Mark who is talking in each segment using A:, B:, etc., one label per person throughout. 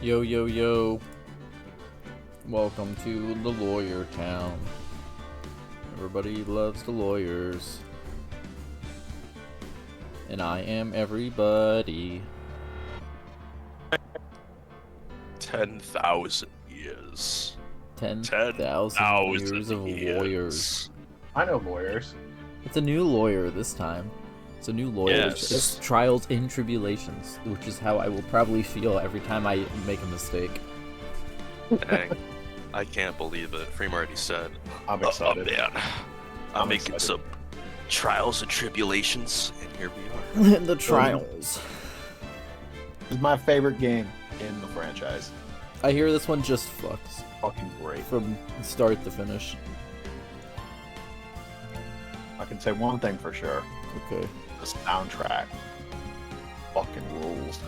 A: Yo, yo, yo. Welcome to the lawyer town. Everybody loves the lawyers. And I am everybody.
B: 10,000 years.
A: 10,000 years of lawyers.
C: I know lawyers.
A: It's a new lawyer this time. It's a new lawyer.
B: Yes.
A: It's trials and tribulations, which is how I will probably feel every time I make a mistake.
B: Dang. I can't believe it. Freem already said.
C: I'm excited.
B: Oh, man. I'm making
C: excited.
B: some trials and tribulations, and here we are.
A: The trials.
C: This is my favorite game in the franchise.
A: I hear this one just fucks
C: Fucking great.
A: from start to finish.
C: I can say one thing for sure.
A: Okay.
C: The soundtrack fucking rules.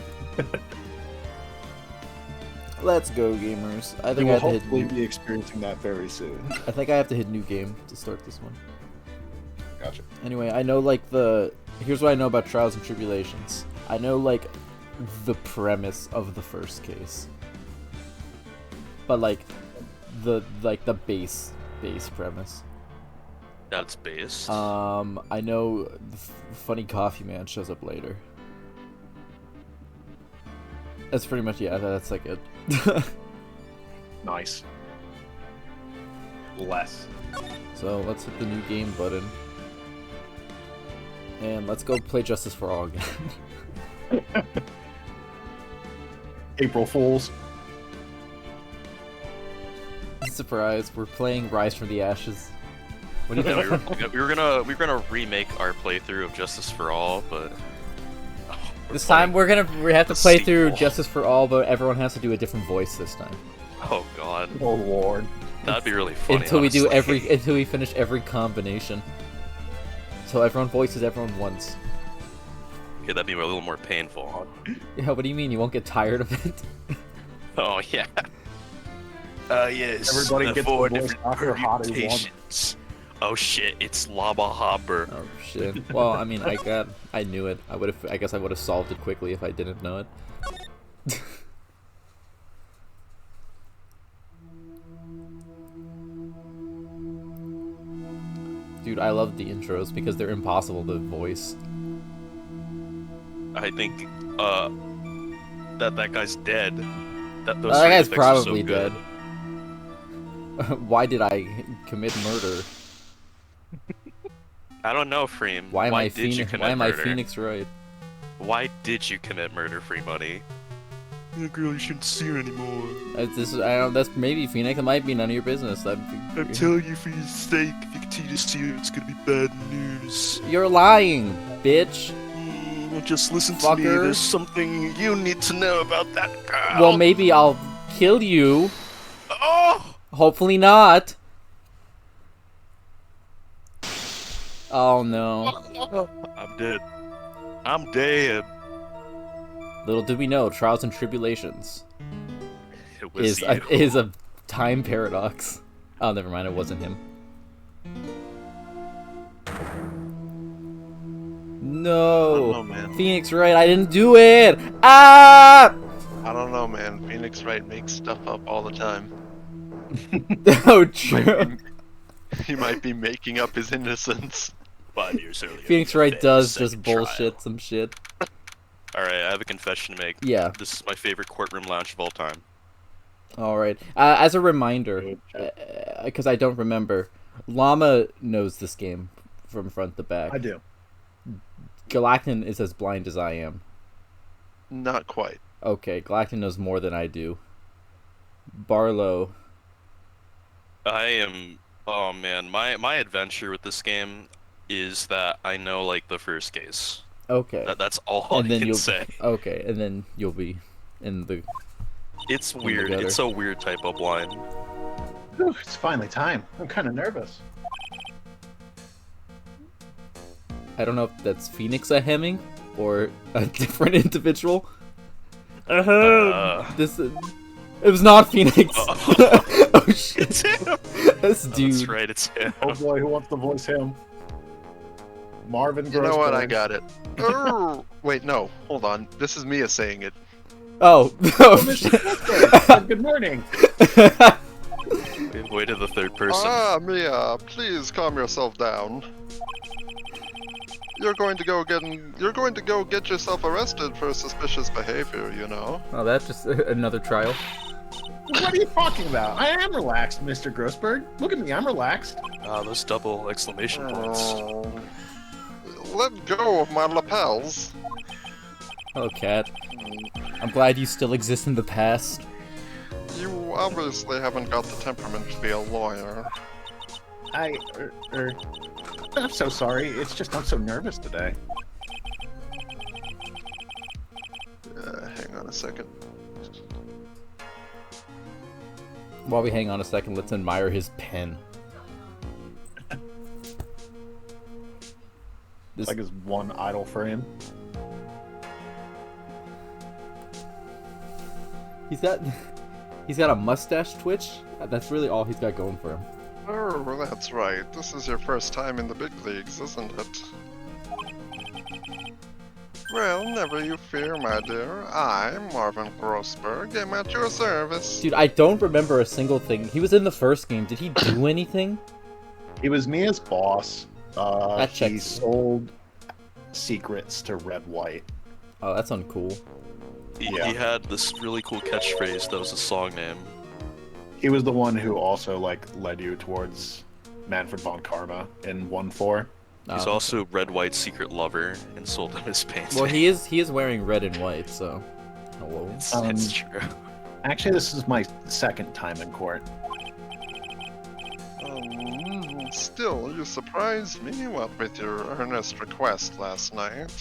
A: Let's go, gamers. I
C: We
A: think I
C: will
A: have to hit
C: hopefully
A: new,
C: be experiencing that very soon.
A: I think I have to hit new game to start this one.
C: Gotcha.
A: Anyway, I know like here's what I know about Trials and Tribulations. I know like the premise of the first case. But like the base premise.
B: That's based.
A: I know the funny coffee man shows up later. That's pretty much that's like it.
C: Nice. Less.
A: So let's hit the new game button. And let's go play Justice for All again.
C: April Fools.
A: Surprise, we're playing Rise from the Ashes. What do you
B: Yeah,
A: think?
B: we were gonna remake our playthrough of Justice for All, but
A: This time we have to
B: the
A: play through
B: sequel.
A: Justice for All, but everyone has to do a different voice this time.
B: oh god,
C: Oh lord.
B: that'd be really funny.
A: Until we do
B: honestly.
A: until we finish every combination. So everyone voices everyone once.
B: Okay, that'd be a little more painful.
A: Yeah, what do you mean? You won't get tired of it?
B: Oh yeah. Yes.
C: Everybody
B: the
C: gets
B: four
C: the voice
B: different
C: after Hottie one.
B: permutations. Oh shit! It's Lava Hopper.
A: Oh shit. Well, I mean, I knew it. I guess I would have solved it quickly if I didn't know it. Dude, I love the intros because they're impossible to voice.
B: I think that guy's dead. Those
A: That
B: sound
A: guy's
B: effects are
A: probably
B: so good.
A: dead. Why did I commit murder?
B: I don't know, Freem.
A: Why am I
B: did you
A: Phoenix?
B: commit
A: Why am I
B: murder?
A: Phoenix Wright?
B: Why did you commit murder, Free Money? The girl, you shouldn't see her anymore.
A: I don't. That's maybe Phoenix. It might be none of your business.
B: I'm telling you for your sake, if you continue to see her, it's gonna be bad news.
A: You're lying, bitch.
B: Just listen to me.
A: Fucker.
B: There's something you need to know about that girl.
A: Well, maybe I'll kill you.
B: Oh!
A: Hopefully not. Oh no.
B: I'm dead. I'm dead.
A: Little did we know, Trials and Tribulations
B: It was you.
A: is a time paradox. Oh, never mind. It wasn't him. No.
D: I don't know, man.
A: Phoenix Wright, I didn't do it. Ah!
D: I don't know, man. Phoenix Wright makes stuff up all the time.
A: Oh, true.
D: He might be making up his innocence.
B: 5 years earlier.
A: Phoenix Wright
B: Fed
A: does
B: second
A: just
B: trial.
A: bullshit some shit.
B: Alright, I have a confession to make.
A: Yeah.
B: This is my favorite courtroom lounge of all time.
A: All right. As a reminder, because I don't remember, Llama knows this game from front to back.
C: I do.
A: Galactan is as blind as I am.
D: Not quite.
A: Okay, Galactan knows more than I do. Barlow.
B: I am. Oh man, my adventure with this game is that I know like the first case.
A: Okay.
B: That's all
A: And
B: I
A: then
B: can
A: you'll
B: say.
A: Okay, and then you'll be in the
B: It's
A: the
B: weird.
A: gutter.
B: It's a weird type of blind.
C: Whew, it's finally time. I'm kind of nervous.
A: I don't know if that's Phoenix a Hemming or a different individual. This it was not Phoenix. Oh shit.
B: It's him.
A: This dude.
B: That's right. It's him.
C: Oh boy, who wants to voice him? Marvin
D: You know what? I
C: Grossberg.
D: got it. Oh, wait, no. Hold on. This is Mia saying it.
A: Oh.
C: Oh, Mr. Pittsburgh, good morning.
B: We've waited the third person.
D: Ah, Mia, please calm yourself down. You're going to go get yourself arrested for suspicious behavior, you know.
A: Oh, that's just another trial.
C: What are you talking about? I am relaxed, Mr. Grossberg. Look at me, I'm relaxed.
B: Ah, those double exclamation points.
D: Oh, let go of my lapels.
A: Oh, Cat. I'm glad you still exist in the past.
D: You obviously haven't got the temperament to be a lawyer.
C: I'm so sorry. It's just I'm so nervous today.
D: Hang on a second.
A: While we hang on a second, let's admire his pen.
C: It's like his one idle frame.
A: He's got a mustache twitch. That's really all he's got going for him.
D: Oh, that's right. This is your first time in the big leagues, isn't it? Well, never you fear, my dear. I, Marvin Grossberg, am at your service.
A: Dude, I don't remember a single thing. He was in the first game. Did he do anything?
C: He was Mia's boss.
A: That
C: He
A: checks.
C: sold secrets to Red White.
A: Oh, that's uncool.
B: He had this really cool catchphrase that was a song name.
C: He was the one who also led you towards Manfred von Karma in 1-4.
B: He's also Red White's secret lover and sold him his painting.
A: Well, he is wearing red and white, so hello.
B: It's true.
C: Actually, this is my second time in court.
D: Still, you surprised me, what with your earnest request last night.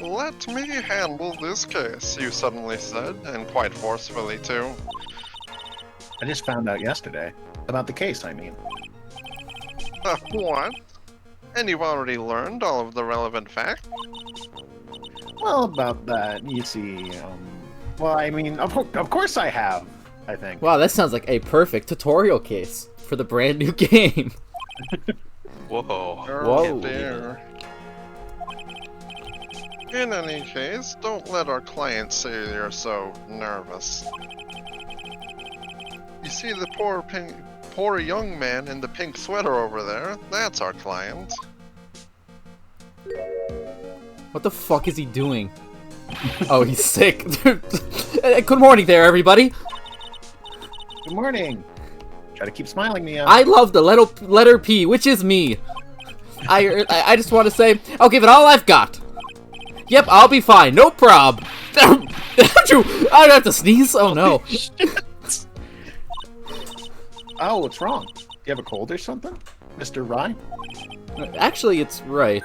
D: Let me handle this case, you suddenly said, and quite forcefully too.
C: I just found out yesterday. About the case, I mean.
D: What? And you've already learned all of the relevant facts?
C: Well, about that, you see, well, I mean, of course I have, I think.
A: Wow, that sounds like a perfect tutorial case for the brand new game.
B: Whoa.
A: Whoa.
D: Oh dear. In any case, don't let our client say you're so nervous. You see the poor young man in the pink sweater over there? That's our client.
A: What the fuck is he doing? Oh, he's sick. Good morning there, everybody.
C: Good morning. Try to keep smiling, Mia.
A: I love the letter P, which is me. I just want to say, I'll give it all I've got. Yep, I'll be fine. No prob. I don't have to sneeze. Oh no.
C: Oh, what's wrong? Do you have a cold or something, Mr. Rye?
A: Actually, it's right.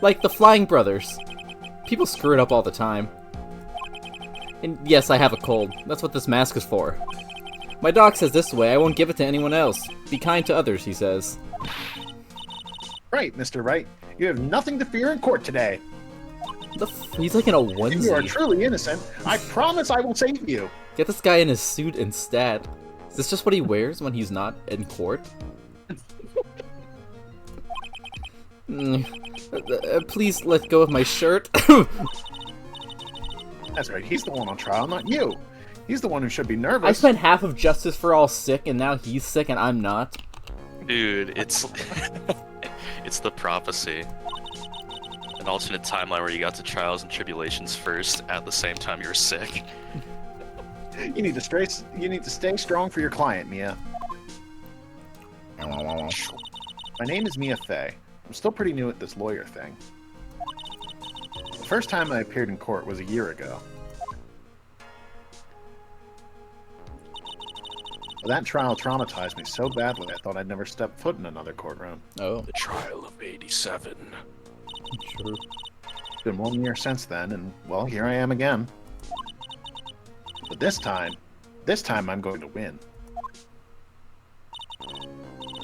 A: Like the Flying Brothers. People screw it up all the time. And yes, I have a cold. That's what this mask is for. My doc says this way, I won't give it to anyone else. Be kind to others, he says.
C: Right, Mr. Wright. You have nothing to fear in court today.
A: He's like in a
C: If you are
A: onesie.
C: truly innocent, I promise I will save you.
A: Get this guy in his suit instead. Is this just what he wears when he's not in court? Please let go of my shirt.
C: That's right, he's the one on trial, not you. He's the one who should be nervous.
A: I spent half of Justice for All sick, and now he's sick and I'm not.
B: Dude, it's it's the prophecy. An alternate timeline where you got to trials and tribulations first at the same time you were sick.
C: You need to stay strong for your client, Mia. My name is Mia Fey. I'm still pretty new at this lawyer thing. The first time I appeared in court was a year ago. Well, that trial traumatized me so badly I thought I'd never step foot in another courtroom.
A: Oh,
B: The trial of 87.
A: sure.
C: It's been 1 year since then, and, well, here I am again. But this time I'm going to win.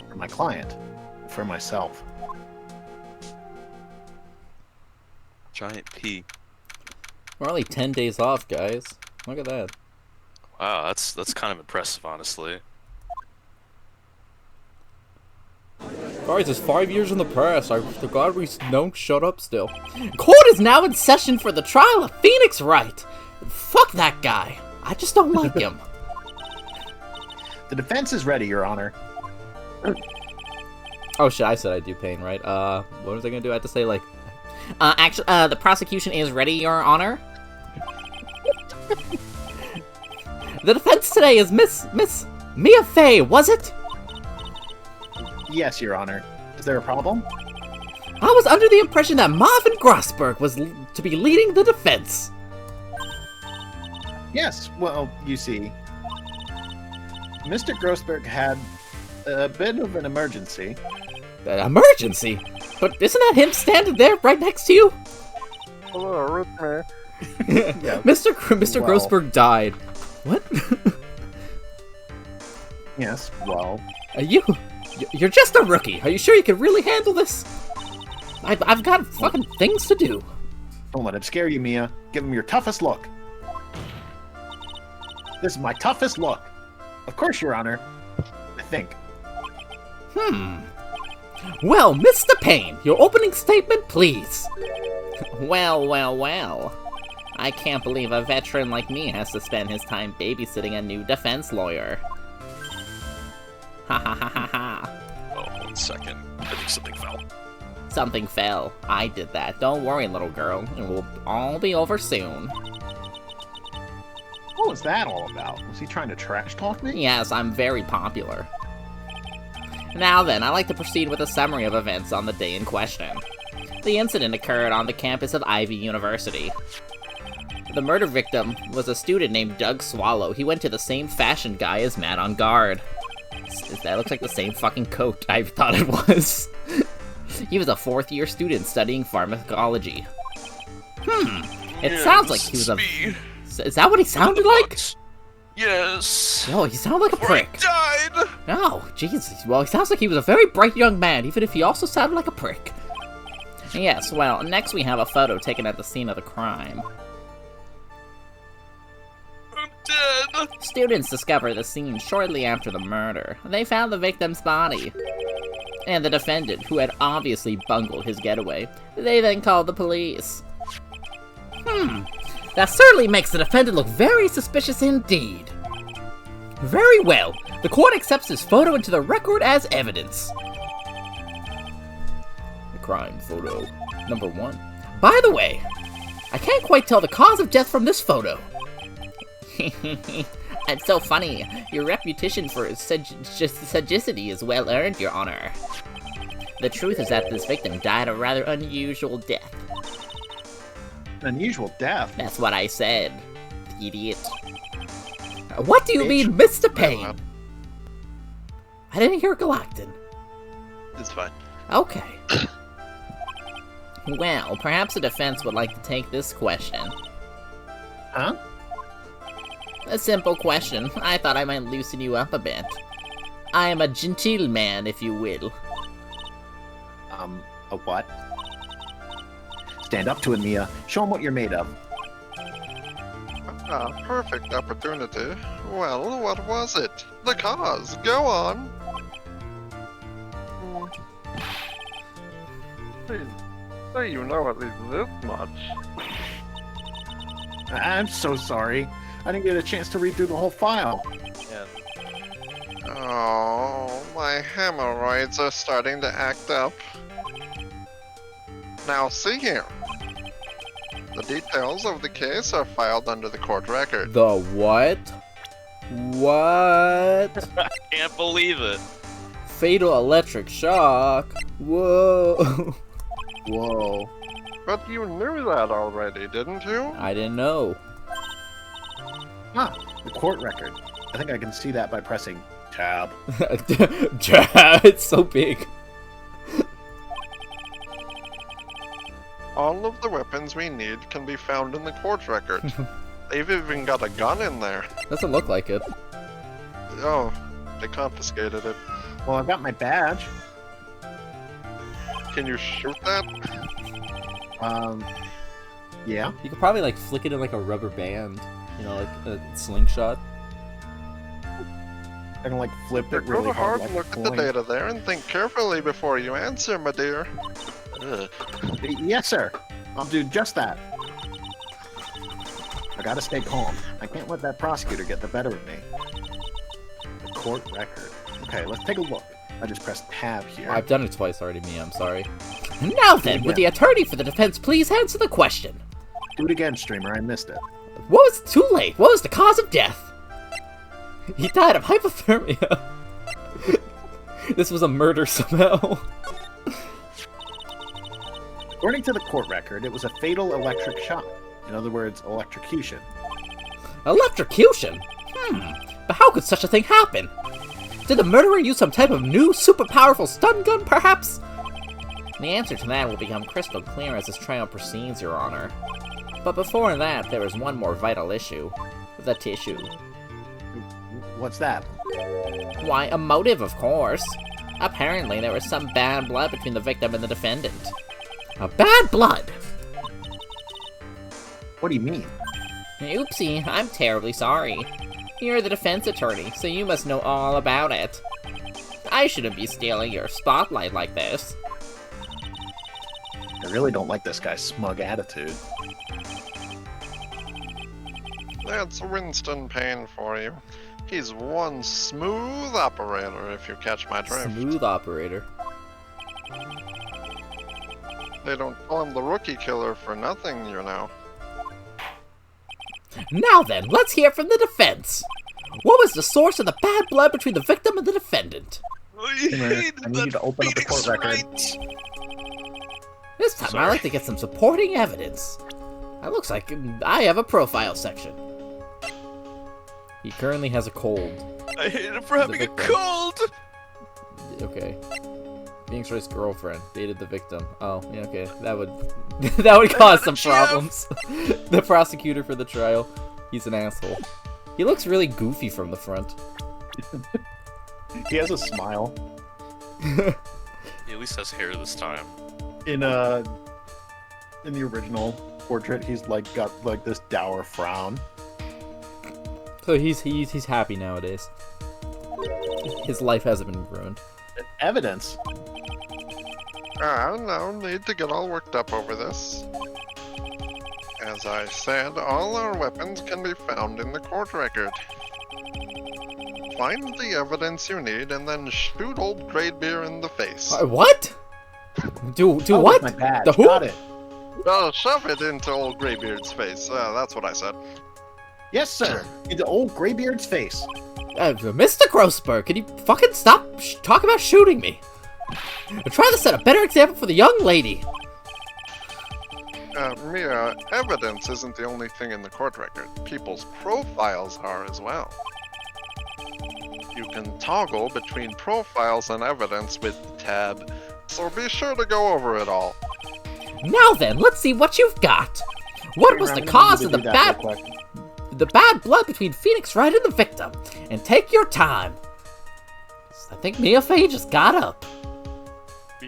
C: For my client. For myself.
B: Giant P.
A: We're only 10 days off, guys. Look at that.
B: Wow, that's kind of impressive, honestly.
A: Guys, it's 5 years in the past. I'm glad we don't shut up still. Court is now in session for the trial of Phoenix Wright. Fuck that guy. I just don't like him.
C: The defense is ready, Your Honor.
A: Oh shit, I said I do pain, right? What was I gonna do? I had to say, like...
E: Actually, the prosecution is ready, Your Honor.
A: The defense today is Miss Mia Fey, was it?
C: Yes, Your Honor. Is there a problem?
A: I was under the impression that Marvin Grossberg was to be leading the defense.
C: Yes, well, you see, Mr. Grossberg had a bit of an emergency.
A: An emergency? But isn't that him standing there right next to you?
D: Hello, it's me.
C: Yeah.
A: Mr.
C: Well.
A: Grossberg died. What?
C: Yes, well,
A: You're just a rookie. Are you sure you can really handle this? I've got fucking things to do.
C: don't let him scare you, Mia. Give him your toughest look. This is my toughest look. Of course, Your Honor. I think.
A: Well, Mr. Payne, your opening statement, please.
E: Well. I can't believe a veteran like me has to spend his time babysitting a new defense lawyer. Ha ha ha ha ha.
B: Oh, 1 second. I think something fell.
E: Something fell. I did that. Don't worry, little girl. It will all be over soon.
C: What was that all about? Was he trying to trash talk me?
E: Yes, I'm very popular. Now then, I'd like to proceed with a summary of events on the day in question. The incident occurred on the campus of Ivy University. The murder victim was a student named Doug Swallow. He went to the same fashion guy as Matt on guard. That looks like the same fucking coat I thought it was. He was a 4th-year student studying pharmacology. It sounds like he was a... Is that what he sounded like?
B: Yes.
E: No, he sounded like a
B: Before he
E: prick.
B: died.
E: No, Jesus. Well, he sounds like he was a very bright young man, even if he also sounded like a prick. Yes, well, next we have a photo taken at the scene of the crime.
B: I'm dead.
E: Students discovered the scene shortly after the murder. They found the victim's body and the defendant, who had obviously bungled his getaway. They then called the police.
A: That certainly makes the defendant look very suspicious indeed. Very well. The court accepts this photo into the record as evidence. The crime photo number 1. By the way, I can't quite tell the cause of death from this photo.
E: It's so funny. Your reputation for sagacity is well earned, Your Honor. The truth is that this victim died a rather unusual death.
C: An unusual death.
E: That's what I said, idiot.
A: What do you mean, Mr. Payne?
D: well.
A: I didn't hear Galactin.
D: It's fine.
A: Okay.
E: Well, perhaps the defense would like to take this question.
C: Huh?
E: A simple question. I thought I might loosen you up a bit. I am a genteel man, if you will.
C: A what? Stand up to him, Mia. Show him what you're made of.
D: Ah, perfect opportunity. Well, what was it? The cause. Go on. Please, say you know at least this much.
C: I'm so sorry. I didn't get a chance to read through the whole file.
D: Oh, my hemorrhoids are starting to act up. Now see here. The details of the case are filed under the court record.
A: The what? What?
B: Can't believe it.
A: Fatal electric shock? Whoa.
C: Whoa.
D: But you knew that already, didn't you?
A: I didn't know.
C: Ah, the court record. I think I can see that by pressing tab.
A: It's so big.
D: All of the weapons we need can be found in the court record. They've even got a gun in there.
A: Doesn't look like it.
D: Oh, they confiscated it.
C: Well, I've got my badge.
D: Can you shoot that?
C: Yeah.
A: You could probably like flick it in like a rubber band. You know, like a slingshot.
C: gonna like flip it
D: Take
C: really
D: a hard
C: hard.
D: look
C: Like
D: at the data there and think carefully before you answer, my dear.
B: Ugh.
C: Yes, sir. I'll do just that. I gotta stay calm. I can't let that prosecutor get the better of me. The court record. Okay, let's take a look. I just pressed tab here.
A: I've done it twice already, Mia. I'm sorry.
E: Now then, would the attorney for the defense please answer the question?
C: Do it again, streamer. I missed it.
E: What was too late? What was the cause of death? He died of hypothermia.
A: This was a murder somehow.
C: According to the court record, it was a fatal electric shock. In other words, electrocution.
E: Electrocution? But how could such a thing happen? Did the murderer use some type of new, super powerful stun gun, perhaps? The answer to that will become crystal clear as this trial proceeds, Your Honor. But before that, there is one more vital issue. The tissue.
C: What's that?
E: Why, a motive, of course. Apparently, there was some bad blood between the victim and the defendant. A bad blood?
C: What do you mean?
E: Oopsie, I'm terribly sorry. You're the defense attorney, so you must know all about it. I shouldn't be stealing your spotlight like this.
C: I really don't like this guy's smug attitude.
D: That's Winston Payne for you. He's one smooth operator, if you catch my drift.
A: Smooth operator.
D: They don't call him the rookie killer for nothing, you know.
E: Now then, let's hear from the defense. What was the source of the bad blood between the victim and the defendant?
C: I need you to open up the court record.
E: This time, I'd like to get some supporting evidence. It looks like I have a profile section.
A: He currently has a cold.
B: I hate him for having a cold!
A: Okay. Phoenix Wright's girlfriend dated the victim. Oh, yeah, okay. That would that would cause some problems. The prosecutor for the trial, he's an asshole. He looks really goofy from the front.
C: He has a smile.
B: He at least has hair this time.
C: In the original portrait, he's like got like this dour frown.
A: So he's happy nowadays. His life hasn't been ruined.
C: Evidence.
D: No need to get all worked up over this. As I said, all our weapons can be found in the court record. Find the evidence you need and then shoot old Greybeard in the face.
A: What? Do
C: Oh,
A: what?
C: My badge.
A: The who?
C: Got it.
D: Shove it into old Greybeard's face. That's what I said.
C: Yes, sir. Into old Greybeard's face.
A: Mr. Grossberg, can you fucking stop talking about shooting me? I'm trying to set a better example for the young lady.
D: Mia, evidence isn't the only thing in the court record. People's profiles are as well. You can toggle between profiles and evidence with the tab, so be sure to go over it all.
E: Now then, let's see what you've got. What was the cause of the bad blood between Phoenix Wright and the victim? And take your time. I think Mia Fey just got up.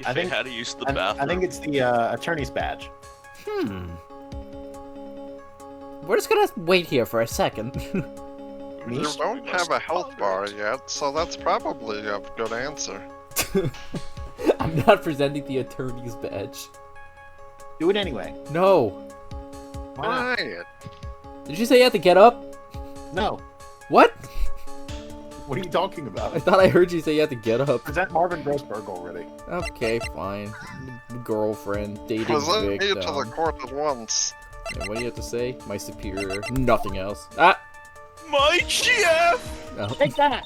C: I think
B: how to use the bathroom.
C: I think it's the attorney's badge.
A: We're just gonna wait here for a second.
D: You don't have a health bar yet, so that's probably a good answer.
A: I'm not presenting the attorney's badge.
C: Do it anyway.
A: No.
C: Why not?
D: Quiet.
A: Did you say you had to get up?
C: No.
A: What?
C: What are you talking
A: I
C: about?
A: thought I heard you say you had to get up.
C: Present Marvin Grossberg already.
A: Okay, fine. Girlfriend, dating
D: Present me
A: victim.
D: to the court at once.
A: And what do you have to say? My superior. Nothing else. Ah!
B: My chef!
A: Oh.
C: Take that!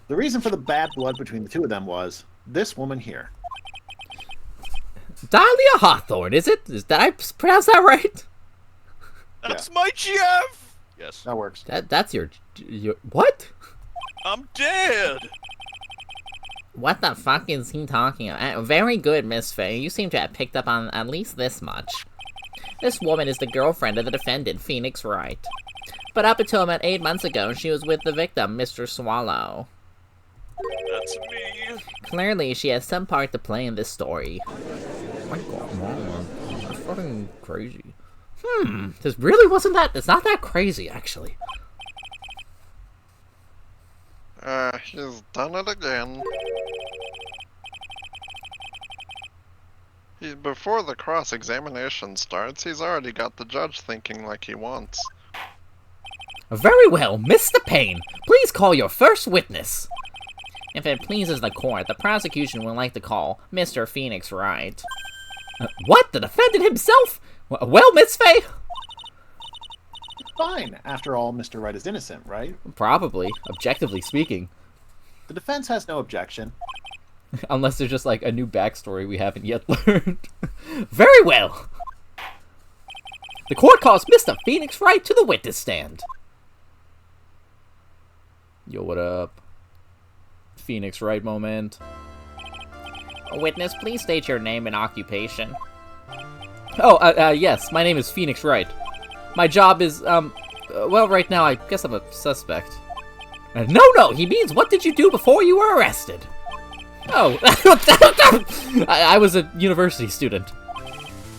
C: The reason for the bad blood between the two of them was this woman here.
E: Dahlia Hawthorne, is it? Did I pronounce that right?
B: That's my chef! Yes.
C: That works.
E: That's your what?
B: I'm dead!
E: What the fuck is he talking about? Very good, Miss Fey. You seem to have picked up on at least this much. This woman is the girlfriend of the defendant, Phoenix Wright. But up until about 8 months ago, she was with the victim, Mr. Swallow.
B: That's me.
E: Clearly, she has some part to play in this story. Oh my god, man. That's fucking crazy. This really wasn't that... It's not that crazy, actually.
D: He's done it again. Before the cross-examination starts, he's already got the judge thinking like he wants.
E: Very well, Mr. Payne. Please call your first witness. If it pleases the court, the prosecution would like to call Mr. Phoenix Wright. What? The defendant himself? Well, Miss Faye?
C: Fine. After all, Mr. Wright is innocent, right?
A: Probably, objectively speaking.
C: The defense has no objection.
A: Unless there's just like a new backstory we haven't yet learned.
E: Very well. The court calls Mr. Phoenix Wright to the witness stand.
A: Yo, what up? Phoenix Wright moment.
E: Witness, please state your name and occupation.
A: Oh, yes, my name is Phoenix Wright. My job is, well, right now I guess I'm a suspect.
E: No, he means what did you do before you were arrested?
A: Oh, I was a university student.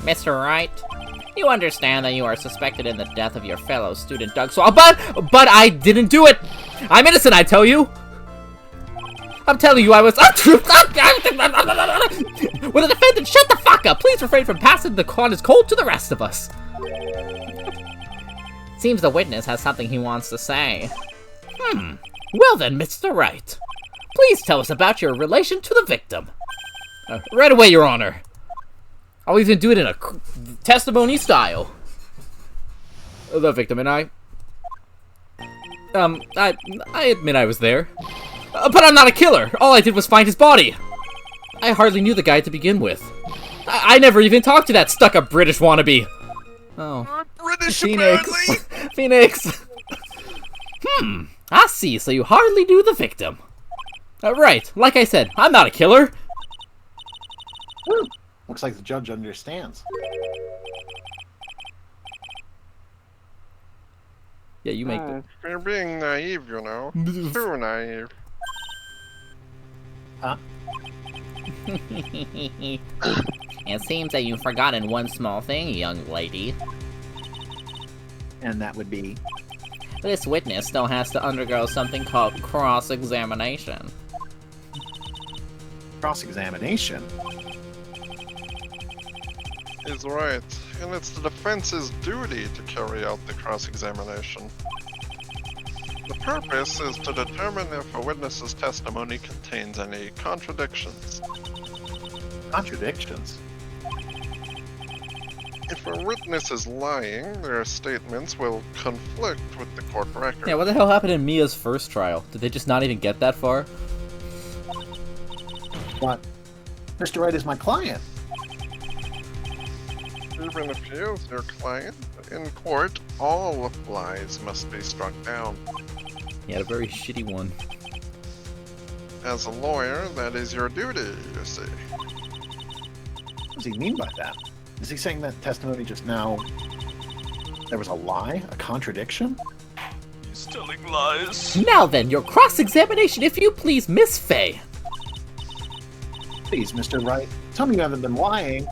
E: Mr. Wright, you understand that you are suspected in the death of your fellow student Doug Swallow, but I didn't do it! I'm innocent, I tell you! I'm telling you I was- Will the defendant shut the fuck up? Please refrain from passing the con as cold to the rest of us. Seems the witness has something he wants to say. Well then, Mr. Wright. Please tell us about your relation to the victim.
A: Right away, Your Honor. I'll even do it in a testimony style. The victim and I admit I was there. But I'm not a killer! All I did was find his body! I hardly knew the guy to begin with. I never even talked to that stuck-up British wannabe! Oh.
B: British,
A: Phoenix!
B: apparently.
A: Phoenix!
E: I see, so you hardly knew the victim.
A: Right, like I said, I'm not a killer!
C: Woo. Looks like the judge understands.
A: Yeah, you make the...
D: You're being naive, you know. Too naive.
C: Huh?
E: It seems that you've forgotten one small thing, young lady.
C: And that would be...
E: This witness still has to undergo something called cross-examination.
C: cross-examination.
D: He's right, and it's the defense's duty to carry out the cross-examination. The purpose is to determine if a witness's testimony contains any contradictions.
C: Contradictions?
D: If a witness is lying, their statements will conflict with the court record.
A: Yeah, what the hell happened in Mia's first trial? Did they just not even get that far?
C: What? Mr. Wright is my client.
D: Even if he is your client, in court, all lies must be struck down.
A: He had a very shitty one.
D: As a lawyer, that is your duty, you see.
C: What does he mean by that? Is he saying that testimony just now... there was a lie? A contradiction?
B: He's telling lies.
E: Now then, your cross-examination, if you please, Miss Faye.
C: Please, Mr. Wright, tell me you haven't been lying.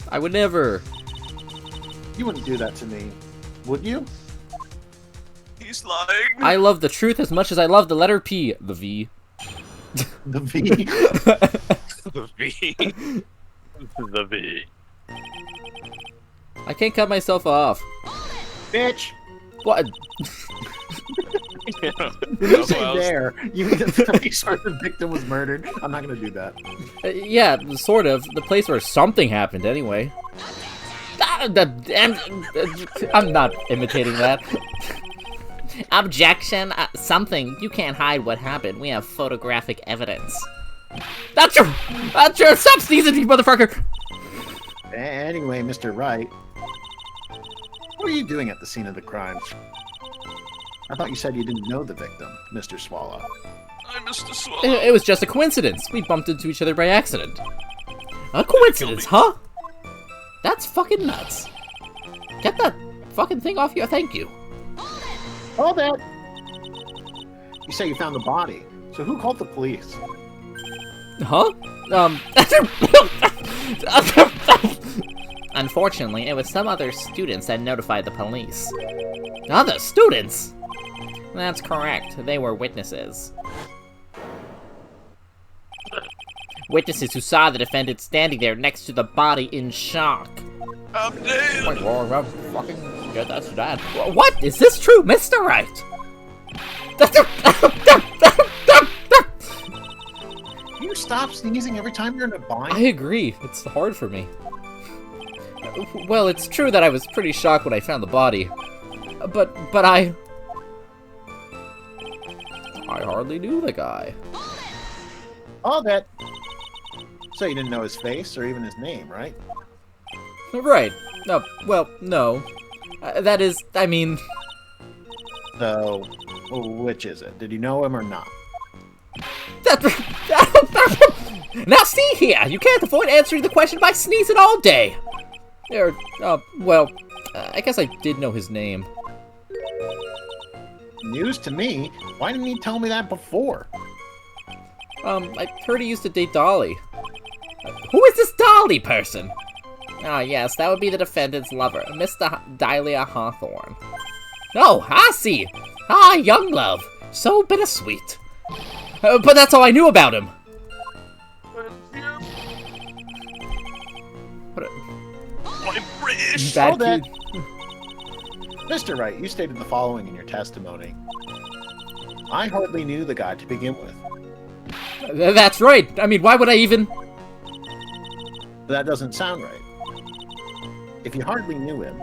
A: I would never.
C: You wouldn't do that to me, would you?
B: He's lying.
A: I love the truth as much as I love the letter P. The V.
C: The V.
B: The V. The V.
A: I can't cut myself off.
C: Bitch!
A: What?
C: You say there. You mean the place where the victim was murdered? I'm not gonna do that.
A: Yeah, sort of. The place where something happened, anyway. I'm not imitating that.
E: Objection. Something. You can't hide what happened. We have photographic evidence.
A: That's true! That's true! Stop sneezing, you motherfucker!
C: Anyway, Mr. Wright. What are you doing at the scene of the crime? I thought you said you didn't know the victim, Mr. Swallow.
B: I'm Mr. Swallow.
A: It was just a coincidence. We bumped into each other by accident. A coincidence, huh? That's fucking nuts. Get that fucking thing off your thank you.
C: Hold it! You say you found the body, so who called the police?
A: Huh?
E: Unfortunately, it was some other students that notified the police.
A: Other students?
E: That's correct. They were witnesses. Witnesses who saw the defendant standing there next to the body in shock.
B: I'm dead!
E: I'm fucking good, that's bad. What? Is this true, Mr. Wright?
C: You stop sneezing every time you're in a bind?
A: I agree. It's hard for me. Well, it's true that I was pretty shocked when I found the body. But I hardly knew the guy.
C: All that. So you didn't know his face or even his name, right?
A: Right. No, well, no. That is, I mean...
C: So, which is it? Did you know him or not?
E: Now see here! You can't avoid answering the question by sneezing all day!
A: Well, I guess I did know his name.
C: News to me? Why didn't he tell me that before?
A: I heard he used to date Dolly.
E: Who is this Dolly person? Ah, yes, that would be the defendant's lover, Mr. Dahlia Hawthorne. Oh, I see! Ah, young love. So bittersweet. But that's all I knew about him.
B: I'm British!
A: Bad
C: All that.
A: kid.
C: Mr. Wright, you stated the following in your testimony. I hardly knew the guy to begin with.
A: That's right. I mean, why would I even...
C: That doesn't sound right. If you hardly knew him,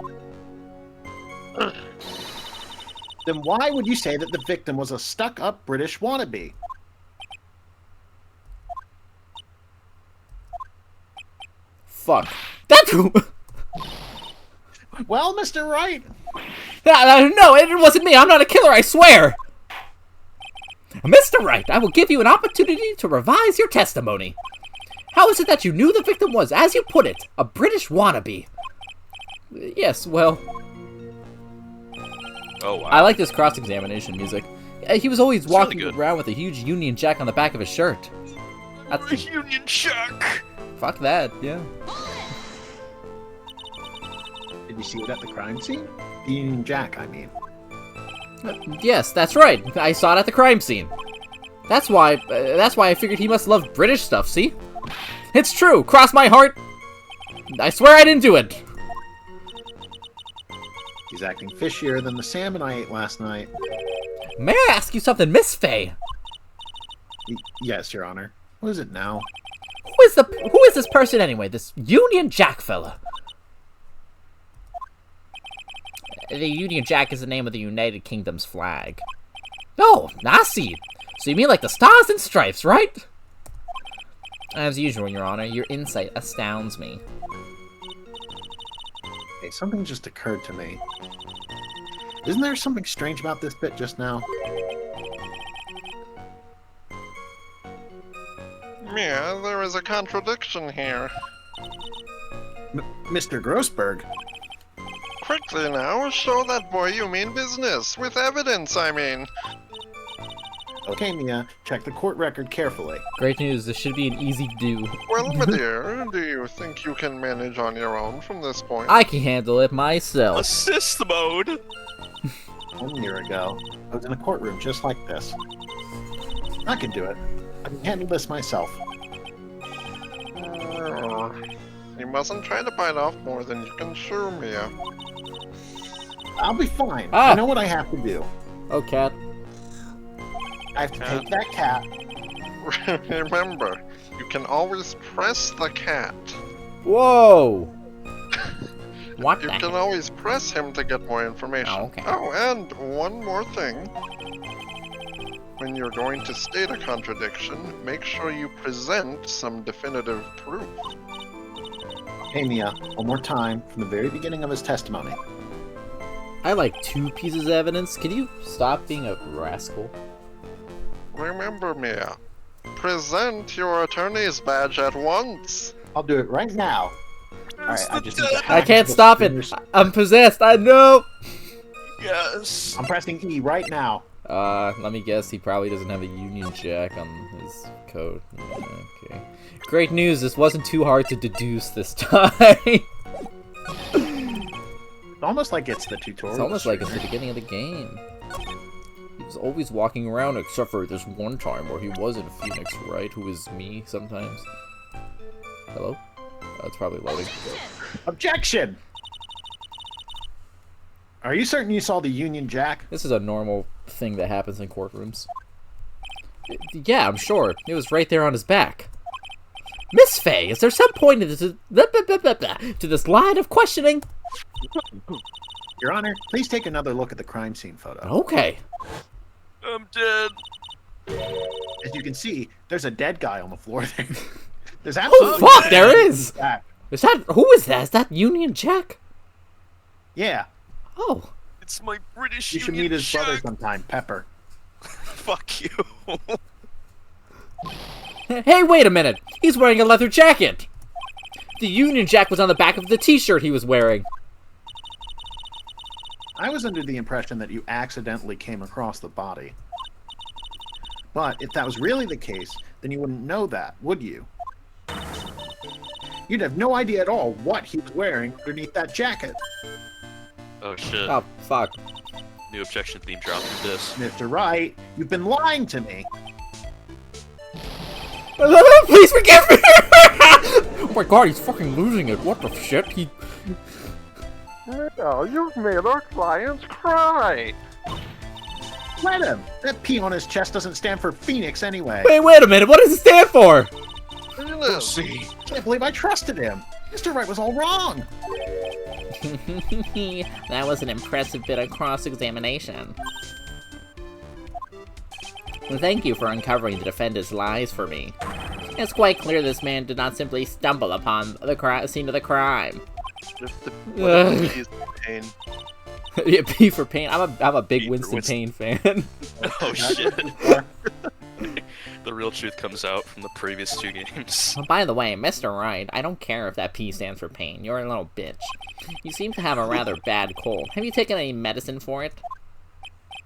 C: then why would you say that the victim was a stuck-up British wannabe?
A: Fuck.
E: That's...
C: Well, Mr. Wright,
E: No, it wasn't me. I'm not a killer, I swear. Mr. Wright, I will give you an opportunity to revise your testimony. How is it that you knew the victim was, as you put it, a British wannabe?
A: Yes, well...
B: Oh, wow.
A: I like this cross-examination music. He was always
B: It's really
A: walking
B: good.
A: around with a huge Union Jack on the back of his shirt. That's...
B: Union Jack!
A: Fuck that, yeah.
C: did you see it at the crime scene? The Union Jack, I mean.
A: Yes, that's right. I saw it at the crime scene. That's why I figured he must love British stuff, see? It's true, cross my heart. I swear I didn't do it.
C: He's acting fishier than the salmon I ate last night.
E: May I ask you something, Miss Fay?
C: Yes, Your Honor. What is it now?
E: Who is this person anyway? This Union Jack fella? The Union Jack is the name of the United Kingdom's flag. Oh, I see. So you mean like the Stars and Stripes, right? As usual, Your Honor, your insight astounds me.
C: Hey, something just occurred to me. Isn't there something strange about this bit just now?
D: Yeah, there is a contradiction here.
C: Mr. Grossberg?
D: Quickly now, show that boy you mean business. With evidence, I mean.
C: Okay, Mia, check the court record carefully.
A: Great news, this should be an easy do.
D: Well, my dear, do you think you can manage on your own from this point?
A: I can handle it myself.
B: Assist mode!
C: 1 year ago, I was in a courtroom just like this. I can do it. I can handle this myself.
D: You mustn't try to bite off more than you can chew, Mia.
C: I'll be fine.
A: Ah.
C: I know what I have to do.
A: Oh, cat.
C: I have to take that cat.
D: Remember, you can always press the cat.
A: Whoa!
E: What
D: You
E: the
D: can always press him to get more information.
E: Oh, okay.
D: Oh, and one more thing. When you're going to state a contradiction, make sure you present some definitive proof.
C: Hey, Mia, one more time from the very beginning of his testimony.
A: I like 2 pieces of evidence. Can you stop being a rascal?
D: Remember, Mia, present your attorney's badge at once.
C: I'll do it right now. Alright, I just need to
A: I
C: hack
A: can't
C: the
A: stop it.
C: fingers.
A: I'm possessed. I know.
B: Yes!
C: I'm pressing E right now.
A: Let me guess. He probably doesn't have a Union Jack on his coat. Yeah, okay. Great news. This wasn't too hard to deduce this time.
C: It's almost like it's the tutorial.
A: It's almost like it's the
C: screen.
A: beginning of the game. was always walking around, except for this one time where he was in Phoenix, right? Who is me sometimes. Hello? It's probably loading.
C: Objection! Are you certain you saw the Union Jack?
A: This is a normal thing that happens in courtrooms. Yeah, I'm sure. It was right there on his back. Miss Fay, is there some point to this line of questioning?
C: Your Honor, please take another look at the crime scene photo.
A: Okay.
B: I'm dead.
C: As you can see, there's a dead guy on the floor there. There's
A: Oh,
C: absolutely
A: fuck, there is!
C: Jack.
A: Who is that? Is that Union Jack?
C: Yeah,
A: Oh.
B: It's my British
C: you should
B: Union
C: meet his brother
B: Jack.
C: sometime, Pepper.
B: Fuck you.
A: Hey, wait a minute! He's wearing a leather jacket! The Union Jack was on the back of the t-shirt he was wearing.
C: I was under the impression that you accidentally came across the body. But if that was really the case, then you wouldn't know that, would you? You'd have no idea at all what he was wearing underneath that jacket.
B: Oh shit.
A: Oh, fuck.
B: New objection being dropped with this.
C: Mr. Wright, you've been lying to me.
A: Please forgive me! Oh my god, he's fucking losing it. What the shit?
D: Oh, you've made our clients cry.
C: Let him. That P on his chest doesn't stand for Phoenix anyway.
A: Wait a minute. What does it stand for?
B: See.
C: Can't believe I trusted him. Mr. Wright was all wrong.
E: That was an impressive bit of cross-examination. Thank you for uncovering the defendant's lies for me. It's quite clear this man did not simply stumble upon the scene of the crime.
D: Just the piece of pain.
A: Yeah, P for Pain. I'm a big
B: P for
A: Winston
B: Winston.
A: Payne fan.
B: Oh shit. The real truth comes out from the previous two games.
E: Oh, by the way, Mr. Wright, I don't care if that P stands for pain. You're a little bitch. You seem to have a rather bad cold. Have you taken any medicine for it?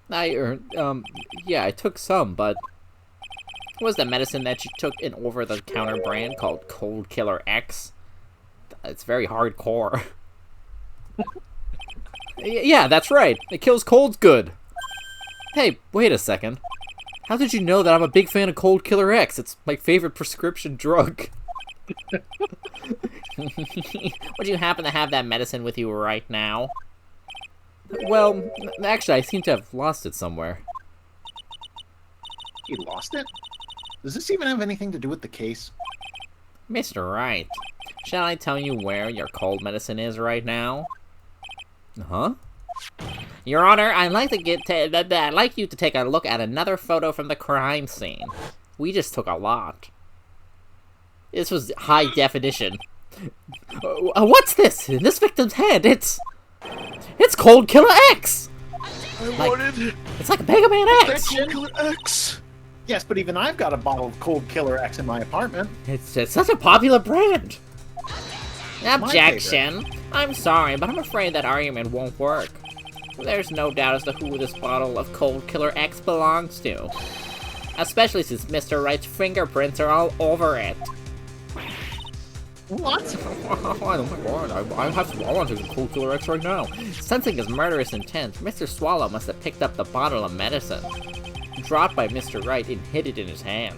A: Yeah, I took some, but
E: What was the medicine that you took an over-the-counter brand called Cold Killer X? It's very hardcore.
A: yeah, that's right. It kills colds good. Hey, wait a second. How did you know that I'm a big fan of Cold Killer X? It's my favorite prescription drug.
E: Would you happen to have that medicine with you right now?
A: Well, actually, I seem to have lost it somewhere.
C: He lost it? Does this even have anything to do with the case?
E: Mr. Wright, shall I tell you where your cold medicine is right now?
A: Huh?
E: Your Honor, I'd like you to take a look at another photo from the crime scene. We just took a lot. This was high definition. What's this? In this victim's hand, it's Cold Killer X! It's like Mega Man X!
B: Killer X!
C: Yes, but even I've got a bottle of Cold Killer X in my apartment.
E: It's such a popular brand!
C: my
E: Objection! I'm sorry, but I'm afraid that argument won't work. There's no doubt as to who this bottle of Cold Killer X belongs to. Especially since Mr. Wright's fingerprints are all over it.
C: What?
A: Oh my god, I want to take Cold Killer X right now.
E: Sensing his murderous intent, Mr. Swallow must have picked up the bottle of medicine, dropped by Mr. Wright and hid it in his hand.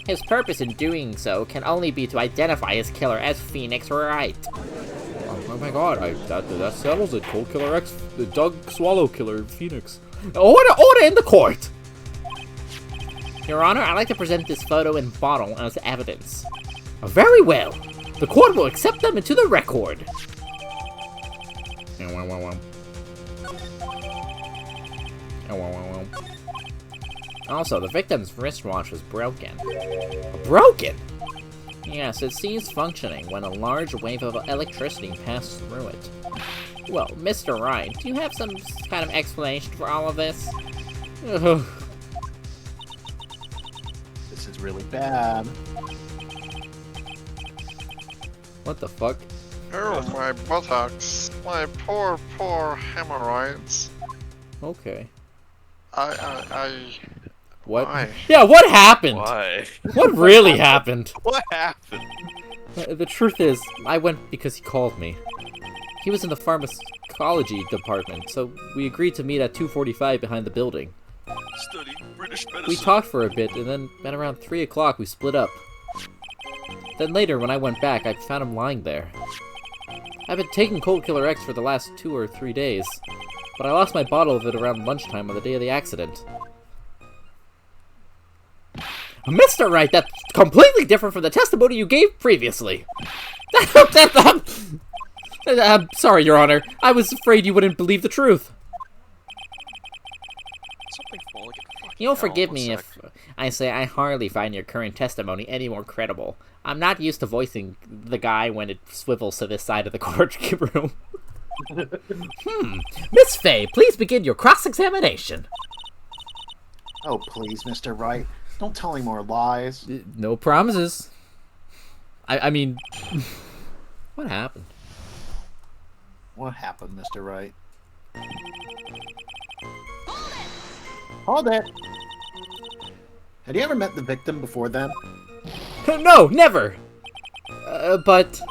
E: His purpose in doing so can only be to identify his killer as Phoenix Wright.
A: Oh my god, that settles it. Cold Killer X, the Doug Swallow Killer, Phoenix. Order in the court!
E: Your Honor, I'd like to present this photo and bottle as evidence.
A: Very well. The court will accept them into the record.
E: Also, the victim's wristwatch was broken.
A: Broken?
E: Yes, it ceased functioning when a large wave of electricity passed through it. Well, Mr. Wright, do you have some kind of explanation for all of this?
A: Ugh.
C: This is really bad.
A: What the fuck?
D: Oh, my buttocks. My poor, poor hemorrhoids.
A: Okay. What?
D: Why?
A: Yeah, what happened?
B: Why?
A: What really happened?
B: What happened?
A: The truth is, I went because he called me. He was in the pharmacology department, so we agreed to meet at 2:45 behind the building.
B: study British medicine.
A: We talked for a bit, and then at around 3 o'clock we split up. Then later, when I went back, I found him lying there. I've been taking Cold Killer X for the last 2 or 3 days, but I lost my bottle of it around lunchtime on the day of the accident. Mr. Wright, that's completely different from the testimony you gave previously. I'm sorry, Your Honor. I was afraid you wouldn't believe the truth.
B: Something falling in fucking
E: You'll
B: hell,
E: forgive
B: one
E: me
B: sec.
E: if I say I hardly find your current testimony any more credible. I'm not used to voicing the guy when it swivels to this side of the courtroom. Miss Fay, please begin your cross-examination.
C: Oh, please, Mr. Wright. Don't tell any more lies.
A: No promises. I mean, what happened?
C: What happened, Mr. Wright? Hold it! Had you ever met the victim before then?
A: No, never! But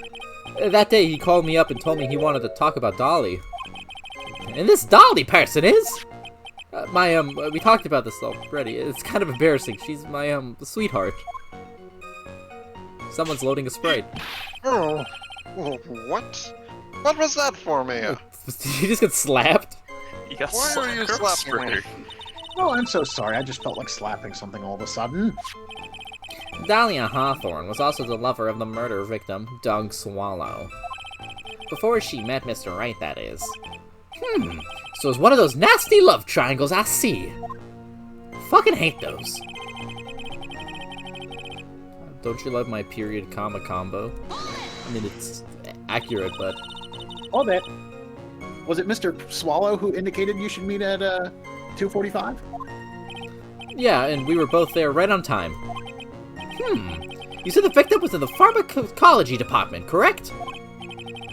A: that day he called me up and told me he wanted to talk about Dolly. And this Dolly person is? We talked about this already. It's kind of embarrassing. She's my, sweetheart. Someone's loading a Sprite.
D: Oh, what? What was that for me?
A: Did you just get slapped?
B: You got
D: Why are you
B: slapped,
D: slapping me?
B: Spurter.
C: Oh, I'm so sorry. I just felt like slapping something all of a sudden.
E: Dahlia Hawthorne was also the lover of the murder victim, Doug Swallow. Before she met Mr. Wright, that is.
A: So it's one of those nasty love triangles I see. Fucking hate those. Don't you love my period comma combo? I mean, it's accurate, but...
C: Hold it. Was it Mr. Swallow who indicated you should meet at 2:45?
A: Yeah, and we were both there right on time. You said the victim was in the pharmacology department, correct?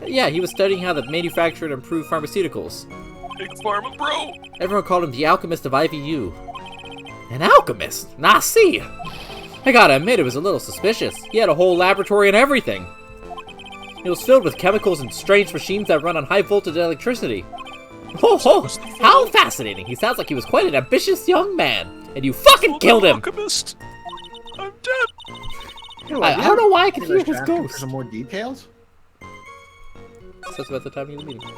A: Yeah, he was studying how to manufacture and improve pharmaceuticals.
B: Big Pharma, bro!
A: Everyone called him the alchemist of IVU. An alchemist? Nah, see. I gotta admit, it was a little suspicious. He had a whole laboratory and everything. It was filled with chemicals and strange machines that run on high voltage electricity. Ho! How fascinating! He sounds like he was quite an ambitious young man, and you fucking killed him!
B: Alchemist. I'm dead!
A: I don't know why I can hear
C: English
A: his
C: asking for
A: ghost.
C: some more details?
A: So that's about the time of the meeting.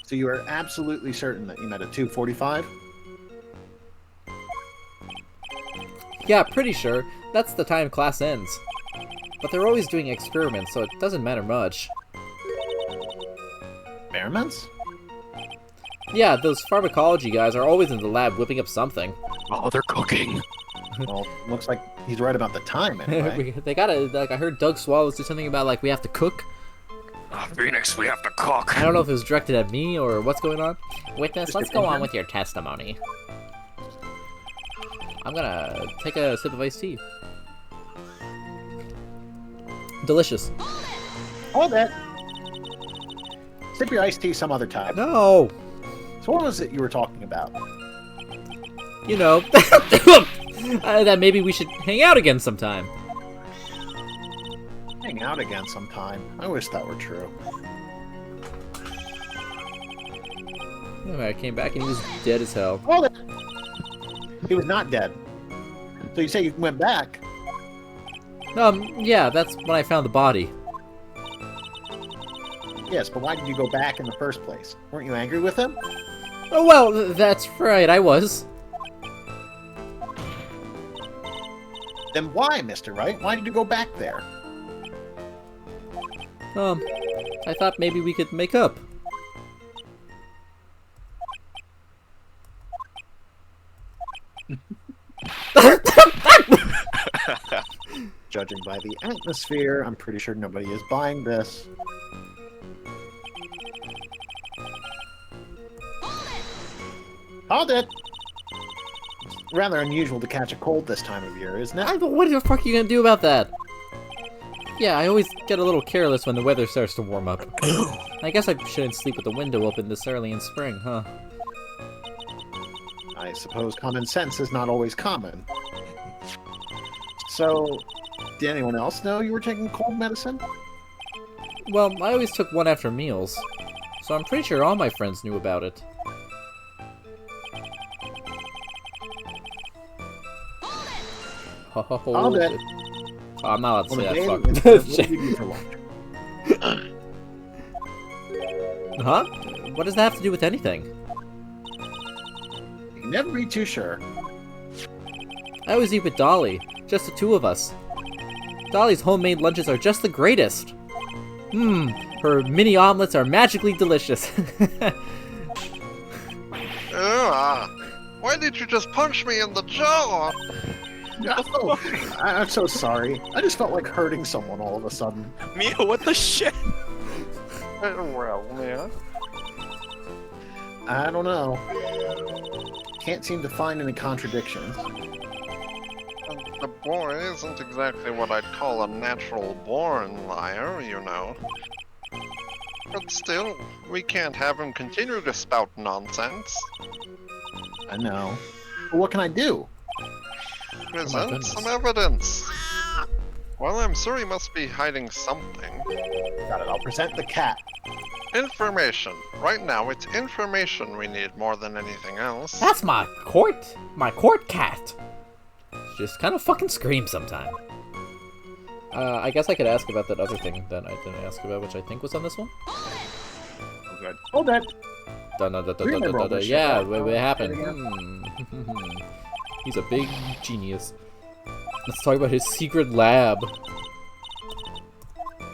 C: So you are absolutely certain that you met at 2:45?
A: Yeah, pretty sure. That's the time class ends. But they're always doing experiments, so it doesn't matter much.
C: Experiments?
A: Yeah, those pharmacology guys are always in the lab whipping up something.
B: Oh, they're cooking.
C: Well, looks like he's right about the time anyway.
A: They gotta, like, I heard Doug Swallows do something about, like, we have to cook.
B: Phoenix, we have to cook.
A: I don't know if it was directed at me or what's going on.
E: Witness, let's go on with your testimony.
A: I'm gonna take a sip of iced tea. Delicious.
C: Hold it! Sip your iced tea some other time.
A: No!
C: So what was it you were talking about?
A: You know, that maybe we should hang out again sometime.
C: Hang out again sometime. I wish that were true.
A: Anyway, I came back and he was dead as hell.
C: Hold it! He was not dead. So you say you went back?
A: Yeah, that's when I found the body.
C: Yes, but why did you go back in the first place? Weren't you angry with him?
A: Oh, well, that's right, I was.
C: Then why, Mr. Wright? Why did you go back there?
A: I thought maybe we could make up.
C: Judging by the atmosphere, I'm pretty sure nobody is buying this. Hold it! It's rather unusual to catch a cold this time of year, isn't it?
A: What the fuck are you gonna do about that? Yeah, I always get a little careless when the weather starts to warm up. I guess I shouldn't sleep with the window open this early in spring, huh?
C: I suppose common sense is not always common. So, did anyone else know you were taking cold medicine?
A: Well, I always took one after meals, so I'm pretty sure all my friends knew about it. Hold
C: it.
A: it. Oh, I'm not allowed to
C: Well,
A: say
C: Dave,
A: that.
C: what did
A: Fuck.
C: you do for lunch?
A: Huh? What does that have to do with anything?
C: You can never be too sure.
A: I always eat with Dolly. Just the two of us. Dolly's homemade lunches are just the greatest. Her mini omelets are magically delicious.
D: Why did you just punch me in the jaw?
C: No, I'm so sorry. I just felt like hurting someone all of a sudden.
B: Mia, what the shit?
D: Well, yeah.
C: I don't know. Can't seem to find any contradictions.
D: The boy isn't exactly what I'd call a natural-born liar, you know. But still, we can't have him continue to spout nonsense.
C: I know. But what can I do?
D: Present
A: goodness.
D: some evidence. Well, I'm sure he must be hiding something.
C: Got it. I'll present the cat.
D: Information. Right now, it's information we need more than anything else.
E: That's my court cat.
A: Just kind of fucking scream sometime. I guess I could ask about that other thing that I didn't ask about, which I think was on this one.
C: Oh, good. Hold it.
A: Yeah, what happened? He's a big genius. Let's talk about his secret lab.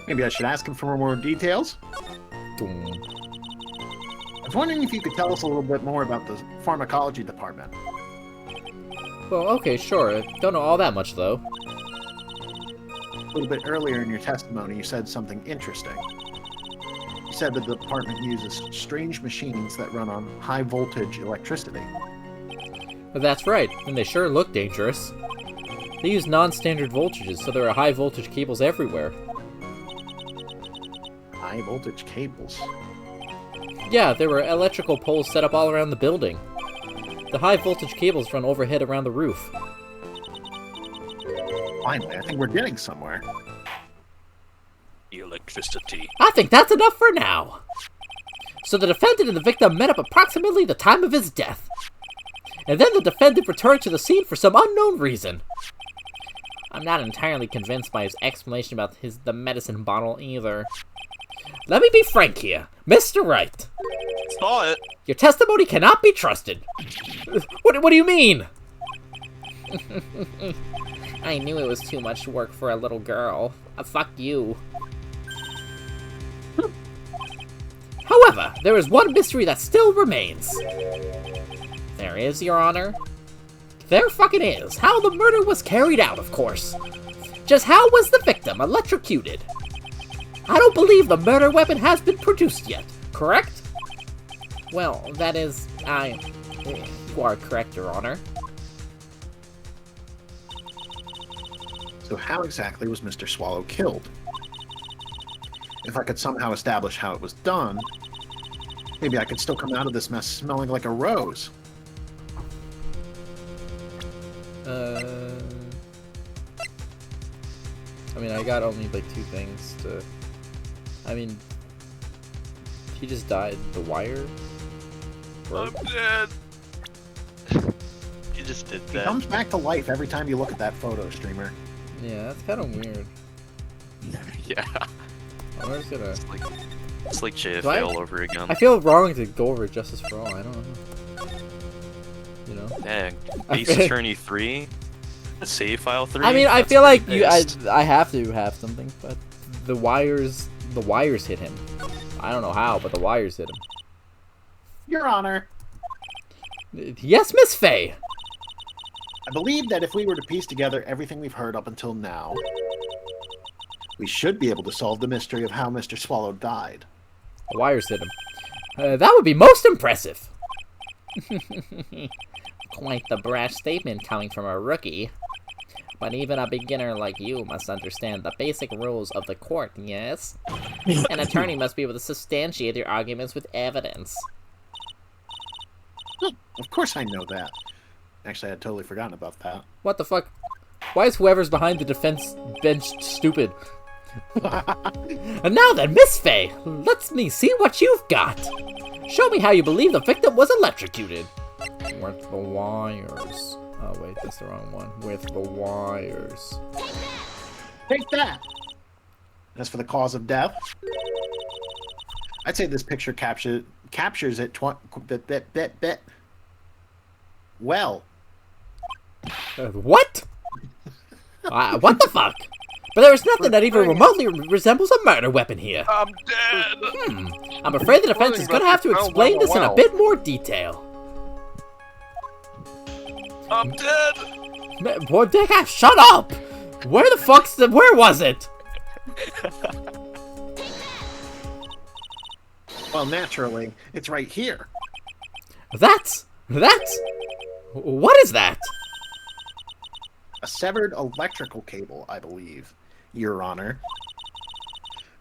C: Maybe I should ask him for more details. I was wondering if you could tell us a little bit more about the pharmacology department.
A: Well, okay, sure. I don't know all that much, though.
C: A little bit earlier in your testimony, you said something interesting. You said that the department uses strange machines that run on high-voltage electricity.
A: But that's right, and they sure look dangerous. They use non-standard voltages, so there are high-voltage cables everywhere.
C: High-voltage cables?
A: Yeah, there were electrical poles set up all around the building. The high-voltage cables run overhead around the roof.
C: Finally, I think we're getting somewhere.
B: Electricity.
E: I think that's enough for now. So the defendant and the victim met up approximately the time of his death. And then the defendant returned to the scene for some unknown reason. I'm not entirely convinced by his explanation about the medicine bottle either. Let me be frank here, Mr. Wright.
B: Saw it.
E: Your testimony cannot be trusted. What do you mean? I knew it was too much work for a little girl. Fuck you. However, there is one mystery that still remains. There is, Your Honor. There fucking is. How the murder was carried out, of course. Just how was the victim electrocuted? I don't believe the murder weapon has been produced yet, correct? Well, that is, you are correct, Your Honor.
C: So how exactly was Mr. Swallow killed? If I could somehow establish how it was done, maybe I could still come out of this mess smelling like a rose.
A: I mean, I got only, like, two things to... I mean... He just died. The wire?
B: I'm dead. You just did
C: He
B: that.
C: comes back to life every time you look at that photo, streamer.
A: Yeah, that's kind of weird.
B: Yeah.
A: I'm just gonna...
B: It's like JFA
A: Do I-
B: all over again.
A: I feel wrong to go over Justice for All. I don't know. You know?
B: Dang.
A: I
B: Ace
A: feel-
B: Attorney 3? Save file 3?
A: I mean, I
B: That's
A: feel like
B: pretty based.
A: I have to have something, but the wires hit him. I don't know how, but the wires hit him.
C: Your Honor,
A: Yes, Miss Faye.
C: I believe that if we were to piece together everything we've heard up until now, we should be able to solve the mystery of how Mr. Swallow died.
A: The wires hit him.
E: That would be most impressive. Quite the brash statement coming from a rookie. But even a beginner like you must understand the basic rules of the court, yes? An attorney must be able to substantiate their arguments with evidence.
C: Of course I know that. Actually, I had totally forgotten about that.
A: What the fuck? Why is whoever's behind the defense bench stupid?
E: And now then, Miss Faye, let me see what you've got. Show me how you believe the victim was electrocuted.
A: Weren't the wires? Oh wait, that's the wrong one. With the wires.
C: Take that! As for the cause of death, I'd say this picture captures it well.
A: What?
E: What the fuck? But there is nothing that even remotely resembles a murder weapon here.
D: I'm dead!
E: I'm afraid the defense is gonna have to explain this in a bit more detail.
D: I'm dead!
E: Boy, Dick, shut up! Where the fuck's where was it?
C: Well, naturally, it's right here.
E: That's... What is that?
C: A severed electrical cable, I believe, Your Honor.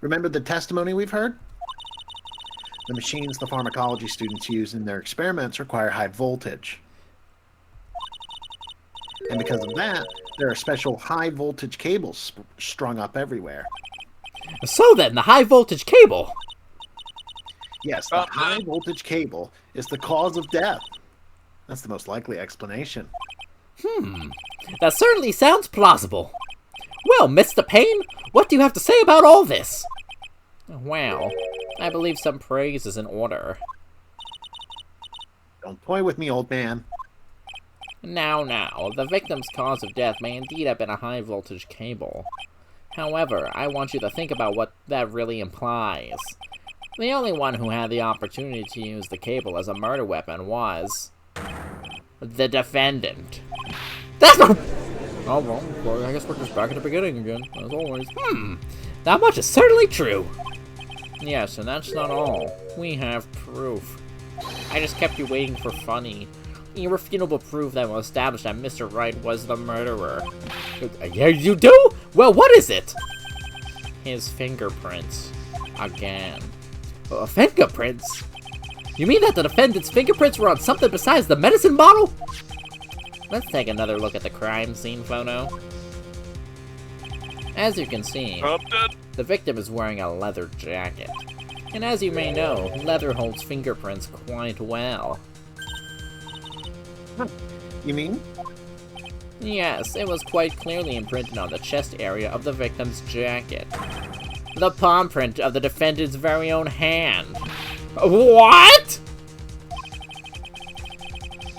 C: Remember the testimony we've heard? The machines the pharmacology students use in their experiments require high voltage. And because of that, there are special high voltage cables strung up everywhere.
E: So then, the high voltage cable.
C: Yes, the high voltage cable is the cause of death. That's the most likely explanation.
E: That certainly sounds plausible. Well, Mr. Payne, what do you have to say about all this? Well, I believe some praise is in order.
C: Don't toy with me, old man.
E: Now, the victim's cause of death may indeed have been a high voltage cable. However, I want you to think about what that really implies. The only one who had the opportunity to use the cable as a murder weapon was... the defendant. That's not...
A: Oh well, I guess we're just back at the beginning again, as always.
E: That much is certainly true. Yes, and that's not all. We have proof. I just kept you waiting for funny. Irrefutable proof that will establish that Mr. Wright was the murderer. Yeah, you do? Well, what is it? His fingerprints. Again. Fingerprints? You mean that the defendant's fingerprints were on something besides the medicine bottle? Let's take another look at the crime scene photo. As you can see, the victim is wearing a leather jacket. And as you may know, leather holds fingerprints quite well.
C: You mean?
E: Yes, it was quite clearly imprinted on the chest area of the victim's jacket. The palm print of the defendant's very own hand. What?!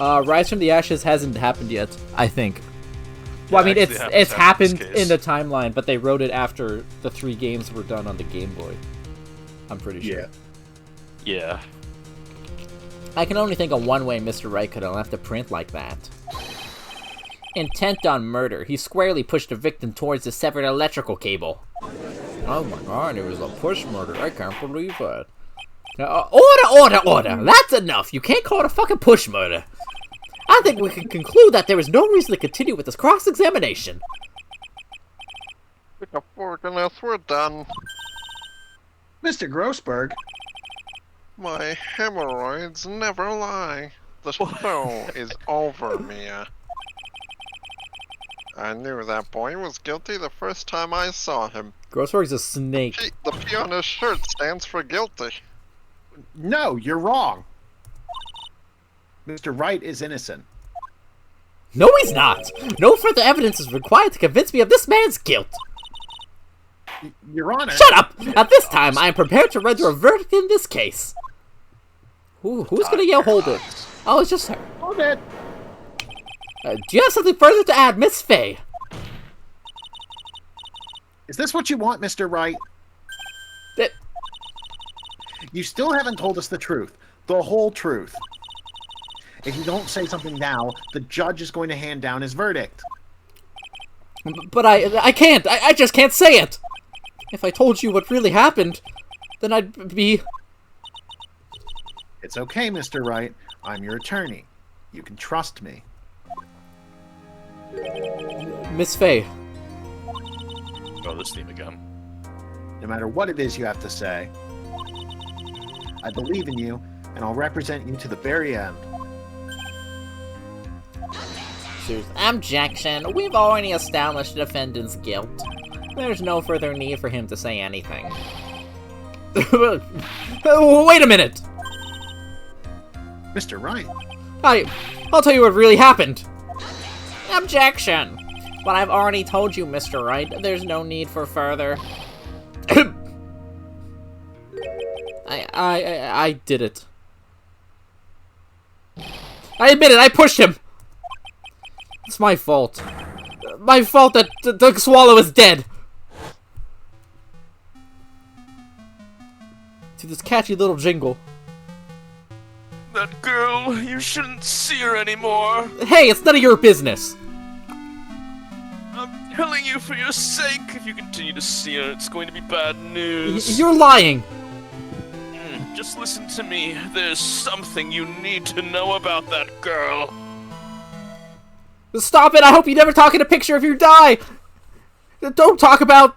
A: Rise from the Ashes hasn't happened yet, I think. Well, I mean, it's happened in the timeline, but they wrote it after the 3 games were done on the Game Boy. I'm pretty sure.
B: Yeah.
E: I can only think of one way Mr. Wright could have left a print like that. Intent on murder, he squarely pushed the victim towards the severed electrical cable.
A: Oh my god, it was a push murder. I can't believe it.
E: Order! That's enough! You can't call it a fucking push murder! I think we can conclude that there is no reason to continue with this cross-examination.
D: Pick a fork and us, we're done.
C: Mr. Grossberg,
D: My hemorrhoids never lie. The show is over, Mia. I knew that boy was guilty the first time I saw him.
A: Grossberg's a snake.
D: The P on his shirt stands for guilty.
C: no, you're wrong. Mr. Wright is innocent.
E: No, he's not! No further evidence is required to convince me of this man's guilt!
C: Your Honor.
E: Shut up! At this time, I am prepared to render a verdict in this case. Who's gonna yell, hold it? Oh, it's just her.
C: Hold it.
E: Do you have something further to add, Miss Faye?
C: Is this what you want, Mr. Wright? You still haven't told us the truth. The whole truth. If you don't say something now, the judge is going to hand down his verdict.
E: But I can't. I just can't say it. If I told you what really happened, then I'd be...
C: It's okay, Mr. Wright. I'm your attorney. You can trust me.
A: Miss Faye.
B: Oh, this theme again.
C: No matter what it is you have to say, I believe in you, and I'll represent you to the very end.
E: Objection. We've already established the defendant's guilt. There's no further need for him to say anything. Wait a minute!
C: Mr. Wright.
E: I'll tell you what really happened. Objection! But I've already told you, Mr. Wright, there's no need for further.
A: I did it. I admit it, I pushed him! It's my fault. My fault that the swallow is dead! To this catchy little jingle.
B: That girl, you shouldn't see her anymore.
A: Hey, it's none of your business!
B: I'm telling you for your sake. If you continue to see her, it's going to be bad news.
A: You're lying!
B: Just listen to me. There's something you need to know about that girl.
A: Stop it! I hope you never talk in a picture if you die! Don't talk about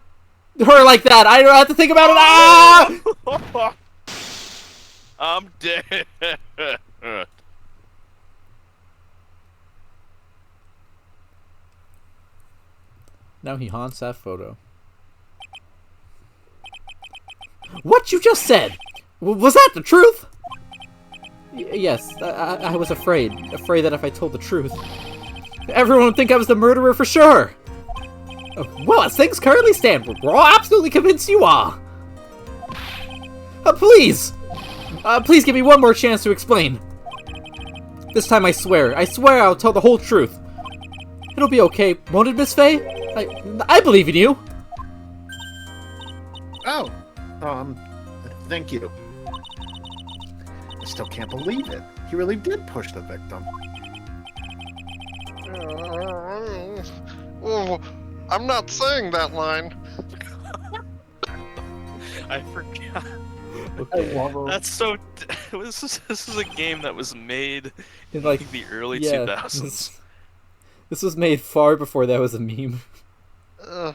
A: her like that! I don't have to think about it! Ah!
B: I'm dead.
A: Now he haunts that photo. What you just said? Was that the truth? Yes, I was afraid. Afraid that if I told the truth, everyone would think I was the murderer for sure! Well, as things currently stand, we're all absolutely convinced you are! Please! Please give me one more chance to explain. This time I swear I'll tell the whole truth. It'll be okay, won't it, Miss Faye? I believe in you!
C: Oh, thank you. I still can't believe it. He really did push the victim.
D: Oh, I'm not saying that line.
B: I forgot.
A: Okay.
B: That's so. This is a game that was made
A: In,
B: in
A: like,
B: the early
A: yeah,
B: 2000s.
A: This was made far before that was a meme.
D: Uh,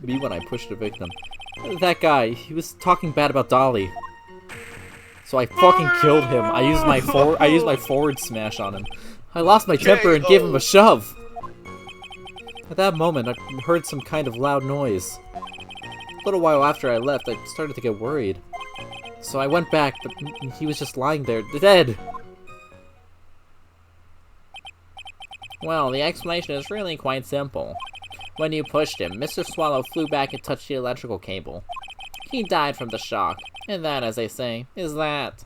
A: Me when I pushed a victim. That guy, he was talking bad about Dolly. So I fucking killed him. I used my forward smash on him. I lost my temper and gave him a shove. At that moment, I heard some kind of loud noise. A little while after I left, I started to get worried. So I went back, but he was just lying there, dead.
E: Well, the explanation is really quite simple. When you pushed him, Mr. Swallow flew back and touched the electrical cable. He died from the shock, and that, as they say, is that.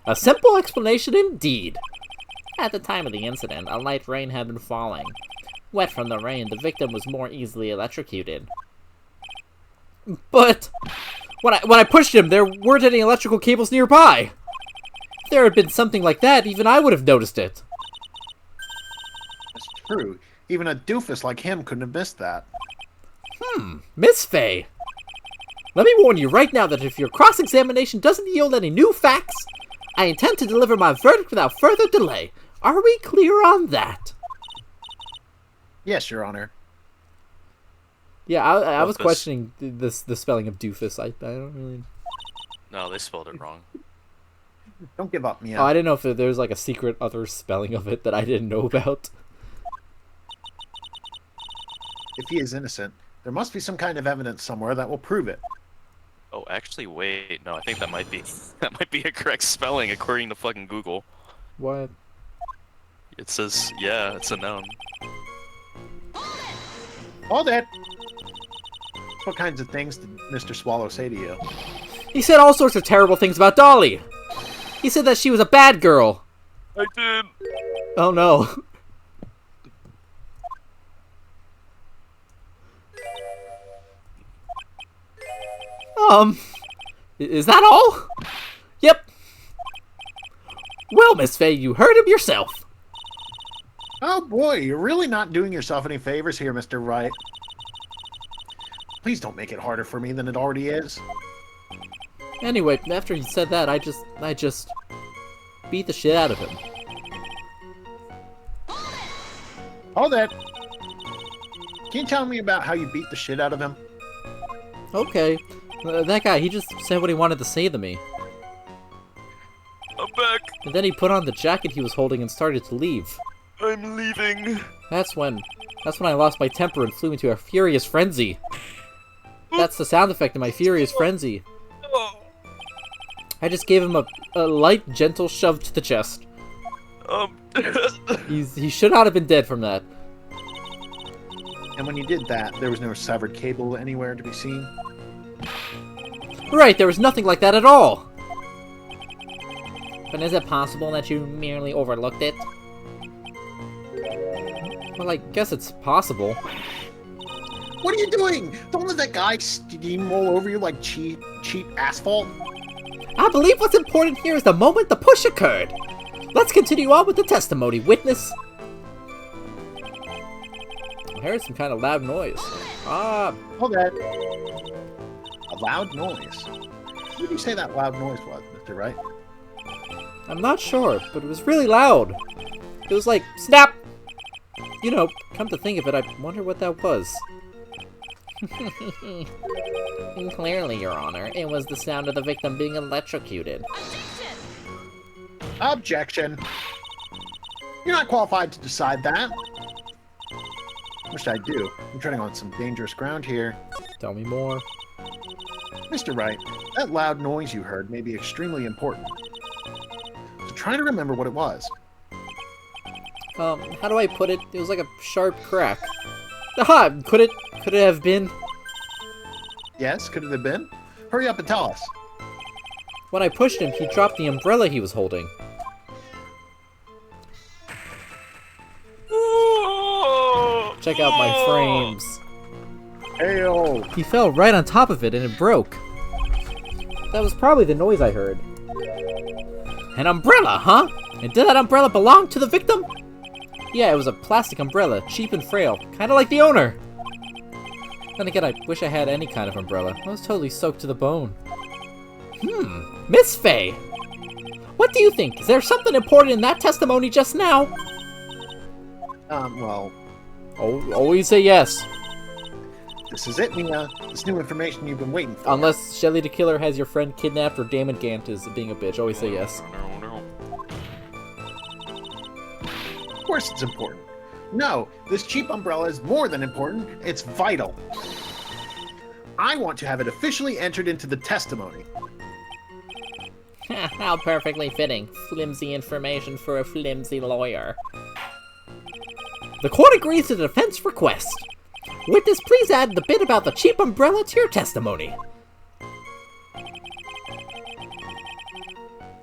A: A simple explanation indeed.
E: At the time of the incident, a light rain had been falling. Wet from the rain, the victim was more easily electrocuted.
A: But when I pushed him, there weren't any electrical cables nearby. If there had been something like that, even I would have noticed it.
C: It's true. Even a doofus like him couldn't have missed that.
A: Miss Faye. Let me warn you right now that if your cross-examination doesn't yield any new facts, I intend to deliver my verdict without further delay. Are we clear on that?
C: Yes, Your Honor.
A: Yeah, I was
B: Doofus.
A: questioning the spelling of doofus. I don't really...
B: No, they spelled it wrong.
C: Don't give up, Mia.
A: Oh, I didn't know if there was like a secret other spelling of it that I didn't know about.
C: If he is innocent, there must be some kind of evidence somewhere that will prove it.
B: Oh, actually, wait. No, I think that might be a correct spelling according to fucking Google.
A: What?
B: It says, yeah, it's a noun.
C: Hold it! What kinds of things did Mr. Swallow say to you?
A: He said all sorts of terrible things about Dolly. He said that she was a bad girl.
B: I did.
A: Oh no. Is that all? Yep. Well, Miss Faye, you heard him yourself.
C: Oh boy, you're really not doing yourself any favors here, Mr. Wright. Please don't make it harder for me than it already is.
A: Anyway, after he said that, I just beat the shit out of him.
C: Hold it! Can you tell me about how you beat the shit out of him?
A: Okay. That guy, he just said what he wanted to say to me.
B: I'm back.
A: And then he put on the jacket he was holding and started to leave.
B: I'm leaving.
A: That's when I lost my temper and flew into a furious frenzy. That's the sound effect of my furious frenzy. I just gave him a light, gentle shove to the chest.
B: I'm
A: He should not have been dead from that.
C: And when you did that, there was no severed cable anywhere to be seen?
A: Right, there was nothing like that at all.
E: But is it possible that you merely overlooked it?
A: Well, I guess it's possible.
C: What are you doing? Don't let that guy steamroll over you like cheap asphalt.
A: I believe what's important here is the moment the push occurred. Let's continue on with the testimony, witness. I heard some kind of loud noise.
C: Hold that. A loud noise. What did you say that loud noise was, Mr. Wright?
A: I'm not sure, but it was really loud. It was like, snap! You know, come to think of it, I wonder what that was.
E: Clearly, Your Honor, it was the sound of the victim being electrocuted.
C: Objection. You're not qualified to decide that. Wish I do. I'm treading on some dangerous ground here.
A: Tell me more.
C: Mr. Wright, that loud noise you heard may be extremely important. So try to remember what it was.
A: How do I put it? It was like a sharp crack. Aha! Could it have been?
C: Yes, could it have been? Hurry up and tell us.
A: When I pushed him, he dropped the umbrella he was holding. Check out my frames.
C: Hail!
A: He fell right on top of it and it broke. That was probably the noise I heard. An umbrella, huh? And did that umbrella belong to the victim? Yeah, it was a plastic umbrella, cheap and frail, kinda like the owner. Then again, I wish I had any kind of umbrella. I was totally soaked to the bone. Miss Faye! What do you think? Is there something important in that testimony just now?
C: Well,
A: Oh, always say yes.
C: this is it, Mia. This new information you've been waiting for.
A: Unless Shelly the Killer has your friend kidnapped or Damon Gant is being a bitch. Always say yes.
C: Of course it's important. No, this cheap umbrella is more than important. It's vital. I want to have it officially entered into the testimony.
E: How perfectly fitting. Flimsy information for a flimsy lawyer.
A: The court agrees to the defense request. Witness, please add the bit about the cheap umbrella to your testimony.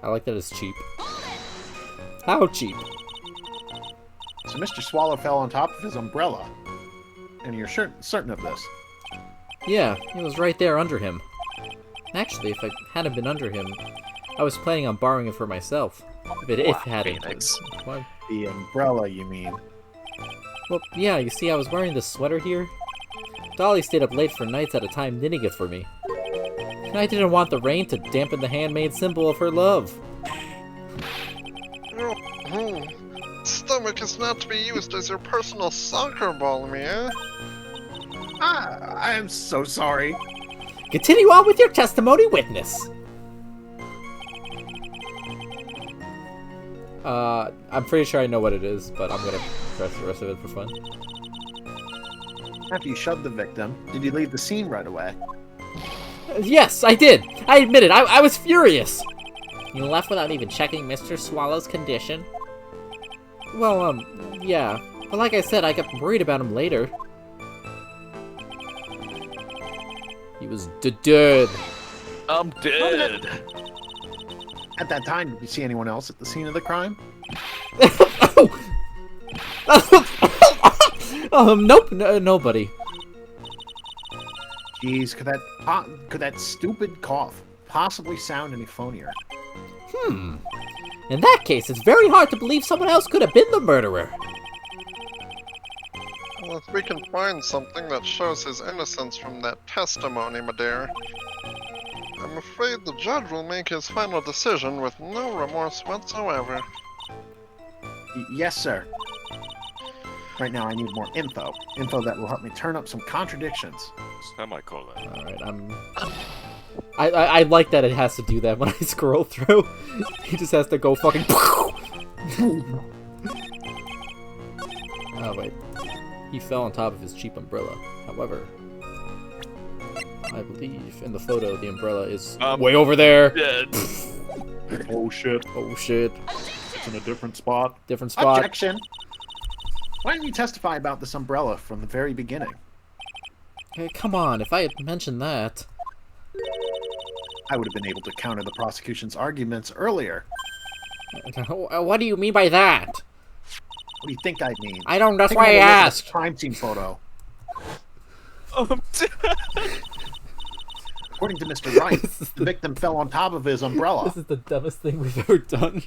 A: I like that it's cheap. How cheap?
C: So Mr. Swallow fell on top of his umbrella. And you're certain of this?
A: Yeah, it was right there under him. Actually, if I hadn't been under him, I was planning on borrowing it for myself. If it hadn't.
B: Phoenix.
A: What?
C: The umbrella, you mean?
A: Well, yeah, you see, I was wearing this sweater here. Dolly stayed up late for nights at a time knitting it for me. And I didn't want the rain to dampen the handmade symbol of her love.
D: Stomach is not to be used as your personal soccer ball, Mia.
C: I am so sorry.
A: Continue on with your testimony, witness. I'm pretty sure I know what it is, but I'm gonna press the rest of it for fun.
C: After you shoved the victim, did you leave the scene right away?
A: Yes, I did! I admit it, I was furious!
E: You left without even checking Mr. Swallow's condition?
A: Well, yeah. But like I said, I got worried about him later. He was dead.
B: I'm dead.
C: At that time, did you see anyone else at the scene of the crime?
A: Nope, nobody.
C: Jeez, could that stupid cough possibly sound any phonier?
A: In that case, it's very hard to believe someone else could have been the murderer.
D: Well, if we can find something that shows his innocence from that testimony, my dear, I'm afraid the judge will make his final decision with no remorse whatsoever.
C: Yes, sir. Right now, I need more info. Info that will help me turn up some contradictions.
B: Semicolon.
A: Alright, I like that it has to do that when I scroll through. He just has to go fucking... Oh, wait. He fell on top of his cheap umbrella. However, I believe in the photo the umbrella is way over there.
B: Dead.
C: Oh shit.
A: Oh shit.
C: It's in a different spot.
A: Different spot.
C: Objection! Why didn't you testify about this umbrella from the very beginning?
A: Hey, come on, if I had mentioned that.
C: I would have been able to counter the prosecution's arguments earlier.
E: What do you mean by that?
C: What do you think I mean?
E: I don't, that's
C: Take
E: why I
C: another look at this
E: asked.
C: crime scene photo. According to Mr. Wright, the victim fell on top of his umbrella.
A: This is the dumbest thing we've ever done.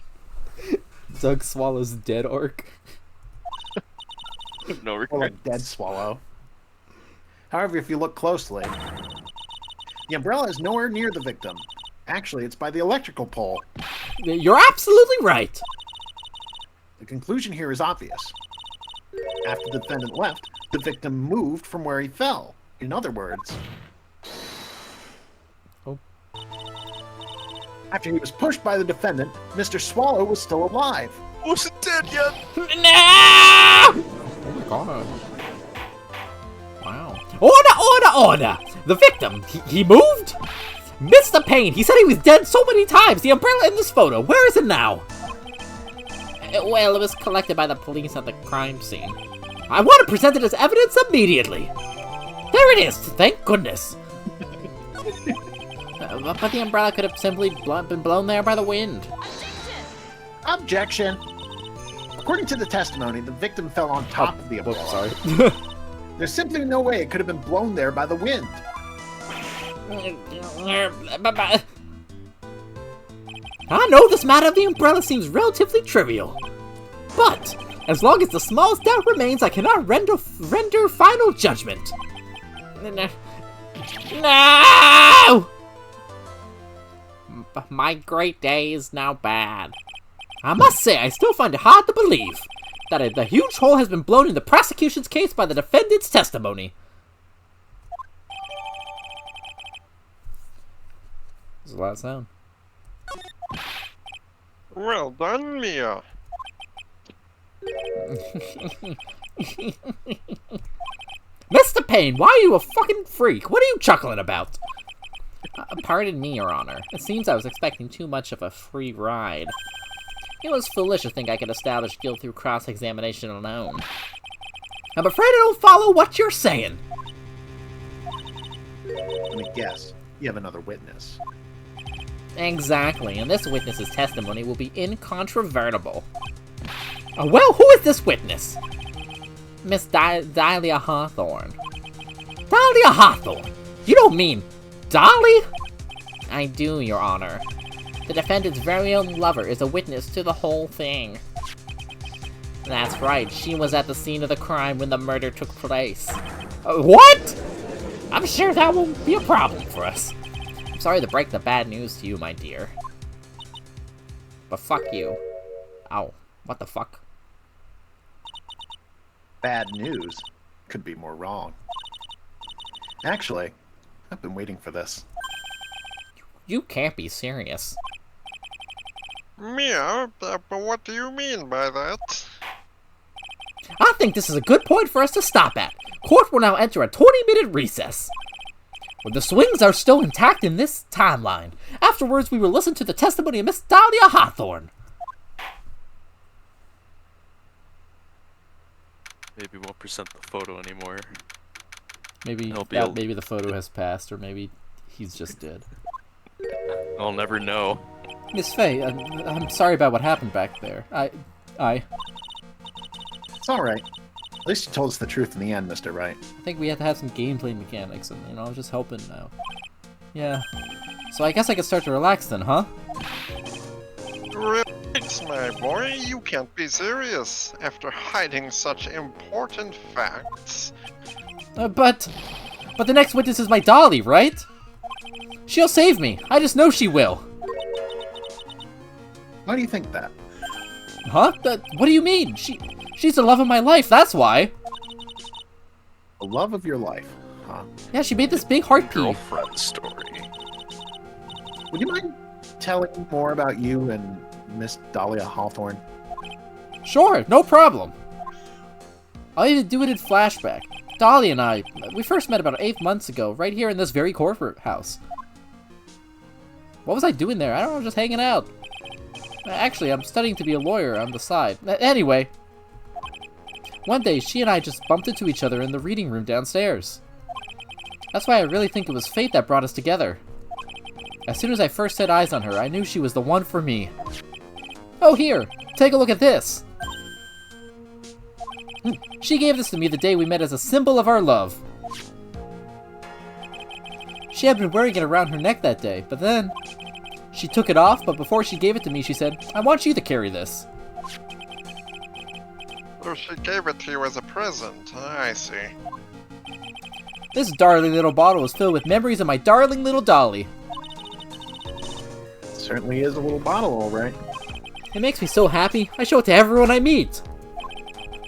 A: Doug Swallow's dead arc.
B: No
C: Or
B: regret.
C: like dead swallow. However, if you look closely, the umbrella is nowhere near the victim. Actually, it's by the electrical pole.
E: You're absolutely right.
C: The conclusion here is obvious. After the defendant left, the victim moved from where he fell. In other words, after he was pushed by the defendant, Mr. Swallow was still alive.
B: Wasn't dead yet.
E: No!
A: Oh my god. Wow.
E: Order! The victim, he moved? Mr. Payne, he said he was dead so many times. The umbrella in this photo, where is it now? Well, it was collected by the police at the crime scene. I want to present it as evidence immediately. There it is, thank goodness. But the umbrella could have simply been blown there by the wind.
C: Objection! According to the testimony, the victim fell on top of the
A: Oh,
C: umbrella.
A: sorry.
C: There's simply no way it could have been blown there by the wind.
E: I know this matter of the umbrella seems relatively trivial. But, as long as the smallest doubt remains, I cannot render final judgment. No! My great day is now bad. I must say, I still find it hard to believe that the huge hole has been blown in the prosecution's case by the defendant's testimony.
A: There's a lot of sound.
D: Well done, Mia.
E: Mr. Payne, why are you a fucking freak? What are you chuckling about? Pardon me, Your Honor. It seems I was expecting too much of a free ride. It was foolish to think I could establish guilt through cross-examination alone. I'm afraid I don't follow what you're saying.
C: Let me guess. You have another witness.
E: Exactly, and this witness's testimony will be incontrovertible. Well, who is this witness? Miss Dahlia Hawthorne. Dahlia Hawthorne? You don't mean Dolly? I do, Your Honor. The defendant's very own lover is a witness to the whole thing. That's right, she was at the scene of the crime when the murder took place. What? I'm sure that won't be a problem for us. I'm sorry to break the bad news to you, my dear. But fuck you. Ow, what the fuck?
C: Bad news could be more wrong. Actually, I've been waiting for this.
E: You can't be serious.
D: Mia, but what do you mean by that?
E: I think this is a good point for us to stop at. Court will now enter a 20-minute recess. When the swings are still intact in this timeline. Afterwards, we will listen to the testimony of Miss Dahlia Hawthorne.
B: Maybe won't present the photo anymore.
A: Maybe
B: It'll be a-
A: maybe the photo has passed, or maybe he's just dead.
B: I'll never know.
A: Miss Faye, I'm sorry about what happened back there. I
C: It's alright. At least you told us the truth in the end, Mr. Wright.
A: think we had to have some gameplay mechanics, and you know, I'm just helping now. Yeah. So I guess I could start to relax then, huh?
D: Relax, my boy. You can't be serious after hiding such important facts.
A: But the next witness is my Dolly, right? She'll save me. I just know she will.
C: Why do you think that?
A: Huh? What do you mean? She's the love of my life, that's why.
C: The love of your life, huh?
A: Yeah, she made this big heart pee.
B: Girlfriend story.
C: Would you mind telling more about you and Miss Dahlia Hawthorne?
A: Sure, no problem. I'll even do it in flashback. Dolly and I, we first met about 8 months ago, right here in this very corporate house. What was I doing there? I don't know, just hanging out. Actually, I'm studying to be a lawyer on the side. Anyway, one day she and I just bumped into each other in the reading room downstairs. That's why I really think it was fate that brought us together. As soon as I first set eyes on her, I knew she was the one for me. Oh, here! Take a look at this! She gave this to me the day we met as a symbol of our love. She had been wearing it around her neck that day, but then... She took it off, but before she gave it to me, she said, I want you to carry this.
D: Oh, she gave it to you as a present. I see.
A: This darling little bottle is filled with memories of my darling little dolly.
C: Certainly is a little bottle, all right.
A: It makes me so happy, I show it to everyone I meet.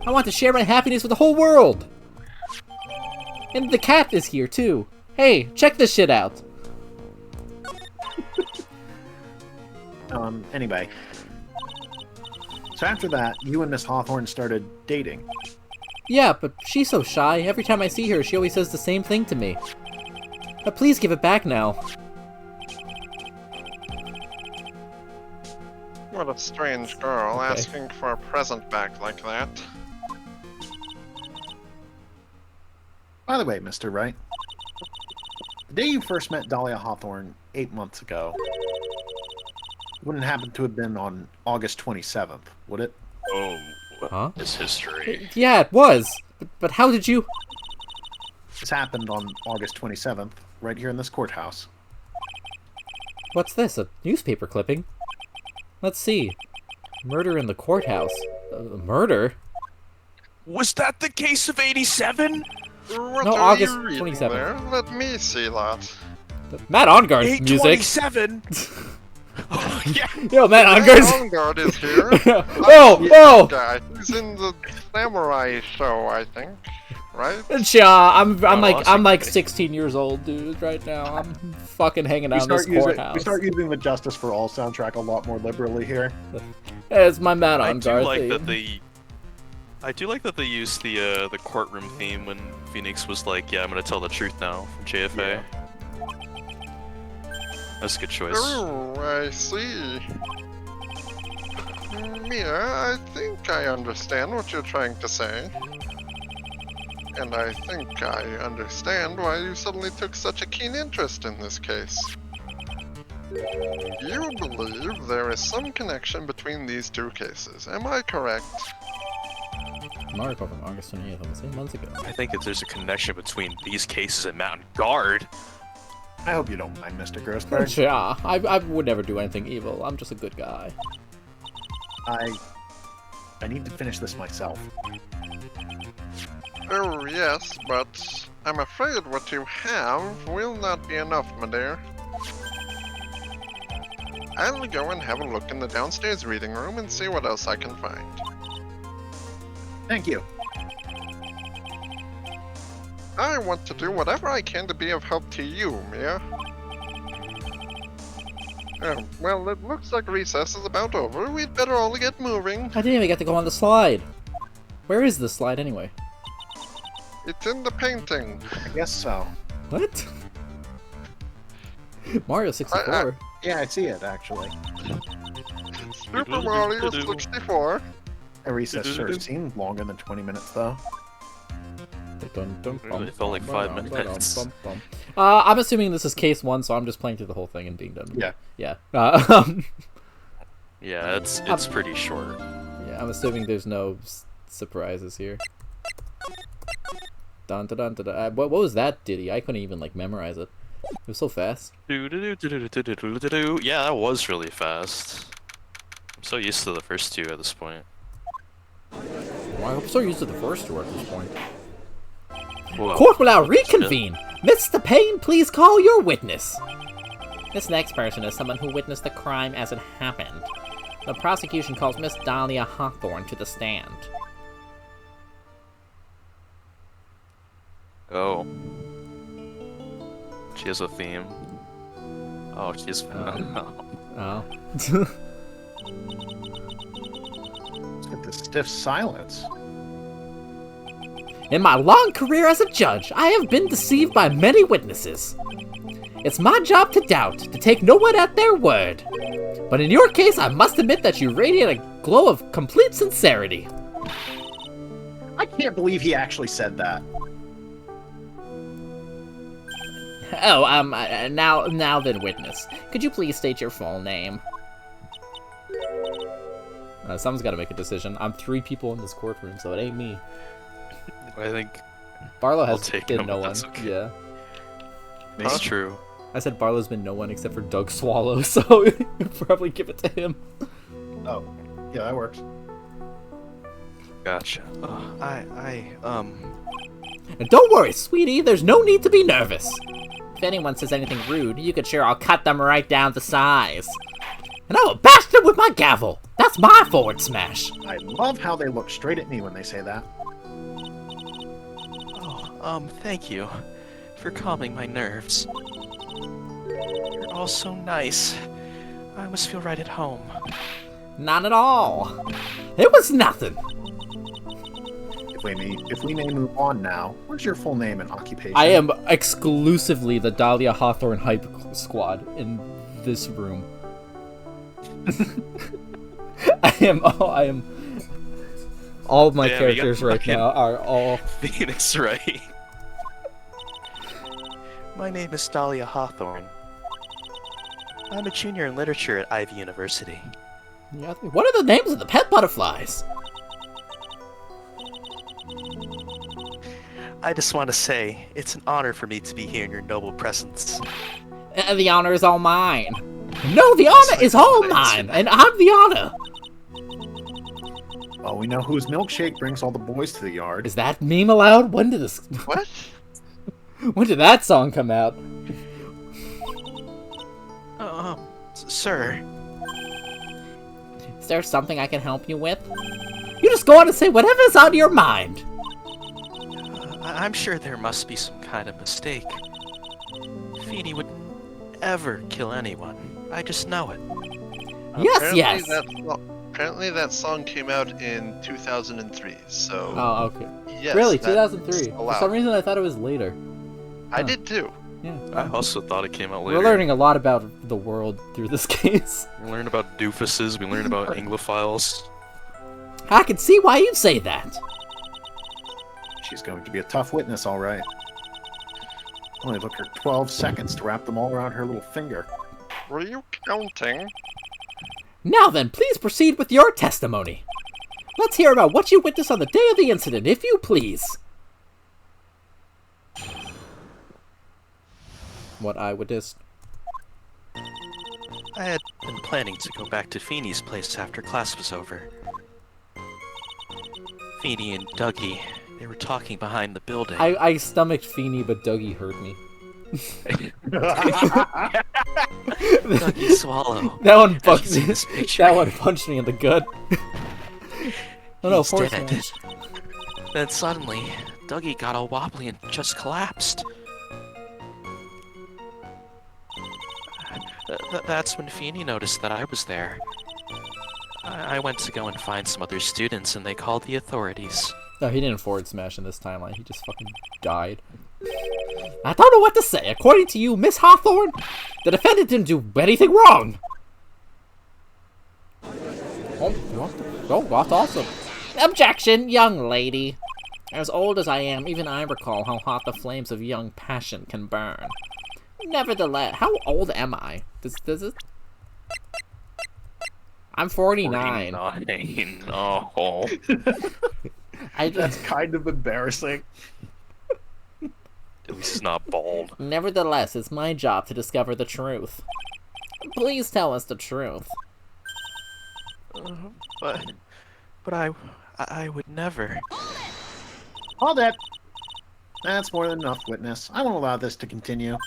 A: I want to share my happiness with the whole world. And the cat is here, too. Hey, check this shit out.
C: Anyway. So after that, you and Miss Hawthorne started dating.
A: Yeah, but she's so shy. Every time I see her, she always says the same thing to me. But please give it back now.
D: What a strange girl,
A: Okay.
D: asking for a present back like that.
C: By the way, Mr. Wright, the day you first met Dahlia Hawthorne 8 months ago wouldn't happen to have been on August 27th, would it?
B: Oh,
A: Huh?
B: it's history.
A: Yeah, it was. But how did you...
C: This happened on August 27th, right here in this courthouse.
A: What's this? A newspaper clipping? Let's see. Murder in the courthouse. Murder?
B: Was that the case of 87?
D: What
A: No,
D: are
A: August
D: you reading
A: 27th.
D: there? Let me see that.
A: Matt Onguard's music.
B: 827? Oh, yeah.
A: Yo, Matt
D: Hey,
A: Onguard's...
D: Onguard is here.
A: oh!
D: Guy. He's in the samurai show, I think. Right?
A: Yeah, I'm like
B: Awesome.
A: 16 years old, dude. Right now, I'm fucking hanging out in this courthouse.
C: We start using the Justice for All soundtrack a lot more liberally here.
A: Hey, it's my Matt
B: I do
A: Onguard
B: like
A: theme.
B: that they used the courtroom theme when Phoenix was like, "Yeah, I'm gonna tell the truth now" from JFA. That's a good choice.
D: Oh, I see. Mia, I think I understand what you're trying to say. And I think I understand why you suddenly took such a keen interest in this case. You believe there is some connection between these two cases, am I correct?
A: An article from August 28th, almost 8 months ago.
B: I think that there's a connection between these cases and Mountain Guard.
C: I hope you don't mind, Mr. Grossberg.
A: Yeah, I would never do anything evil. I'm just a good guy.
C: I need to finish this myself.
D: Oh yes, but I'm afraid what you have will not be enough, my dear. I'll go and have a look in the downstairs reading room and see what else I can find.
C: Thank you.
D: I want to do whatever I can to be of help to you, Mia. Oh, well, it looks like recess is about over. We'd better all get moving.
A: I didn't even get to go on the slide. Where is the slide anyway?
D: It's in the painting.
C: I guess so.
A: What? Mario 64.
C: Yeah, I see it, actually.
D: Super Mario 64.
C: A recess sure seemed longer than 20 minutes, though.
B: It felt like 5 minutes.
A: I'm assuming this is case 1, so I'm just playing through the whole thing and being done.
C: Yeah.
A: Yeah.
B: Yeah, it's pretty short.
A: Yeah, I'm assuming there's no surprises here. Dun dun dun dun. Dun. What was that ditty? I couldn't even like memorize it. It was so fast.
B: Yeah, that was really fast. I'm so used to the first two at this point.
A: Well, I'm so used to the first two at this point.
B: Whoa.
A: Court will now reconvene. Mr. Payne, please call your witness. This next person is someone who witnessed the crime as it happened. The prosecution calls Miss Dahlia Hawthorne to the stand.
B: Oh. She has a theme. Oh, she's
A: Oh.
C: Let's get this stiff silence.
A: In my long career as a judge, I have been deceived by many witnesses. It's my job to doubt, to take no one at their word.
E: But in your case, I must admit that you radiate a glow of complete sincerity.
C: I can't believe he actually said that.
E: Oh, now then, witness. Could you please state your full name? Someone's got to make a decision. I'm 3 people in this courtroom, so it ain't me.
B: I think
A: Barlow
B: I'll
A: has
B: take
A: been
B: him,
A: no
B: but
A: one.
B: that's okay.
A: Yeah.
B: That's true.
A: I said Barlow's been no one except for Doug Swallow, so you'd probably give it to him.
C: Oh, yeah, that works.
B: Gotcha.
E: And don't worry, sweetie, there's no need to be nervous. If anyone says anything rude, you could sure I'll cut them right down to size. And I will bash them with my gavel. That's my forward smash.
C: I love how they look straight at me when they say that.
F: Oh, thank you for calming my nerves. You're all so nice. I almost feel right at home.
E: Not at all. It was nothing.
C: If we may move on now, what's your full name and occupation?
A: I am exclusively the Dahlia Hawthorne hype squad in this room. I am all of my
B: Yeah, we got
A: characters right
B: fucking-
A: now are all
B: Phoenix, right?
F: My name is Dahlia Hawthorne. I'm a junior in literature at Ivy University.
E: Yeah, what are the names of the pet butterflies?
F: I just want to say, it's an honor for me to be here in your noble presence.
E: The honor is all mine. No, the honor is all mine, and I'm the honor.
C: Well, we know whose milkshake brings all the boys to the yard.
E: Is that meme allowed? When did this?
D: What?
A: When did that song come out?
F: Sir,
E: Is there something I can help you with? You just go on and say whatever's on your mind.
F: I'm sure there must be some kind of mistake. Feeny would ever kill anyone. I just know it.
E: Yes, yes.
D: Apparently that song came out in 2003, so
A: Oh, okay.
D: yes.
A: Really,
D: that's
A: 2003. For
D: allowed.
A: some reason, I thought it was later.
D: I did too.
A: Yeah.
B: I also thought it came out later.
A: We're learning a lot about the world through this case.
B: We learned about doofuses, we learned about Anglophiles.
E: I can see why you'd say that.
C: She's going to be a tough witness, all right. Only took her 12 seconds to wrap them all around her little finger.
D: Were you counting?
E: Now then, please proceed with your testimony. Let's hear about what you witnessed on the day of the incident, if you please.
A: What I witnessed.
F: I had been planning to go back to Feeny's place after class was over. Feeny and Dougie, they were talking behind the building.
A: I stomached Feeny, but Dougie hurt me.
F: Dougie Swallow.
A: That one
F: Have
A: bucked
F: you seen
A: me.
F: this picture?
A: That one punched me in the gut. Oh no,
F: He's
A: force
F: dead.
A: smash.
F: Then suddenly, Dougie got all wobbly and just collapsed. That's when Feeny noticed that I was there. I went to go and find some other students, and they called the authorities.
A: No, he didn't forward smash in this timeline. He just fucking died.
E: I don't know what to say. According to you, Miss Hawthorne, the defendant didn't do anything wrong.
A: Oh, that's awesome.
E: Objection, young lady. As old as I am, even I recall how hot the flames of young passion can burn. Nevertheless, how old am I? Does it? I'm 49.
B: 49. Oh.
E: I
C: That's
E: just.
C: kind of embarrassing.
B: At least he's not bald.
E: Nevertheless, it's my job to discover the truth. Please tell us the truth.
F: But I would never.
C: All that. That's more than enough, witness. I won't allow this to continue.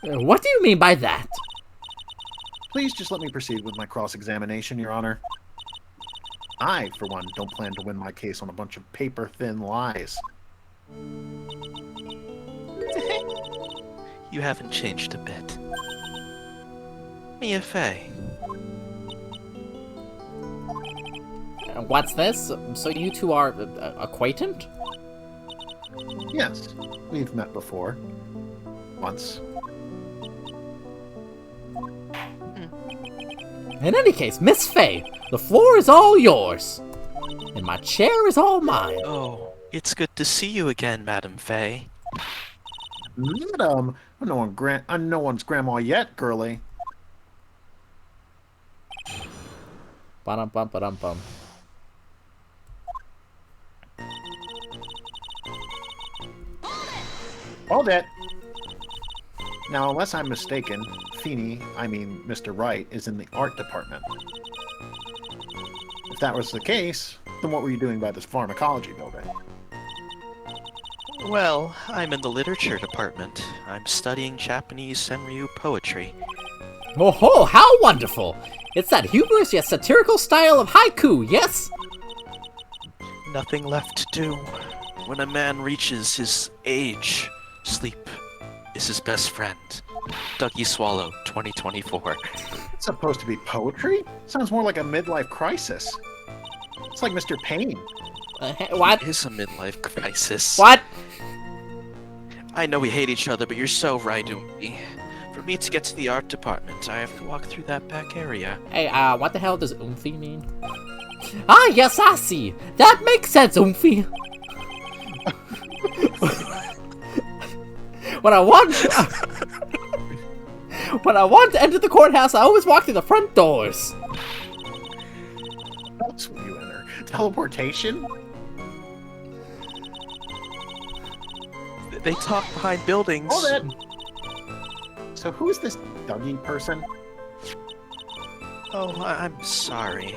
E: What do you mean by that?
C: Please just let me proceed with my cross-examination, Your Honor. I, for one, don't plan to win my case on a bunch of paper-thin lies.
F: You haven't changed a bit. Mia Fey.
E: What's this? So you two are acquainted?
C: Yes, we've met before. Once.
E: In any case, Miss Fey, the floor is all yours. And my chair is all mine.
F: Oh, it's good to see you again, Madam Fey.
C: Madam, I'm no one's grandma yet, girlie.
A: Ba-dum-bum.
C: Hold it. Now, unless I'm mistaken, Mr. Wright, is in the art department. If that was the case, then what were you doing by this pharmacology building?
F: Well, I'm in the literature department. I'm studying Japanese senryu poetry.
E: Oh ho, how wonderful! It's that humorous yet satirical style of haiku, yes?
F: Nothing left to do. When a man reaches his age, sleep is his best friend. Dougie Swallow, 2024.
C: It's supposed to be poetry? Sounds more like a midlife crisis. It's like Mr. Payne.
E: What?
F: It is a midlife crisis.
E: What?
F: I know we hate each other, but you're so right, Oompy. For me to get to the art department, I have to walk through that back area.
E: Hey, what the hell does oomphy mean? Ah, yes, I see. That makes sense, oomphy. When I want to enter the courthouse, I always walk through the front doors.
C: That's when you enter. Teleportation?
F: They talk behind buildings.
C: Hold it! So who's this Dougie person?
F: Oh, I'm sorry.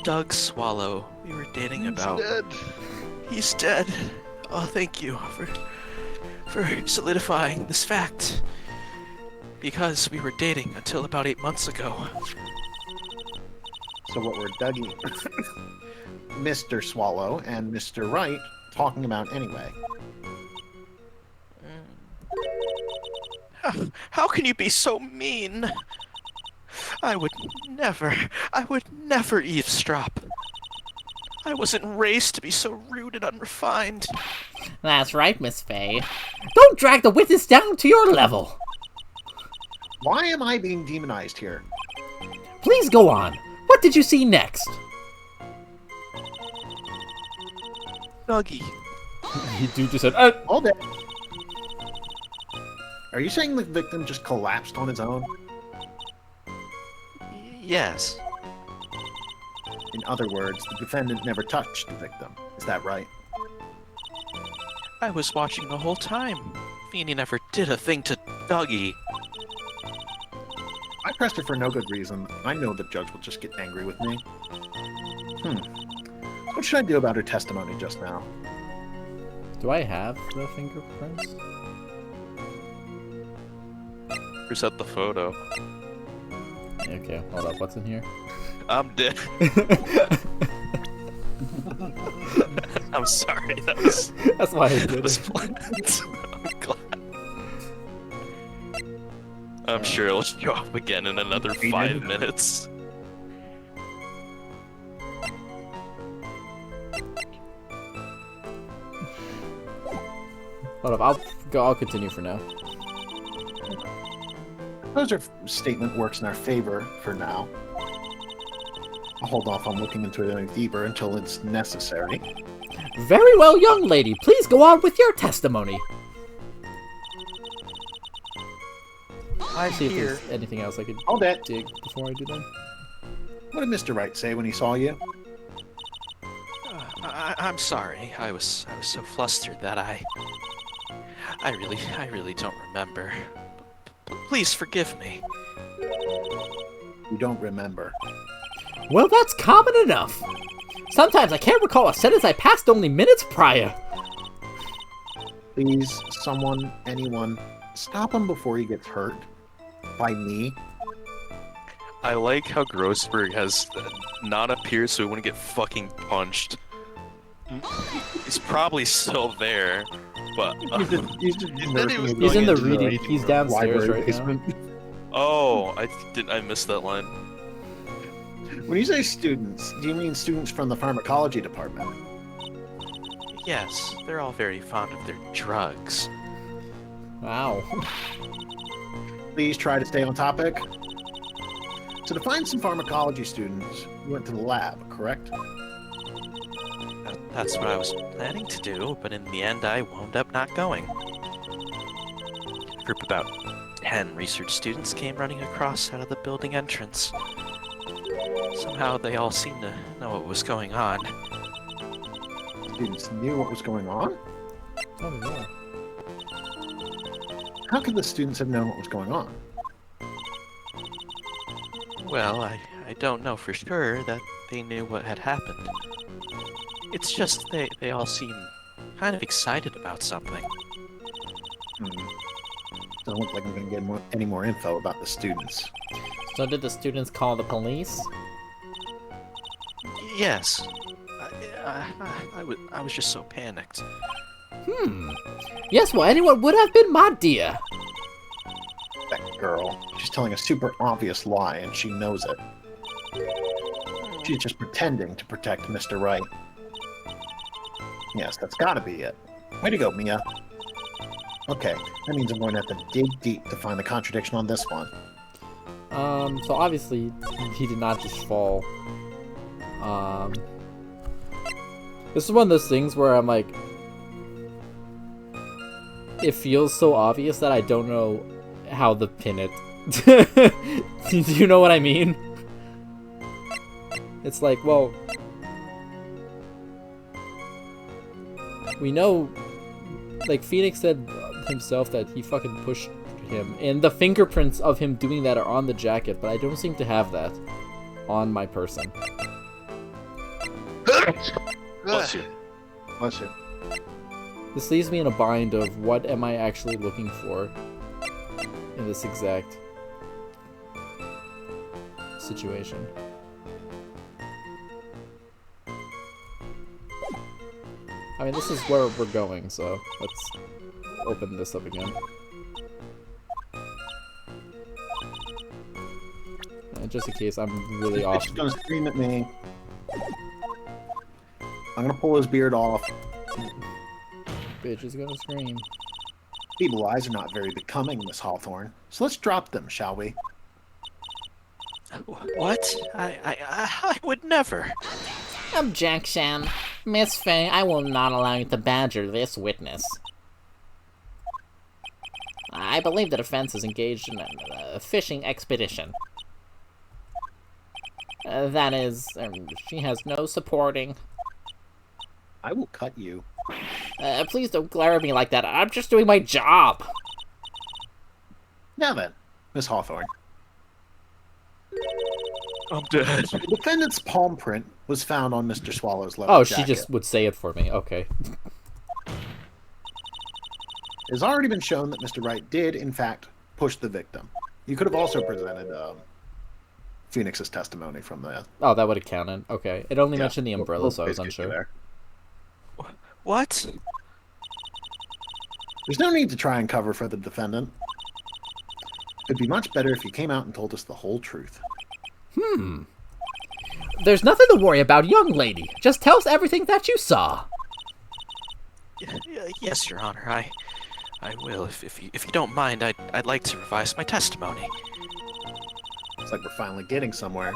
F: Doug Swallow. We were dating about...
D: Dead.
F: He's dead. Oh, thank you for solidifying this fact. Because we were dating until about 8 months ago.
C: So what were Dougie, Mr. Swallow, and Mr. Wright talking about anyway?
F: How can you be so mean? I would never eavesdrop. I wasn't raised to be so rude and unrefined.
E: That's right, Miss Fey. Don't drag the witness down to your level.
C: Why am I being demonized here?
E: Please go on. What did you see next?
F: Dougie.
A: He dude just said,
C: Hold it! Are you saying the victim just collapsed on his own?
F: Yes.
C: In other words, the defendant never touched the victim. Is that right?
F: I was watching the whole time. Feeny never did a thing to Dougie.
C: I pressed her for no good reason. I know the judge will just get angry with me. What should I do about her testimony just now?
A: do I have the fingerprints?
B: Reset the photo.
A: Okay, hold up. What's in here?
B: I'm dead. I'm sorry.
A: That's why I did
B: That was
A: it.
B: planned. I'm glad. I'm sure it'll show up again in another 5 minutes.
A: Hold up. I'll continue for now.
C: Suppose her statement works in our favor for now. I'll hold off on looking into it any deeper until it's necessary.
E: Very well, young lady. Please go on with your testimony.
F: I'm
A: See if
F: here.
A: there's anything else I could
C: Hold it!
A: dig before I do that.
C: What did Mr. Wright say when he saw you?
F: I'm sorry. I was so flustered that I really don't remember. Please forgive me.
C: You don't remember.
E: Well, that's common enough. Sometimes I can't recall a sentence I passed only minutes prior.
C: Please, someone, anyone, stop him before he gets hurt. By me.
B: I like how Grossberg has not appeared so he wouldn't get fucking punched. He's probably still there, but
C: He's just
D: said he was
A: He's in the
D: into the
A: reading.
D: reading
A: He's
D: room.
A: downstairs
C: library
A: right now.
C: basement.
B: oh, I missed that line.
C: When you say students, do you mean students from the pharmacology department?
F: Yes, they're all very fond of their drugs.
A: Wow.
C: Please try to stay on topic. So to find some pharmacology students, you went to the lab, correct?
F: That's what I was planning to do, but in the end I wound up not going. A group of about 10 research students came running across out of the building entrance. Somehow they all seemed to know what was going on.
C: Students knew what was going on?
A: Oh no.
C: How could the students have known what was going on?
F: Well, I don't know for sure that they knew what had happened. It's just they all seem kind of excited about something.
C: Doesn't look like I'm going to get any more info about the students.
E: So did the students call the police?
F: Yes. I was just so panicked.
E: Yes, well, anyone would have been my dear.
C: That girl. She's telling a super obvious lie, and she knows it. She's just pretending to protect Mr. Right. Yes, that's gotta be it. Way to go, Mia. Okay, that means I'm going to have to dig deep to find the contradiction on this one.
A: So obviously, he did not just fall. This is one of those things where I'm like, it feels so obvious that I don't know how to pin it. Do you know what I mean? It's like, well, we know, like, Phoenix said himself that he fucking pushed him, and the fingerprints of him doing that are on the jacket, but I don't seem to have that on my person.
B: Bless you.
C: Bless you.
A: This leaves me in a bind of what am I actually looking for in this exact situation. I mean, this is where we're going, so let's open this up again. And just in case I'm really off.
C: She's gonna scream at me. I'm gonna pull his beard off.
A: Bitch is gonna scream.
C: Feeble eyes are not very becoming, Miss Hawthorne. So let's drop them, shall we?
F: What? I would never.
E: Objection. Miss Fay, I will not allow you to badger this witness. I believe the defense is engaged in a fishing expedition. That is, she has no supporting.
C: I will cut you.
E: Please don't glare at me like that. I'm just doing my job.
C: Now then, Miss Hawthorne.
B: I'm dead.
C: The defendant's palm print was found on Mr. Swallow's leather
A: Oh,
C: jacket.
A: she just would say it for me. Okay.
C: It has already been shown that Mr. Wright did, in fact, push the victim. You could have also presented Phoenix's testimony from the...
A: Oh, that would have counted. Okay. It only
C: Yeah,
A: mentioned the umbrella,
C: we'll
A: so I was
C: basically
A: unsure.
C: there.
F: What?
C: There's no need to try and cover for the defendant. It'd be much better if you came out and told us the whole truth.
E: There's nothing to worry about, young lady. Just tell us everything that you saw.
F: Yes, Your Honor. I will. If you don't mind, I'd like to revise my testimony.
C: It's like we're finally getting somewhere.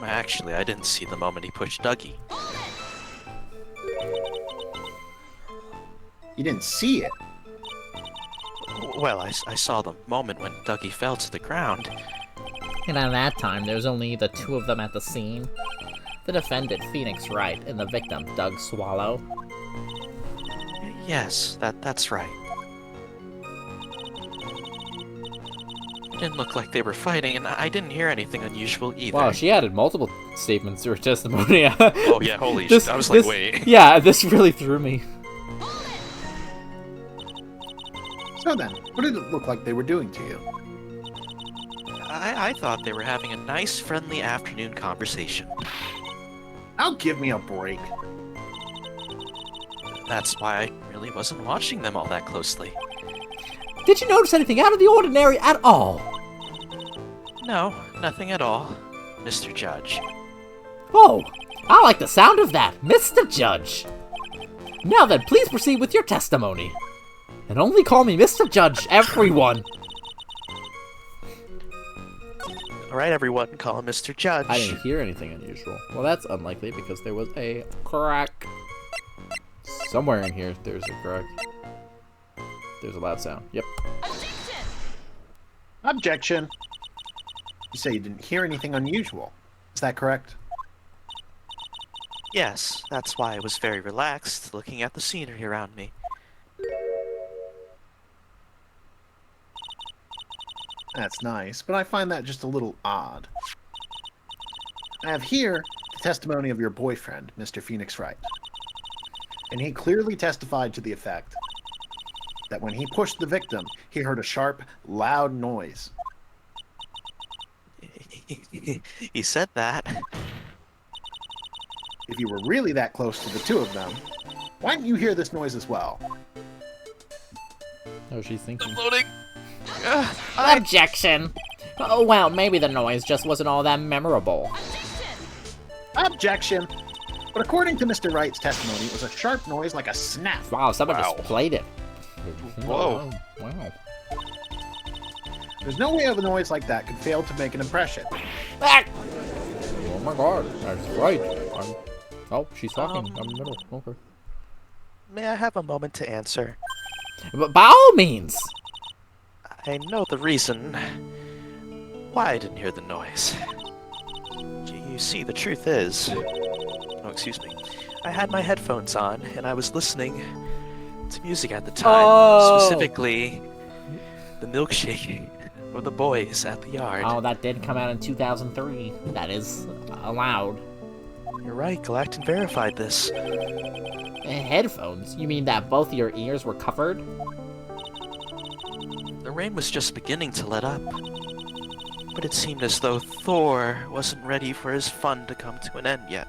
F: Actually, I didn't see the moment he pushed Dougie.
C: You didn't see it.
F: Well, I saw the moment when Dougie fell to the ground.
E: And at that time, there was only the two of them at the scene. The defendant, Phoenix Wright, and the victim, Doug Swallow.
F: Yes, that's right. It didn't look like they were fighting, and I didn't hear anything unusual either.
A: Wow, she added multiple statements to her testimony.
B: Oh yeah, holy shit. I was like, wait.
A: Yeah, this really threw me.
C: So then, what did it look like they were doing to you?
F: I thought they were having a nice, friendly afternoon conversation.
C: Now give me a break.
F: That's why I really wasn't watching them all that closely.
E: Did you notice anything out of the ordinary at all?
F: No, nothing at all, Mr. Judge.
E: Oh, I like the sound of that, Mr. Judge. Now then, please proceed with your testimony. And only call me Mr. Judge, everyone.
F: Alright, everyone, call him Mr. Judge.
A: I didn't hear anything unusual. Well, that's unlikely because there was a crack. Somewhere in here, there's a crack. There's a loud sound. Yep.
C: Objection. You say you didn't hear anything unusual. Is that correct?
F: Yes, that's why I was very relaxed, looking at the scenery around me.
C: That's nice, but I find that just a little odd. I have here the testimony of your boyfriend, Mr. Phoenix Wright. And he clearly testified to the effect that when he pushed the victim, he heard a sharp, loud noise.
F: He said that.
C: If you were really that close to the two of them, why didn't you hear this noise as well?
A: Oh, she's thinking.
B: I'm loading.
E: Objection! Oh, well, maybe the noise just wasn't all that memorable.
C: Objection! But according to Mr. Wright's testimony, it was a sharp noise like a snap.
E: Wow, someone just
B: Wow.
E: played it.
B: Whoa.
A: Wow.
C: There's no way a noise like that could fail to make an impression.
E: Ah!
A: Oh my god, that's right. Oh, she's talking. I'm in the middle. Okay.
F: May I have a moment to answer?
E: But by all means!
F: I know the reason why I didn't hear the noise. You see, the truth is... Oh, excuse me. I had my headphones on, and I was listening to music at the time.
E: Oh.
F: Specifically, the milkshake of the boys at the yard.
E: Oh, that did come out in 2003. That is allowed.
F: You're right, Galactin verified this.
E: Headphones? You mean that both your ears were covered?
F: The rain was just beginning to let up. But it seemed as though Thor wasn't ready for his fun to come to an end yet.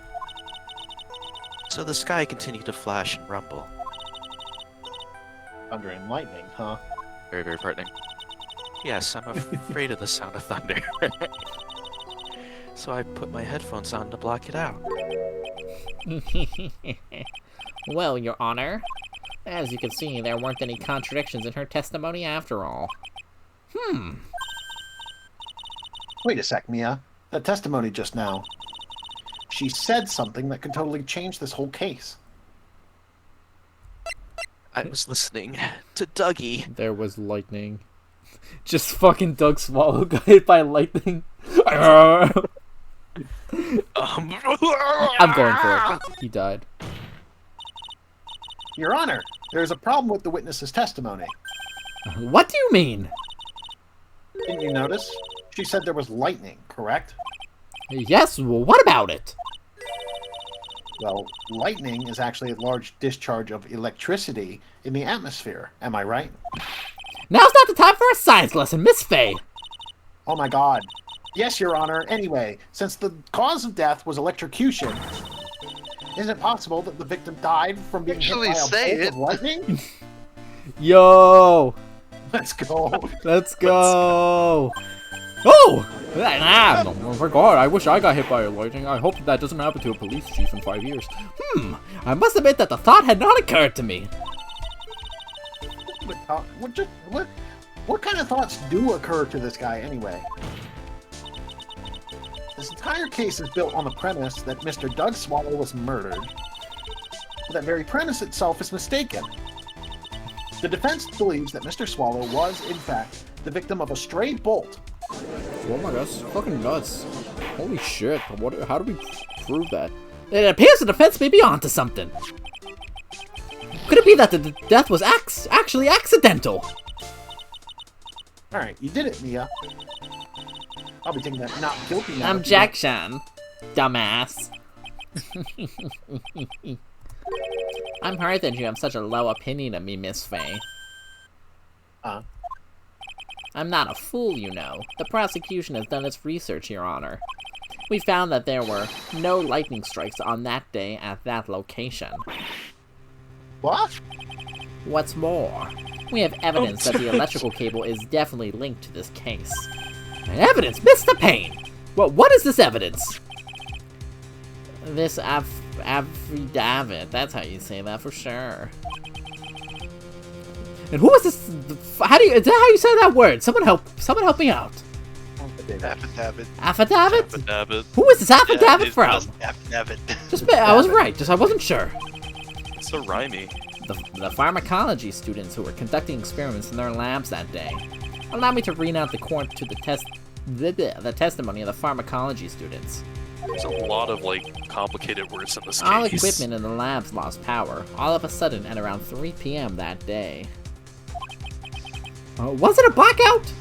F: So the sky continued to flash and rumble.
C: Thunder and lightning, huh?
F: Very, very frightening. Yes, I'm afraid of the sound of thunder. So I put my headphones on to block it out.
E: Well, Your Honor, as you can see, there weren't any contradictions in her testimony after all.
C: Wait a sec, Mia. That testimony just now. She said something that could totally change this whole case.
F: I was listening to Dougie.
A: There was lightning. Just fucking Doug Swallow got hit by lightning. I'm going for it. He died.
C: Your Honor, there's a problem with the witness's testimony.
E: What do you mean?
C: Didn't you notice? She said there was lightning, correct?
E: Yes, well, what about it?
C: Well, lightning is actually a large discharge of electricity in the atmosphere. Am I right?
E: Now's not the time for a science lesson, Miss Faye.
C: Oh my god. Yes, Your Honor. Anyway, since the cause of death was electrocution, is it possible that the victim died from being
D: Actually
C: hit by a
D: say
C: bolt
D: it.
C: of lightning?
A: Yo!
C: Let's go.
A: Let's go! Oh! Oh my god, I wish I got hit by a lightning. I hope that doesn't happen to a police chief in 5 years.
E: I must admit that the thought had not occurred to me.
C: What kind of thoughts do occur to this guy anyway? This entire case is built on the premise that Mr. Doug Swallow was murdered. But that very premise itself is mistaken. The defense believes that Mr. Swallow was, in fact, the victim of a stray bolt.
A: Oh my god, that's fucking nuts. Holy shit, how do we prove that?
E: It appears the defense may be onto something. Could it be that the death was actually accidental?
C: Alright, you did it, Mia. I'll be taking that not guilty now.
E: Objection, dumbass. I'm hurt that you have such a low opinion of me, Miss Faye. I'm not a fool, you know. The prosecution has done its research, Your Honor. We found that there were no lightning strikes on that day at that location.
C: What?
E: What's more, we have evidence that the electrical cable is definitely linked to this case. Evidence? Mr. Payne! Well, what is this evidence? This affidavit. That's how you say that for sure. And who is this? Is that how you say that word? Someone help me out.
D: Affidavit.
E: Affidavit?
B: Dabbit.
E: Who is this affidavit
B: it's
E: from?
B: just-
D: Affidavit.
E: I was right, just I wasn't sure.
B: It's so rhymey.
E: The pharmacology students who were conducting experiments in their labs that day. Allow me to read out the testimony of the pharmacology students.
B: There's a lot of, like, complicated words in this
E: All
B: case.
E: equipment in the labs lost power, all of a sudden at around 3 p.m. that day. Was it a blackout?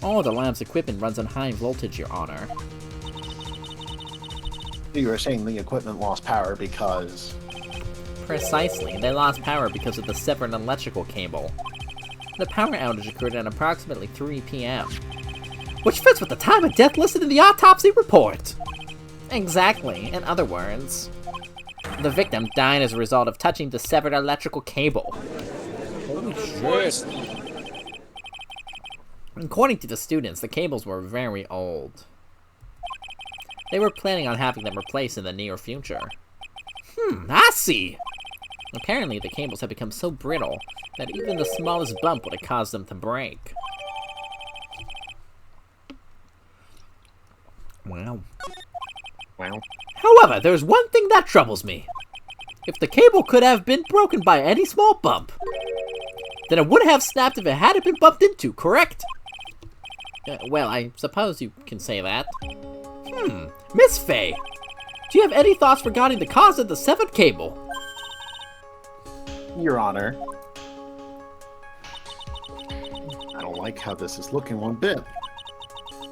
E: All the lab's equipment runs on high voltage, Your Honor.
C: You were saying the equipment lost power because...
E: Precisely, they lost power because of the severed electrical cable. The power outage occurred at approximately 3 p.m., which fits with the time of death listed in the autopsy report. Exactly, in other words, the victim died as a result of touching the severed electrical cable. Holy shit. According to the students, the cables were very old. They were planning on having them replaced in the near future. I see! Apparently, the cables had become so brittle that even the smallest bump would have caused them to break. Wow. However, there's one thing that troubles me. If the cable could have been broken by any small bump, then it would have snapped if it hadn't been bumped into, correct? Well, I suppose you can say that. Miss Faye, do you have any thoughts regarding the cause of the severed cable?
C: Your Honor, I don't like how this is looking one bit.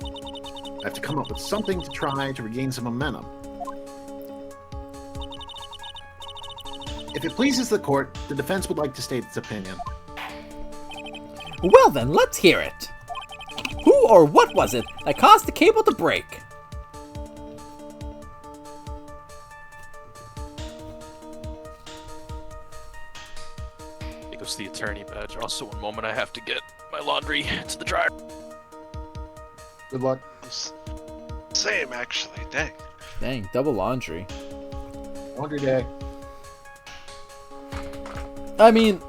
C: I have to come up with something to try to regain some momentum. If it pleases the court, the defense would like to state its opinion.
E: Well then, let's hear it. Who or what was it that caused the cable to break?
B: Here goes the attorney badge. Also, one moment I have to get my laundry to the dryer.
C: Good luck.
D: Same, actually. Dang.
A: Dang, double laundry.
C: Laundry day.
A: I mean...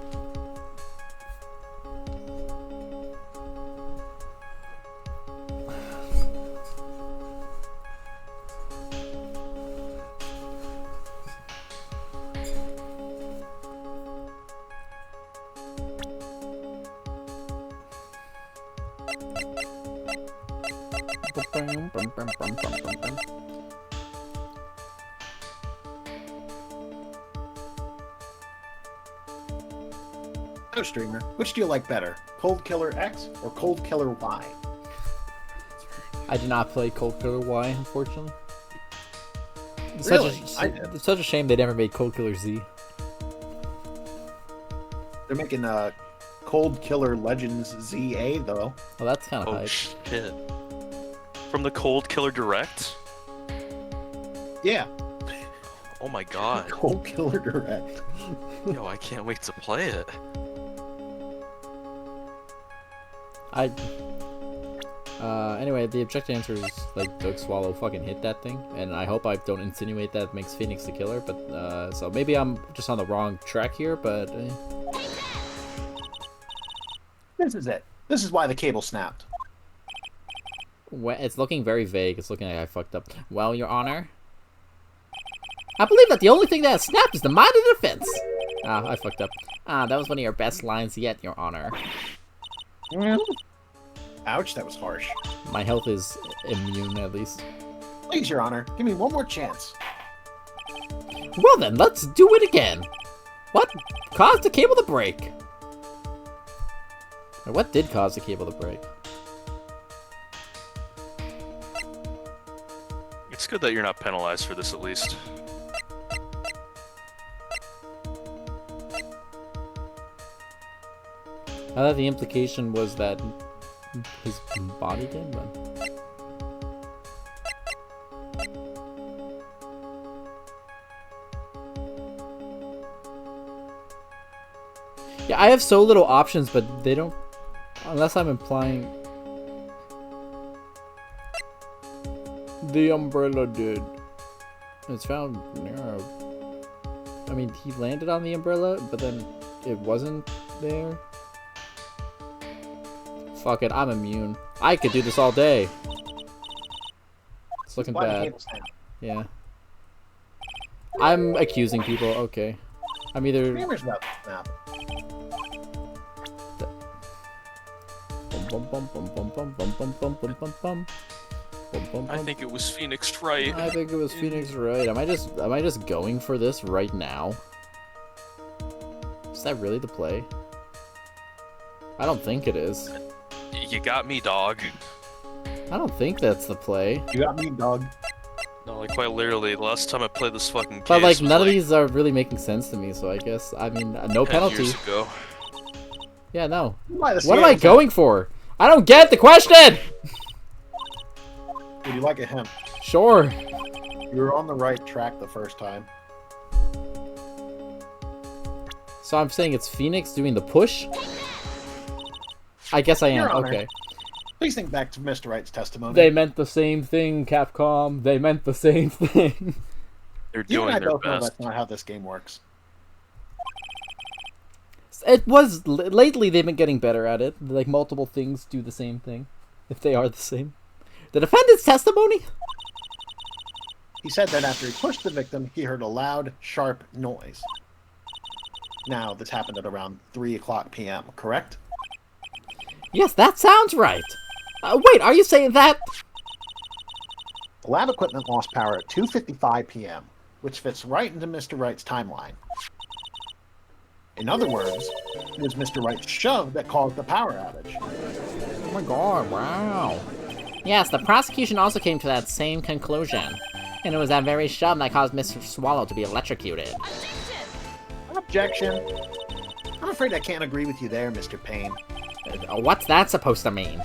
C: So, Streamer, which do you like better? Cold Killer X or Cold Killer Y?
A: I did not play Cold Killer Y, unfortunately. It's
C: Really?
A: Such
C: I
A: a,
C: did.
A: it's such a shame they never made Cold Killer Z.
C: They're making Cold Killer Legends ZA, though.
A: Well, that's kind of
B: Oh
A: hype.
B: shit. From the Cold Killer Direct?
C: Yeah,
B: Oh my god.
C: Cold Killer Direct.
B: Yo, I can't wait to play it.
A: Anyway, the objective answer is, like, Doug Swallow fucking hit that thing, and I hope I don't insinuate that makes Phoenix the killer, but, so maybe I'm just on the wrong track here, but,
C: This is it. This is why the cable snapped.
A: it's looking very vague. It's looking like I fucked up. Well, Your Honor, I believe that the only thing that has snapped is the mind of the defense. Ah, I fucked up. Ah, that was one of your best lines yet, Your Honor.
C: Ouch, that was harsh.
A: My health is immune, at least.
C: Please, Your Honor, give me one more chance.
E: Well then, let's do it again. What caused the cable to break?
A: Or what did cause the cable to break?
B: It's good that you're not penalized for this at least.
A: I thought the implication was that his body did, but... Yeah, I have so little options, but they don't... Unless I'm implying... The umbrella did. It's found near... I mean, he landed on the umbrella, but then it wasn't there. Fuck it, I'm immune. I could do this all day. It's looking
C: Why the
A: bad.
C: cable snap?
A: Yeah. I'm accusing people. Okay. I'm either.
C: Streamer's about to snap.
B: I think it was Phoenix Wright.
A: I think it was Phoenix Wright. Am I just going for this right now? Is that really the play? I don't think it is.
B: You got me, dog.
A: I don't think that's the play.
C: You got me, dog.
B: No, like quite literally, the last time I played this fucking case
A: But like
B: was,
A: none of these are really making sense to me, so I guess no
B: 10
A: penalty.
B: years ago.
A: Yeah, no.
C: Why the
A: What am I
C: CA's
A: going for? I don't get the question.
C: Would you like a hint?
A: Sure.
C: You were on the right track the first time.
A: So I'm saying it's Phoenix doing the push? I guess I am.
C: Your Honor.
A: Okay.
C: Please think back to Mr. Wright's testimony.
A: They meant the same thing, Capcom. They meant the same thing.
B: They're
C: You and
B: doing
C: I
B: their
C: both know
B: best.
C: that's not how this game works.
A: It was lately they've been getting better at it. Like multiple things do the same thing, if they are the same. The defendant's testimony?
C: He said that after he pushed the victim, he heard a loud, sharp noise. Now, this happened at around 3 o'clock p.m., correct?
A: Yes, that sounds right. Wait, are you saying that?
C: The lab equipment lost power at 2:55 p.m., which fits right into Mr. Wright's timeline. In other words, it was Mr. Wright's shove that caused the power outage.
A: Oh my god, wow.
E: Yes, the prosecution also came to that same conclusion. And it was that very shove that caused Mr. Swallow to be electrocuted.
C: Objection. I'm afraid I can't agree with you there, Mr. Payne.
E: What's that supposed to mean?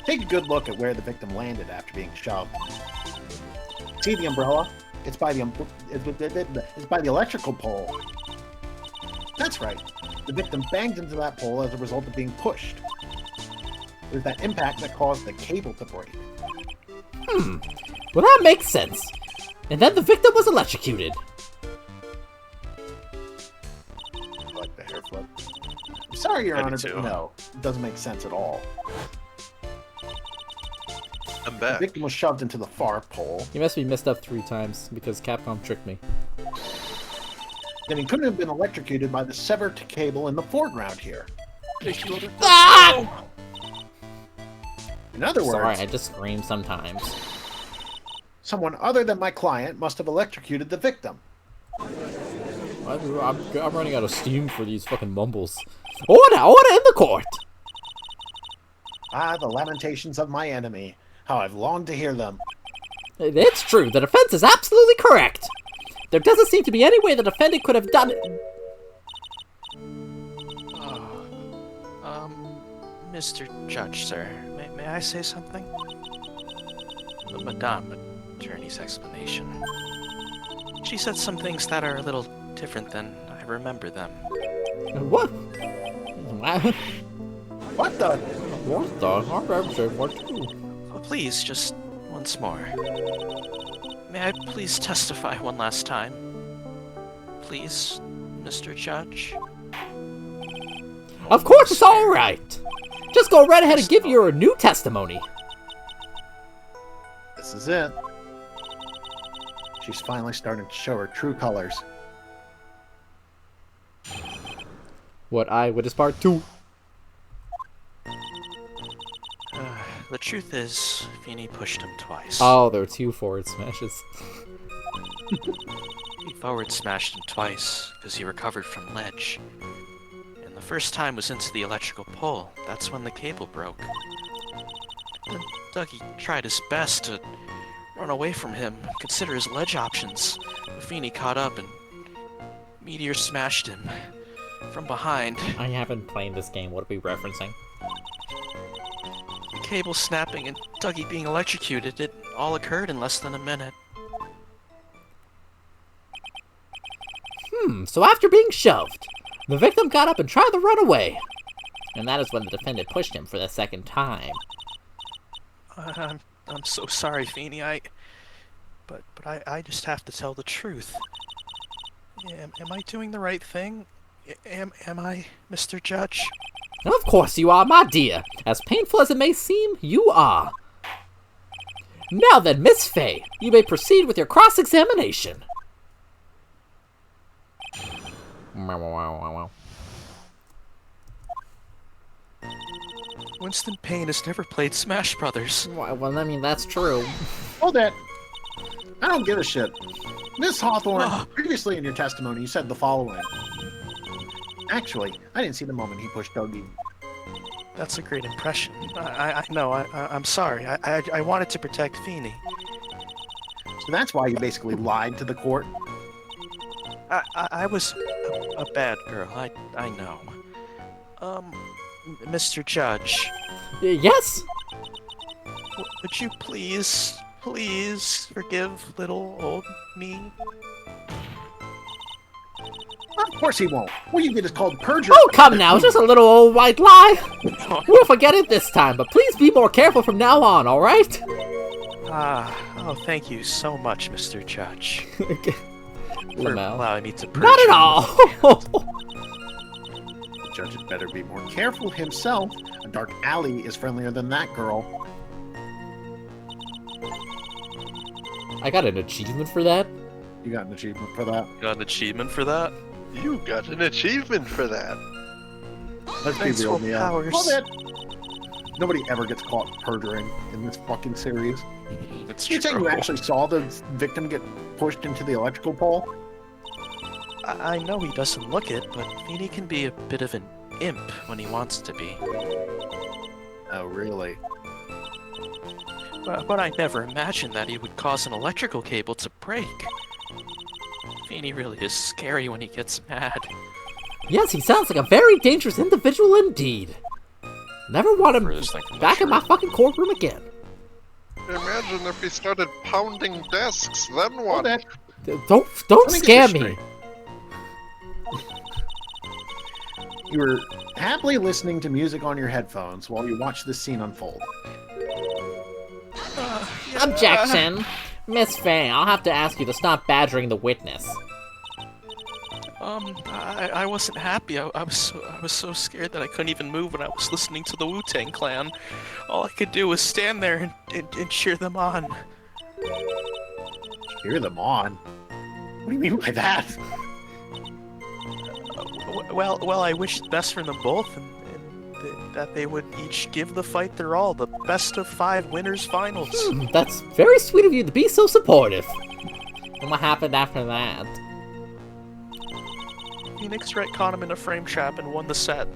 C: Take a good look at where the victim landed after being shoved. See the umbrella? It's by the electrical pole. That's right. The victim banged into that pole as a result of being pushed. It was that impact that caused the cable to break.
A: Well, that makes sense. And then the victim was electrocuted.
C: I like the hair flip. I'm sorry, Your
B: I do
C: Honor,
B: too.
C: but no. It doesn't make sense at all.
D: I'm
C: The
D: back.
C: victim was shoved into the far pole.
A: You must be messed up 3 times because Capcom tricked me.
C: Then he couldn't have been electrocuted by the severed cable in the foreground here.
A: Ah!
C: In other words,
A: Sorry, I just scream sometimes.
C: someone other than my client must have electrocuted the victim.
A: I'm running out of steam for these fucking mumbles. Order in the court!
C: Ah, the lamentations of my enemy. How I've longed to hear them.
A: It's true, the defense is absolutely correct. There doesn't seem to be any way the defendant could have done it.
F: Mr. Judge, sir, may I say something? The Madame Attorney's explanation. She said some things that are a little different than I remember them.
A: What?
C: What the?
A: What the? I'm saying what too.
F: Oh, please, just once more. May I please testify one last time? Please, Mr. Judge?
A: Of course, it's all right. Just go right ahead and give your new testimony.
C: This is it. She's finally starting to show her true colors.
A: What I witness part 2.
F: The truth is, Feeny pushed him twice.
A: Oh, there were 2 forward smashes.
F: He forward smashed him twice, because he recovered from ledge. And the first time was into the electrical pole. That's when the cable broke. Then Dougie tried his best to run away from him, consider his ledge options. Feeny caught up and Meteor smashed him from behind.
E: I haven't played this game. What are we referencing?
F: The cable snapping and Dougie being electrocuted. It all occurred in less than a minute.
A: So after being shoved, the victim got up and tried to run away.
E: And that is when the defendant pushed him for the second time.
F: I'm so sorry, Feeny. But I just have to tell the truth. Am I doing the right thing? Am I, Mr. Judge?
E: Of course you are, my dear. As painful as it may seem, you are. Now then, Miss Fay, you may proceed with your cross-examination.
F: Winston Payne has never played Smash Brothers.
E: Well, I mean, that's true.
C: Hold it. I don't give a shit. Miss Hawthorne, previously in your testimony, you said the following. Actually, I didn't see the moment he pushed Dougie.
F: That's a great impression. I know. I'm sorry. I wanted to protect Feeney.
C: So that's why you basically lied to the court.
F: I was a bad girl. I know. Mr. Judge,
E: Yes?
F: would you please forgive little old me?
C: Of course he won't. What do you get is called perjury.
E: Oh, come now, it's just a little old white lie. We'll forget it this time, but please be more careful from now on, alright?
F: Thank you so much, Mr. Judge, for
E: Lamel.
F: allowing me to perjure.
E: Not at all!
C: The judge had better be more careful himself. A dark alley is friendlier than that girl.
E: I got an achievement for that?
C: You got an achievement for that.
B: Got an achievement for that?
D: You got an achievement for that.
C: Let's be
F: Thanks
C: real,
F: for
C: Mia.
F: powers.
C: Hold it. Nobody ever gets caught perjuring in this fucking series.
B: It's
C: You saying you
B: true.
C: actually saw the victim get pushed into the electrical pole?
F: I know he doesn't look it, but Feeney can be a bit of an imp when he wants to be.
C: Oh, really?
F: But I never imagined that he would cause an electrical cable to break. Feeney really is scary when he gets mad.
E: Yes, he sounds like a very dangerous individual indeed. Never want him
B: Furthest thing from the
E: back in my
B: truth.
E: fucking courtroom again.
D: Imagine if he started pounding desks, then
C: Hold
D: what?
C: it.
E: Don't
C: Let me
E: scare
C: get
E: me.
C: this You were happily listening to music on your headphones while you watched this scene unfold.
E: Objection. Miss Fay, I'll have to ask you to stop badgering the witness.
F: I wasn't happy. I was so scared that I couldn't even move when I was listening to the Wu-Tang Clan. All I could do was stand there and cheer them on.
C: Cheer them on. What do you mean by that?
F: Well, I wished the best for them both, and that they would each give the fight their all. The best of 5 winners finals.
E: That's very sweet of you to be so supportive. And what happened after that?
F: Phoenix caught him in a frame trap and won the set.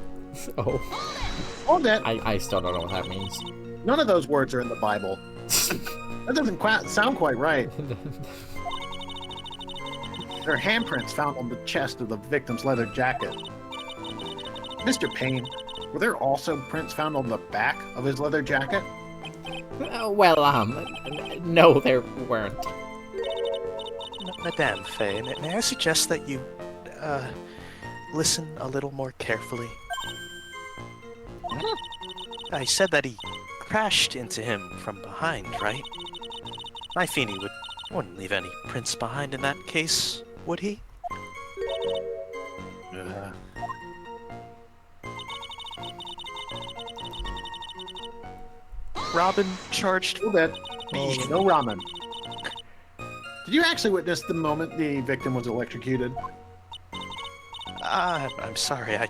E: Oh,
C: Hold it.
E: I still don't know what that means.
C: None of those words are in the Bible. That doesn't sound quite right. There are handprints found on the chest of the victim's leather jacket. Mr. Payne, were there also prints found on the back of his leather jacket?
E: No, there weren't.
F: Madame Faye, may I suggest that you, listen a little more carefully? I said that he crashed into him from behind, right? My Feeney wouldn't leave any prints behind in that case, would he? Robin charged
C: Hold it.
F: me.
C: No ramen. Did you actually witness the moment the victim was electrocuted?
F: I'm sorry. I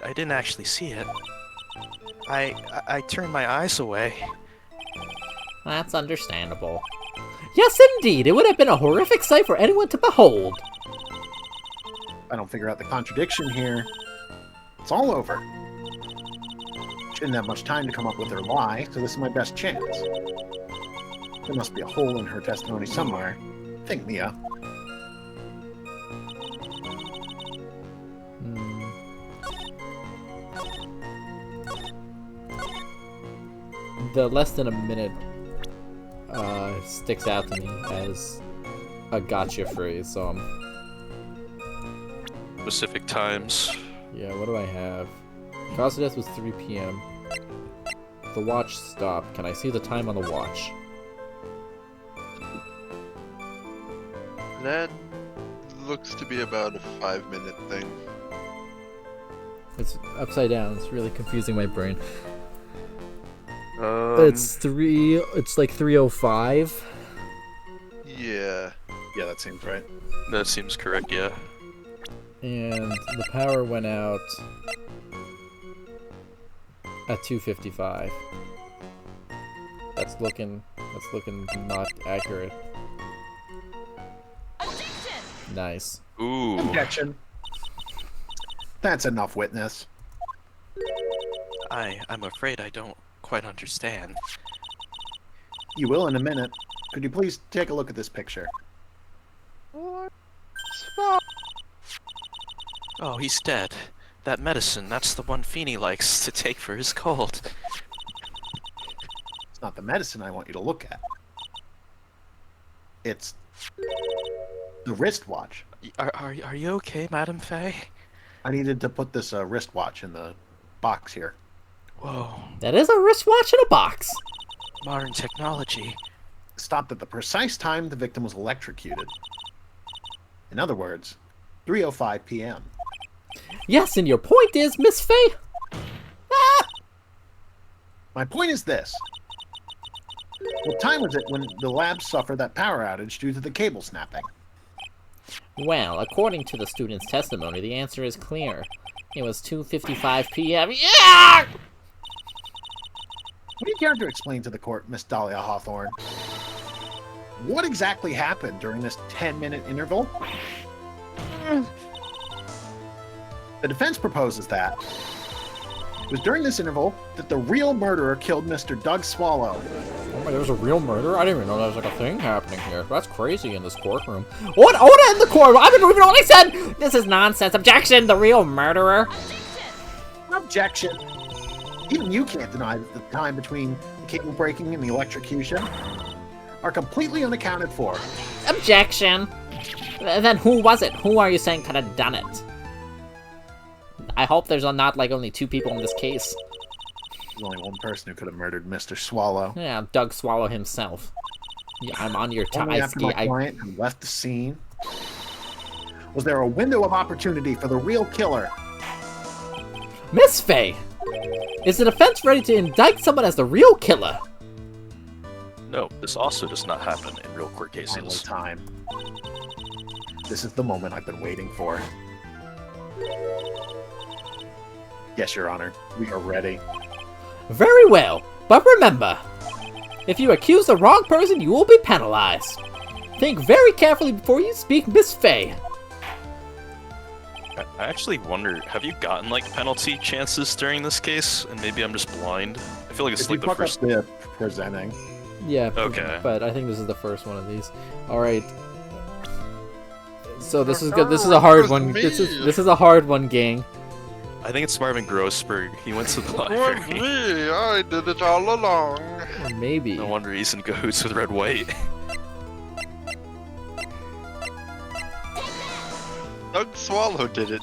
F: didn't actually see it. I turned my eyes away.
E: That's understandable. Yes, indeed, it would have been a horrific sight for anyone to behold.
C: I don't figure out the contradiction here. It's all over. She didn't have much time to come up with her lie, so this is my best chance. There must be a hole in her testimony somewhere. Think, Mia.
E: The less than a minute sticks out to me as a gotcha phrase, so
B: Specific times.
E: yeah, what do I have? Cause of death was 3 p.m. The watch stopped. Can I see the time on the watch?
D: That looks to be about a 5-minute thing.
A: It's upside down. It's really confusing my brain.
B: It's
A: It's like 3:05.
D: Yeah.
C: Yeah, that seems right.
B: That seems correct. Yeah.
A: And the power went out at 2:55. That's looking not accurate. Nice.
B: Ooh.
C: Objection. That's enough, witness.
F: I'm afraid I don't quite understand.
C: You will in a minute. Could you please take a look at this picture?
F: Oh, he's dead. That medicine, that's the one Feeny likes to take for his cold.
C: It's not the medicine I want you to look at. It's the wristwatch.
F: Are you okay, Madam Faye?
C: I needed to put this wristwatch in the box here.
F: Whoa,
E: That is a wristwatch in a box.
F: modern technology.
C: Stopped at the precise time the victim was electrocuted. In other words, 3:05 p.m.
E: Yes, and your point is, Miss Faye? Ah!
C: My point is this. What time was it when the lab suffered that power outage due to the cable snapping?
E: Well, according to the student's testimony, the answer is clear. It was 2:55 p.m. Yeah!
C: Would you care to explain to the court, Miss Dahlia Hawthorne, what exactly happened during this 10-minute interval? The defense proposes that it was during this interval that the real murderer killed Mr. Doug Swallow.
A: Oh my, there was a real murder? I didn't even know there was like a thing happening here. That's crazy in this courtroom. What? Order in the court! I didn't even know what I said!
E: This is nonsense. Objection! The real murderer?
C: Objection. Even you can't deny that the time between the cable breaking and the electrocution are completely unaccounted for.
E: Objection! Then who was it? Who are you saying could have done it? I hope there's not like only two people in this case.
C: There's only one person who could have murdered Mr. Swallow.
E: Yeah, Doug Swallow himself. Yeah, I'm on your
C: Only after my client had left the scene was there a window of opportunity for the real killer.
E: Miss Faye! Is the defense ready to indict someone as the real killer?
B: No, this also does not happen in real court
C: Finally
B: cases.
C: time. This is the moment I've been waiting for. Yes, Your Honor. We are ready.
E: Very well, but remember, if you accuse the wrong person, you will be penalized. Think very carefully before you speak, Miss Faye.
B: I actually wonder, have you gotten like penalty chances during this case? And maybe I'm just blind. I feel like it's
C: If you
B: like the
C: fuck
B: first.
C: up the presenting,
A: Yeah.
B: Okay.
A: But I think this is the first one of these. All right. So this is good. This is a hard one. This is a hard one, gang.
B: I think it's Marvin Grossberg. He went to the
D: It was
B: library.
D: me. I did it all along.
A: Or maybe.
B: No wonder he's in cahoots with Red White.
D: Doug Swallow did it.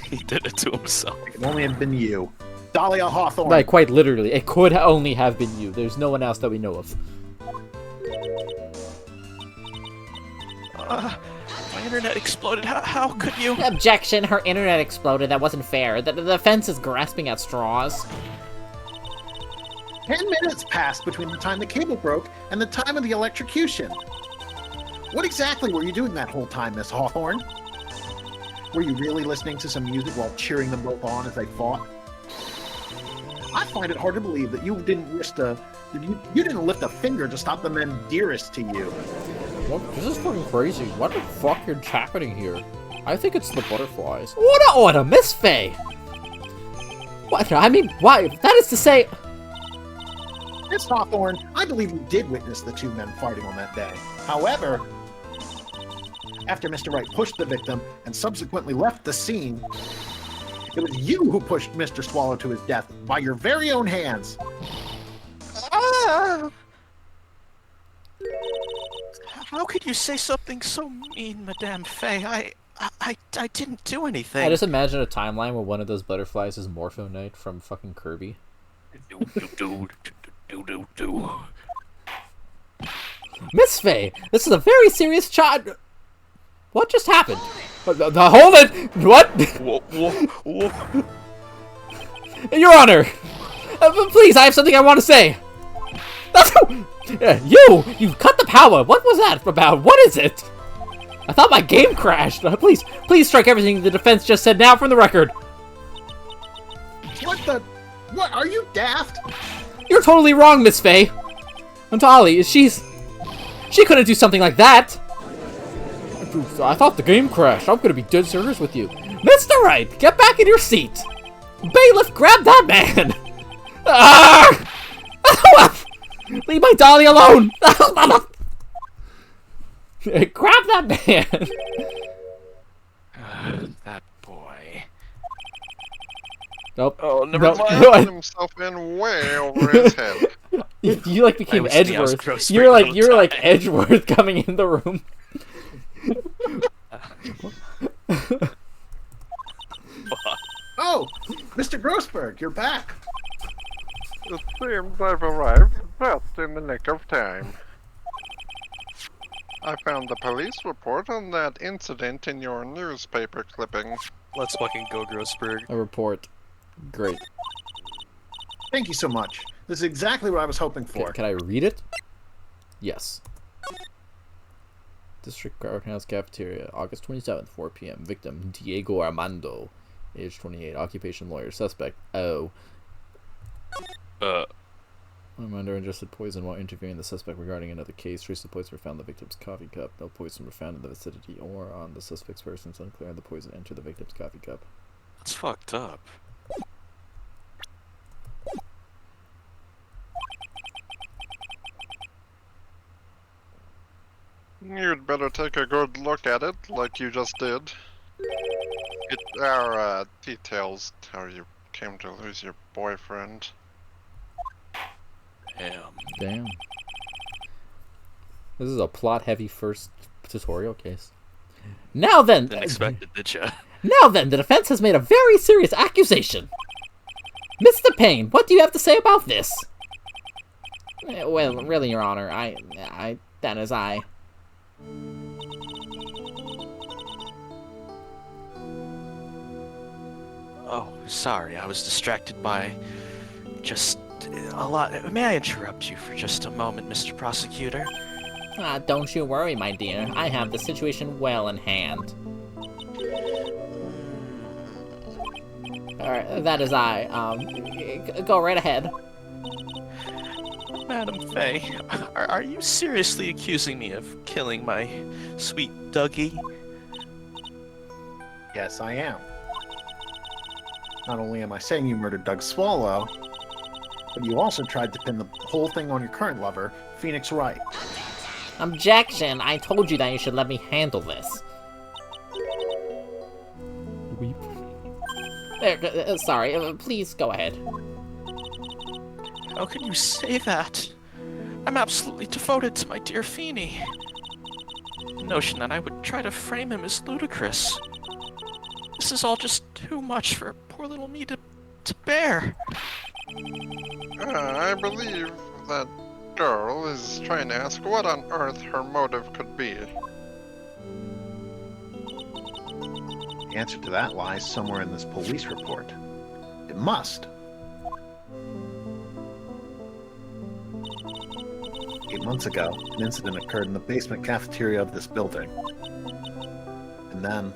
B: He did it to himself.
C: it can only have been you. Dahlia Hawthorne.
A: Like quite literally, it could only have been you. There's no one else that we know of.
F: My internet exploded. How could you?
E: Objection, her internet exploded. That wasn't fair. The defense is grasping at straws.
C: 10 minutes passed between the time the cable broke and the time of the electrocution. What exactly were you doing that whole time, Miss Hawthorne? Were you really listening to some music while cheering them both on as they fought? I find it hard to believe that you didn't lift a finger to stop the men dearest to you.
A: What? This is fucking crazy. What the fuck is happening here? I think it's the butterflies.
E: What a order, Miss Faye! What? I mean, why? That is to say...
C: Miss Hawthorne, I believe you did witness the two men fighting on that day. However, after Mr. Wright pushed the victim and subsequently left the scene, it was you who pushed Mr. Swallow to his death by your very own hands.
F: How could you say something so mean, Madame Faye? I didn't do anything.
A: I just imagine a timeline where one of those butterflies is Morpho Knight from fucking Kirby.
E: Miss Faye, this is a very serious child... What just happened?
A: Hold it! What?
B: Whoa, whoa, whoa.
A: Your Honor! Please, I have something I want to say! You cut the power! What was that about? What is it? I thought my game crashed! Please strike everything the defense just said now from the record!
C: What the? What? Are you daft?
A: You're totally wrong, Miss Faye! Dolly, she couldn't do something like that! I thought the game crashed. I'm gonna be dead serious with you. Mr. Wright, get back in your seat! Bailiff, grab that man! Ah! Leave my Dolly alone! Grab that man!
F: That boy.
A: Nope.
B: Oh, never
A: Nope.
B: mind.
A: No,
D: Put himself in way over his head.
A: you like became
F: was thinking I was
A: Edgeworth.
F: gross
A: You're
F: for
A: like
F: no
A: you're like
F: time.
A: Edgeworth coming in the room.
C: Oh, Mr. Grossberg, you're back.
D: It seems I've arrived just in the nick of time. I found the police report on that incident in your newspaper clipping.
B: Let's fucking go, Grossberg.
A: A report. Great.
C: Thank you so much. This is exactly what I was hoping for.
A: Can I read it? Yes. District Courthouse Cafeteria, August 27th, 4 p.m. Victim, Diego Armando. Age 28. Occupation lawyer. Suspect, O. Armando ingested poison while interviewing the suspect regarding another case. Trace the poison were found in the victim's coffee cup. No poison were found in the vicinity or on the suspect's person. It's unclear how the poison entered the victim's coffee cup.
B: That's fucked up.
D: You'd better take a good look at it, like you just did. Our details how you came to lose your boyfriend.
A: Damn. This is a plot-heavy first tutorial case. Now then...
B: Didn't expect it, did ya?
A: Now then, the defense has made a very serious accusation. Mr. Payne, what do you have to say about this? Well, really, Your Honor, that is I.
F: Oh, sorry, I was distracted by just a lot. May I interrupt you for just a moment, Mr. Prosecutor?
E: Don't you worry, my dear. I have the situation well in hand. Alright, that is I. Go right ahead.
F: Madam Faye, are you seriously accusing me of killing my sweet Dougie?
C: Yes, I am. Not only am I saying you murdered Doug Swallow, but you also tried to pin the whole thing on your current lover, Phoenix Wright.
E: Objection! I told you that you should let me handle this.
A: Weep.
E: There, sorry, please go ahead.
F: How can you say that? I'm absolutely devoted to my dear Feeny. The notion that I would try to frame him is ludicrous. This is all just too much for poor little me to bear.
D: I believe that girl is trying to ask what on earth her motive could be.
C: The answer to that lies somewhere in this police report. It must. 8 months ago, an incident occurred in the basement cafeteria of this building. And then,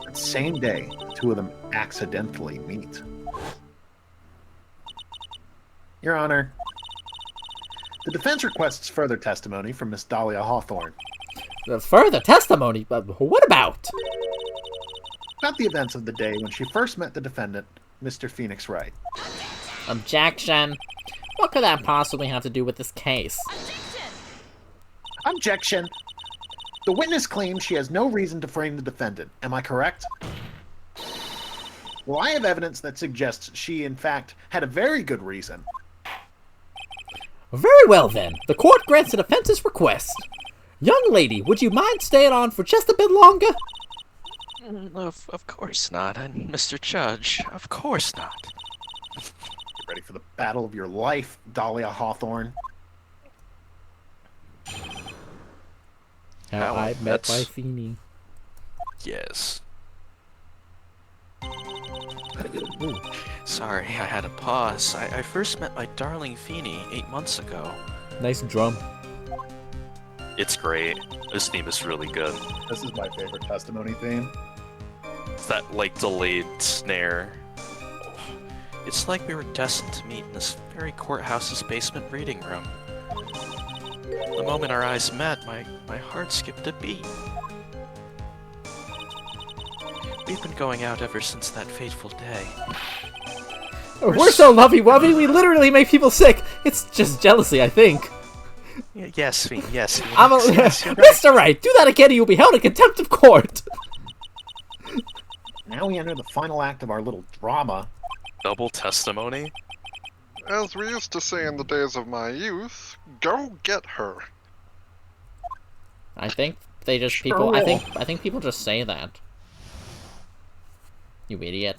C: that same day, the two of them accidentally meet. Your Honor, the defense requests further testimony from Miss Dahlia Hawthorne
A: Further testimony? What about?
C: about the events of the day when she first met the defendant, Mr. Phoenix Wright.
E: Objection! What could that possibly have to do with this case?
C: Objection! The witness claims she has no reason to frame the defendant. Am I correct? Well, I have evidence that suggests she, in fact, had a very good reason.
A: Very well then. The court grants the defense's request. Young lady, would you mind staying on for just a bit longer?
F: Of course not, and Mr. Judge, of course not.
C: Get ready for the battle of your life, Dahlia Hawthorne.
A: How I met
B: that's-
A: my Feeny.
B: Yes.
F: Sorry, I had to pause. I first met my darling Feeny 8 months ago.
A: Nice drum.
B: It's great. This theme is really good.
C: This is my favorite testimony theme.
B: It's that, like, delayed snare.
F: It's like we were destined to meet in this very courthouse's basement reading room. The moment our eyes met, my heart skipped a beat. We've been going out ever since that fateful day.
A: We're so lovey-wovey, we literally make people sick. It's just jealousy, I think.
F: Yes, Feeny, yes. Feeny,
A: I'm a...
F: yes, you're right.
A: Mr. Wright, do that again and you'll be held in contempt of court.
C: Now we enter the final act of our little drama.
B: Double testimony?
D: As we used to say in the days of my youth, go get her.
E: I think they just
C: Sure
E: people.
C: will.
E: I think people just say that. You idiot.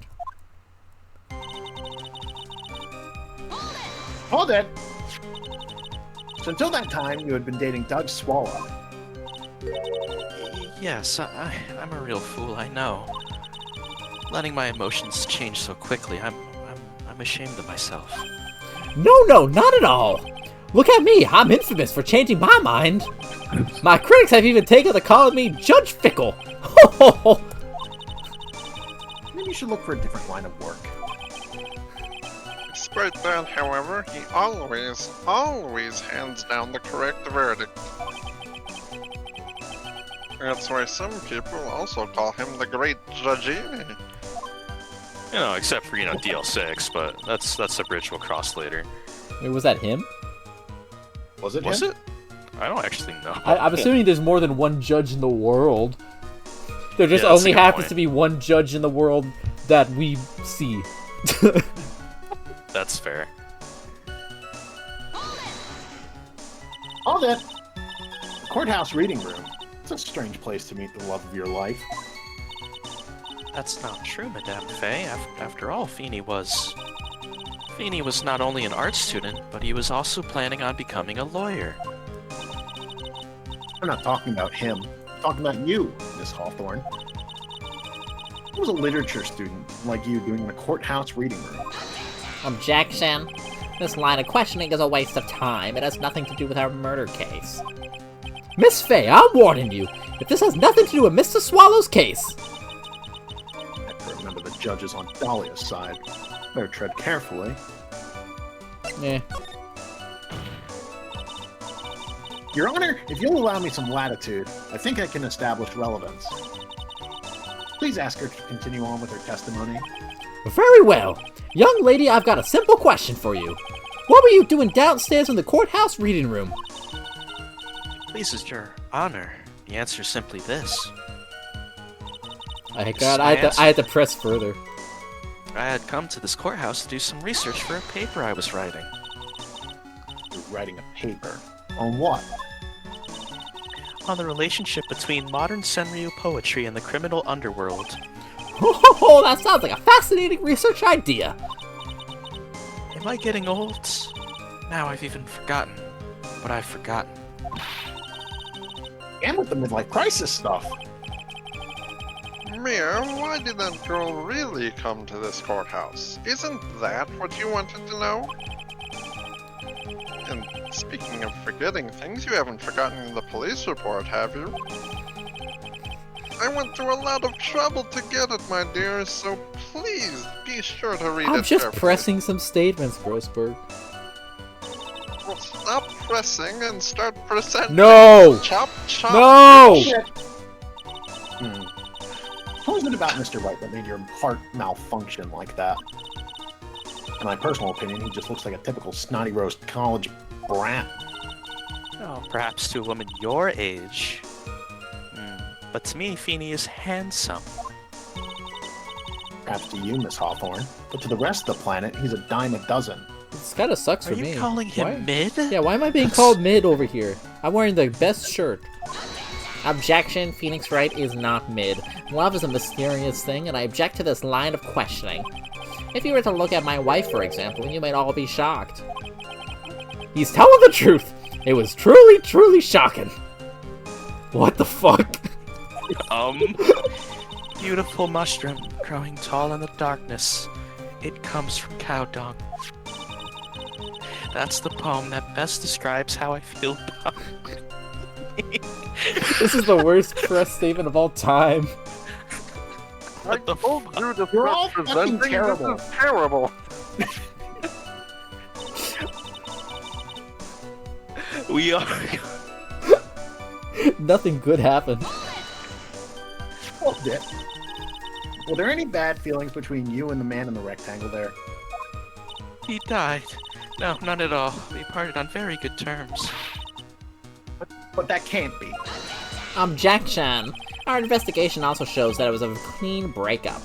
C: Hold it! So until that time, you had been dating Doug Swallow.
F: Yes, I'm a real fool, I know. Letting my emotions change so quickly, I'm ashamed of myself.
A: No, not at all. Look at me, I'm infamous for changing my mind. My critics have even taken to calling me Judge Fickle.
C: Maybe you should look for a different line of work.
D: Despite that, however, he always hands down the correct verdict. That's why some people also call him the Great Judgini.
B: You know, except for, DL6, but that's a bridge we'll cross later.
A: Wait, was that him?
C: Was it
B: Was
C: him?
B: it? I don't actually know.
A: I'm assuming there's more than one judge in the world. There just
B: Yeah, that's
A: only
B: a good
A: happens
B: point.
A: to be one judge in the world that we see.
B: That's fair.
C: Hold it! Courthouse reading room. It's a strange place to meet the love of your life.
F: That's not true, Madame Faye. After all, Feeny was not only an art student, but he was also planning on becoming a lawyer.
C: I'm not talking about him. I'm talking about you, Miss Hawthorne. I was a literature student like you doing the courthouse reading room.
E: Objection. This line of questioning is a waste of time. It has nothing to do with our murder case.
A: Miss Faye, I'm warning you. If this has nothing to do with Mr. Swallow's case.
C: I have to remember the judge is on Dahlia's side. Better tread carefully.
A: Eh.
C: Your Honor, if you'll allow me some latitude, I think I can establish relevance. Please ask her to continue on with her testimony.
A: Very well. Young lady, I've got a simple question for you. What were you doing downstairs in the courthouse reading room?
F: Pleases your honor. The answer is simply this.
A: I had to press further.
F: I had come to this courthouse to do some research for a paper I was writing.
C: You're writing a paper. On what?
F: On the relationship between modern Senryu poetry and the criminal underworld.
A: Oh, that sounds like a fascinating research idea.
F: Am I getting old? Now I've even forgotten what I've forgotten.
C: And with the midlife crisis stuff.
D: Mia, why did that girl really come to this courthouse? Isn't that what you wanted to know? And speaking of forgetting things, you haven't forgotten the police report, have you? I went through a lot of trouble to get it, my dear, so please be sure to read it
A: I'm just
D: carefully.
A: pressing some statements, Grossberg.
D: Well, stop pressing and start presenting.
A: No!
D: Chop, chop.
A: No!
C: What was it about Mr. White that made your heart malfunction like that? In my personal opinion, he just looks like a typical snotty-nosed college brat.
F: Oh, perhaps to a woman your age. But to me, Feeny is handsome.
C: Perhaps to you, Miss Hawthorne. But to the rest of the planet, he's a dime a dozen.
A: This kind of sucks
F: Are
A: for me.
F: you calling him
A: Why?
F: mid?
A: Yeah, why am I being called mid over here? I'm wearing the best shirt.
E: Objection. Phoenix Wright is not mid. Love is a mysterious thing, and I object to this line of questioning. If you were to look at my wife, for example, you might all be shocked.
A: He's telling the truth. It was truly, truly shocking. What the fuck?
F: Beautiful mushroom, growing tall in the darkness. It comes from cow dung. That's the poem that best describes how I feel about
A: This is the worst press statement of all time.
F: what the fuck?
C: You're all fucking terrible.
D: This is terrible.
F: We are.
A: Nothing good happened.
C: Oh, dick. Were there any bad feelings between you and the man in the rectangle there?
F: He died. No, not at all. We parted on very good terms.
C: But that can't be.
E: Objection! Our investigation also shows that it was a clean breakup.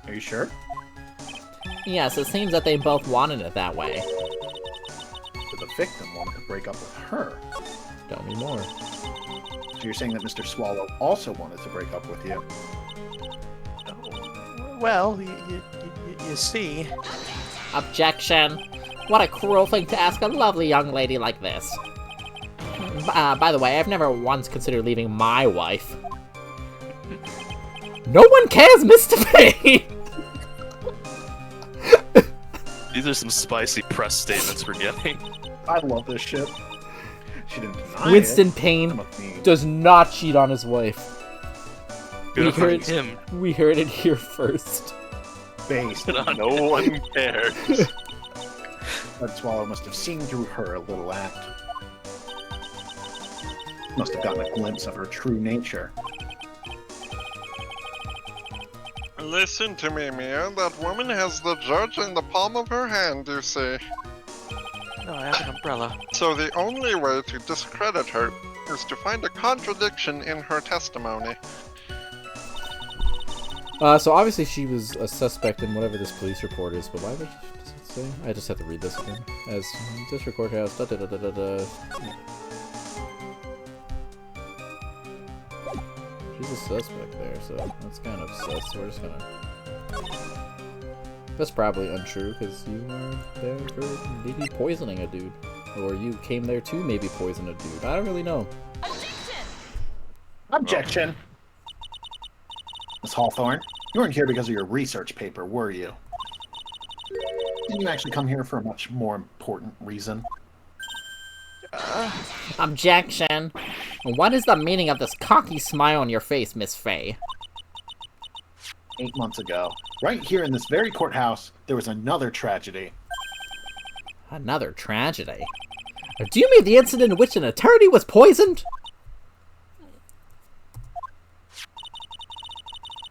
C: Are you sure?
E: Yes, it seems that they both wanted it that way.
C: So the victim wanted to break up with her.
A: Tell me more.
C: So you're saying that Mr. Swallow also wanted to break up with you?
F: Well, you see.
E: Objection! What a cruel thing to ask a lovely young lady like this. By the way, I've never once considered leaving my wife. No one cares, Mr. P!
B: These are some spicy press statements we're getting.
C: I love this shit. She didn't deny
A: Winston
C: it.
A: Payne
C: I'm a fiend.
A: does not cheat on his wife.
B: Good
A: heard-
B: on him.
A: We heard it here first.
C: Based.
B: No one cares.
C: Red Swallow must have seen through her a little act. Must have gotten a glimpse of her true nature.
D: Listen to me, Mia. That woman has the judge in the palm of her hand, you see.
F: No, I have an umbrella.
D: So the only way to discredit her is to find a contradiction in her testimony.
A: So obviously she was a suspect in whatever this police report is, but why would does it say? I just have to read this again. As district courthouse, da da da da da da. She's a suspect there, so that's kind of sus. So we're just gonna. That's probably untrue because you were there for maybe poisoning a dude, or you came there to maybe poison a dude. I don't really know.
C: Objection! Miss Hawthorne, you weren't here because of your research paper, were you? Didn't you actually come here for a much more important reason?
E: Objection! What is the meaning of this cocky smile on your face, Miss Fay?
C: 8 months ago, right here in this very courthouse, there was another tragedy.
E: Another tragedy. Do you mean the incident in which an attorney was poisoned?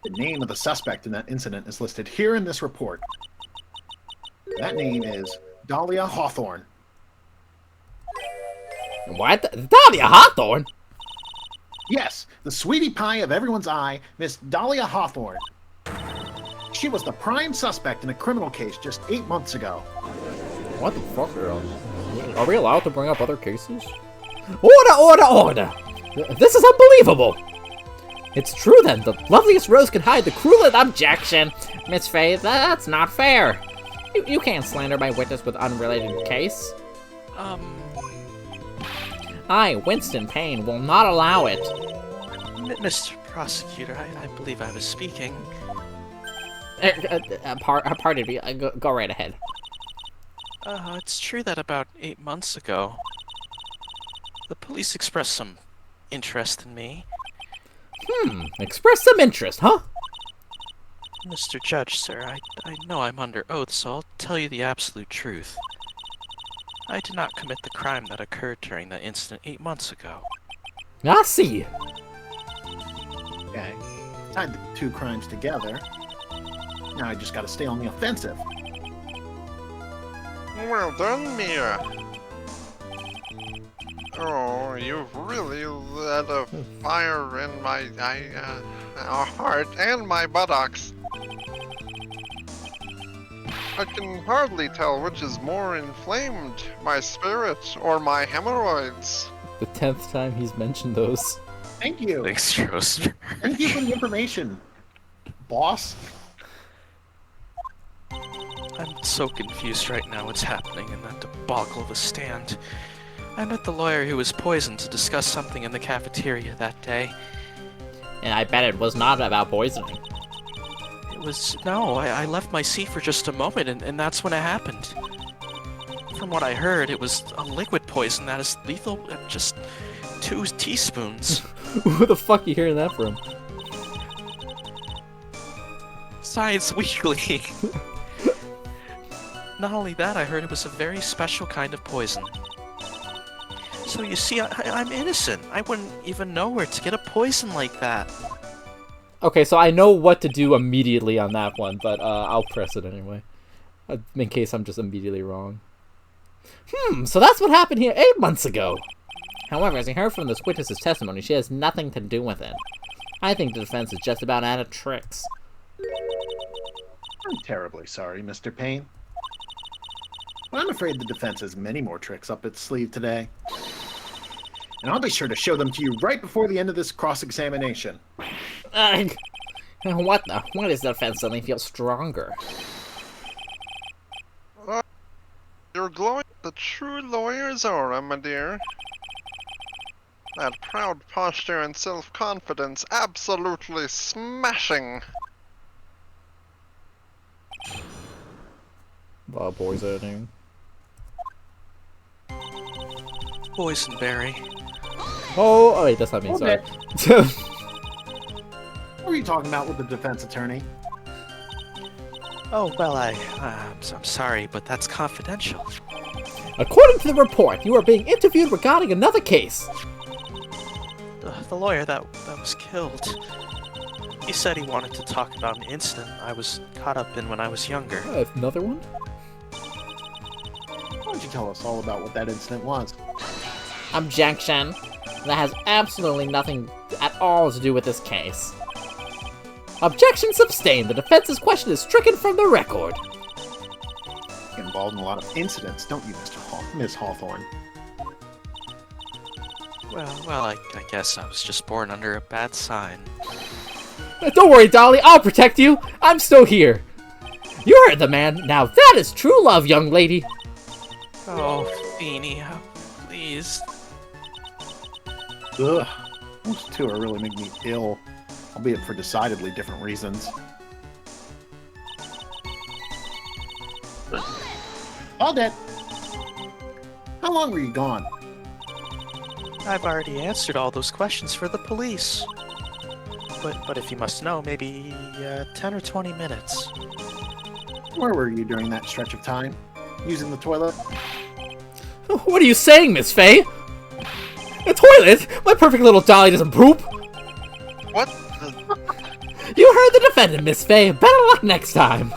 C: The name of the suspect in that incident is listed here in this report. That name is Dahlia Hawthorne.
E: What? Dahlia Hawthorne?
C: Yes, the sweetie pie of everyone's eye, Miss Dahlia Hawthorne. She was the prime suspect in a criminal case just 8 months ago.
A: What the fuck, girl? Are we allowed to bring up other cases? Order, order, order! This is unbelievable! It's true then, the loveliest rose can hide the cruelest
E: Objection! Miss Fay, that's not fair. You can't slander my witness with unrelated case. I, Winston Payne, will not allow it.
F: Mr. Prosecutor, I believe I was speaking.
E: Pardon me, go right ahead.
F: It's true that about 8 months ago, the police expressed some interest in me.
A: Express some interest, huh?
F: Mr. Judge, sir, I know I'm under oath, so I'll tell you the absolute truth. I did not commit the crime that occurred during that incident 8 months ago.
A: I see.
C: Okay, tied the two crimes together. Now I just gotta stay on the offensive.
D: Well done, Mia. Oh, you've really lit a fire in my heart and my buttocks. I can hardly tell which is more inflamed, my spirit or my hemorrhoids.
A: The 10th time he's mentioned those.
C: Thank you.
B: Thanks, Strosser.
C: Thank you for the information, boss.
F: I'm so confused right now what's happening in that debacle of a stand. I met the lawyer who was poisoned to discuss something in the cafeteria that day.
E: And I bet it was not about poisoning.
F: It was... No, I left my seat for just a moment, and that's when it happened. From what I heard, it was a liquid poison that is lethal at just 2 teaspoons.
A: Who the fuck are you hearing that from?
F: Science Weekly. Not only that, I heard it was a very special kind of poison. So you see, I'm innocent. I wouldn't even know where to get a poison like that.
A: Okay, so I know what to do immediately on that one, but I'll press it anyway. In case I'm just immediately wrong. So that's what happened here 8 months ago.
E: However, as you heard from this witness's testimony, she has nothing to do with it. I think the defense is just about out of tricks.
C: I'm terribly sorry, Mr. Payne. But I'm afraid the defense has many more tricks up its sleeve today. And I'll be sure to show them to you right before the end of this cross-examination.
E: Ugh. What the? Why does the defense suddenly feel stronger?
D: You're glowing the true lawyer's aura, my dear. That proud posture and self-confidence absolutely smashing.
A: Poisoning.
F: Boysenberry.
A: Oh, wait, that's not me, sorry.
C: What were you talking about with the defense attorney?
F: Oh, well, I'm sorry, but that's confidential.
A: According to the report, you are being interviewed regarding another case.
F: The lawyer that was killed. He said he wanted to talk about an incident I was caught up in when I was younger.
A: Another one?
C: Why don't you tell us all about what that incident was?
E: Objection. That has absolutely nothing at all to do with this case.
A: Objection sustained. The defense's question is stricken from the record.
C: You're involved in a lot of incidents, don't you, Miss Hawthorne?
F: Well, I guess I was just born under a bad sign.
A: Don't worry, Dolly. I'll protect you. I'm still here. You heard the man. Now that is true love, young lady.
F: Oh, Feeny, please.
C: Ugh. Those two are really making me ill, albeit for decidedly different reasons. Aldette! How long were you gone?
F: I've already answered all those questions for the police. But if you must know, maybe 10 or 20 minutes.
C: Where were you during that stretch of time? Using the toilet?
A: What are you saying, Miss Faye? The toilet? My perfect little Dolly doesn't poop.
D: What?
A: You heard the defendant, Miss Faye. Better luck next time.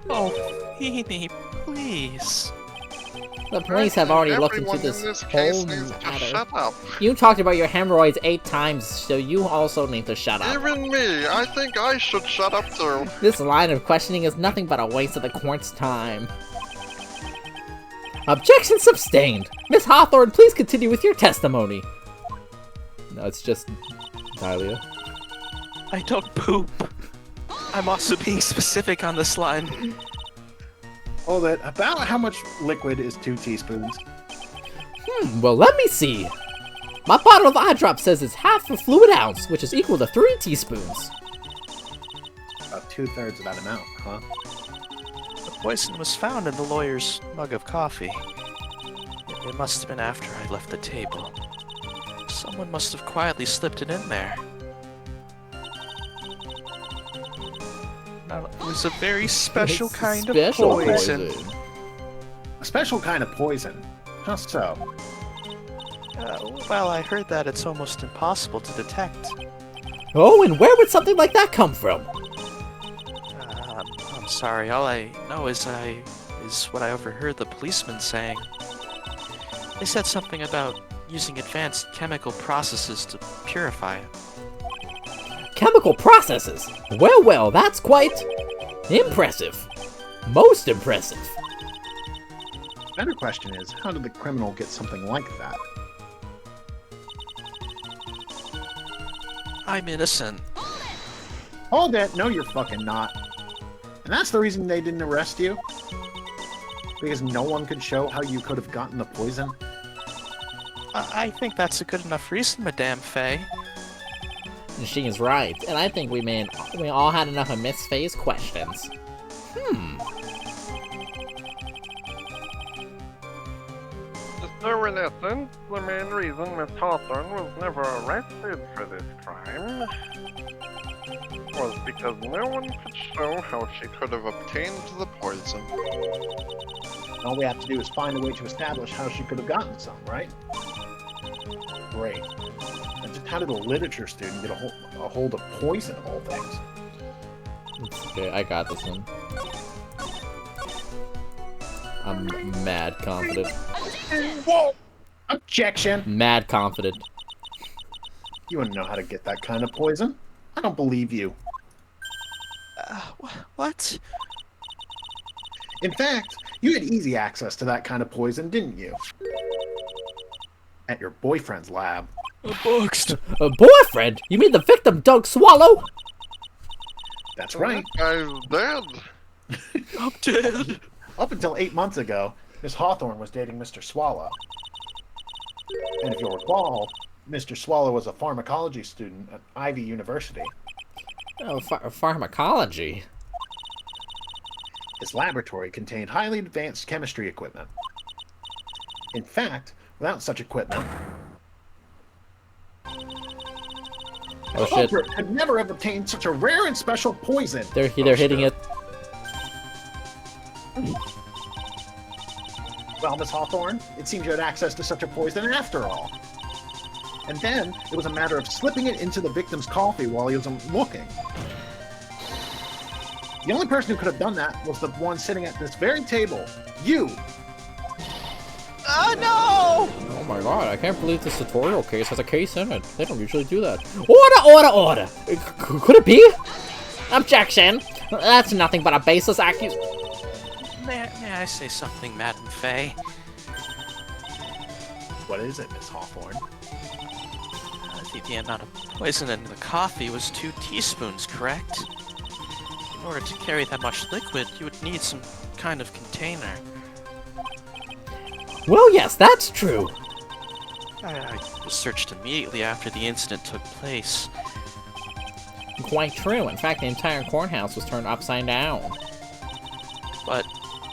F: Oh, Feeny, please.
E: The police have already looked into
D: Everyone
E: this
D: in this case
E: whole
D: needs to
E: matter.
D: shut up.
E: You talked about your hemorrhoids 8 times, so you also need to shut up.
D: Even me, I think I should shut up too.
E: This line of questioning is nothing but a waste of the court's time.
A: Objection sustained. Miss Hawthorne, please continue with your testimony. No, it's just Dahlia.
F: I don't poop. I'm also being specific on this line.
C: Aldette, about how much liquid is 2 teaspoons?
A: Well, let me see. My bottle of eye drop says it's half a fluid ounce, which is equal to 3 teaspoons.
C: About 2/3 of that amount, huh?
F: The poison was found in the lawyer's mug of coffee. It must have been after I left the table. Someone must have quietly slipped it in there. Now, it was a very special
A: It's
F: kind
A: special
F: of poison.
C: A special kind of poison. How so?
F: Well, I heard that it's almost impossible to detect.
A: Oh, and where would something like that come from?
F: I'm sorry. All I know is what I overheard the policeman saying. They said something about using advanced chemical processes to purify it.
A: Chemical processes? Well, that's quite impressive. Most impressive.
C: The better question is, how did the criminal get something like that?
F: I'm innocent.
C: Aldette, no you're fucking not. And that's the reason they didn't arrest you? Because no one could show how you could have gotten the poison?
F: I think that's a good enough reason, Madame Faye.
E: She is right, and I think we all had enough of Miss Faye's questions.
D: So in essence, the main reason Miss Hawthorne was never arrested for this crime was because no one could show how she could have obtained the poison.
C: All we have to do is find a way to establish how she could have gotten some, right? Great. And just how did a literature student get a hold of poison of all things?
A: It's okay, I got this one. I'm mad confident.
C: Whoa! Objection!
A: Mad confident.
C: You wouldn't know how to get that kind of poison. I don't believe you.
F: What?
C: In fact, you had easy access to that kind of poison, didn't you? At your boyfriend's lab.
F: Boxed.
A: A boyfriend? You mean the victim, Doug Swallow?
C: That's right.
D: That guy's dead.
F: I'm dead.
C: Up until 8 months ago, Miss Hawthorne was dating Mr. Swallow. And if you'll recall, Mr. Swallow was a pharmacology student at Ivy University.
A: Oh, pharmacology.
C: His laboratory contained highly advanced chemistry equipment. In fact, without such equipment,
A: Oh
C: the
A: shit.
C: culprit could never have obtained such a rare and special poison.
A: They're hitting it.
C: Well, Miss Hawthorne, it seems you had access to such a poison after all. And then, it was a matter of slipping it into the victim's coffee while he was looking. The only person who could have done that was the one sitting at this very table. You!
F: Oh no!
A: Oh my god, I can't believe this tutorial case has a case in it. They don't usually do that. Order! Could it be?
E: Objection! That's nothing but a baseless accusation.
F: May I say something, Madam Faye?
C: What is it, Miss Hawthorne?
F: The amount of poison in the coffee was 2 teaspoons, correct? In order to carry that much liquid, you would need some kind of container.
E: Well, yes, that's true.
F: I was searched immediately after the incident took place.
E: Quite true. In fact, the entire courthouse was turned upside down.
F: But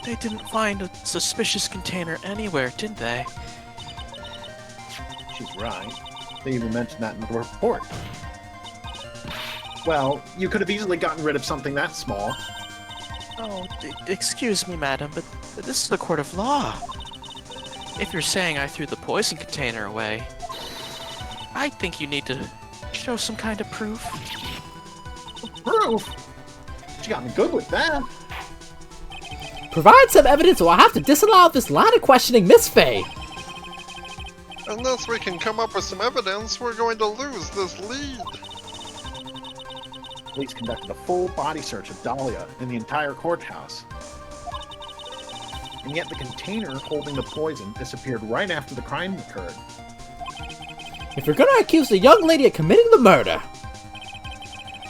F: they didn't find a suspicious container anywhere, did they?
C: She's right. They even mentioned that in the report. Well, you could have easily gotten rid of something that small.
F: Oh, excuse me, madam, but this is the court of law. If you're saying I threw the poison container away, I think you need to show some kind of proof.
C: Proof? She got me good with that.
E: Provide some evidence or I'll have to disallow this line of questioning, Miss Faye.
D: Unless we can come up with some evidence, we're going to lose this lead.
C: Police conducted a full body search of Dahlia in the entire courthouse. And yet the container holding the poison disappeared right after the crime occurred.
A: If you're gonna accuse the young lady of committing the murder,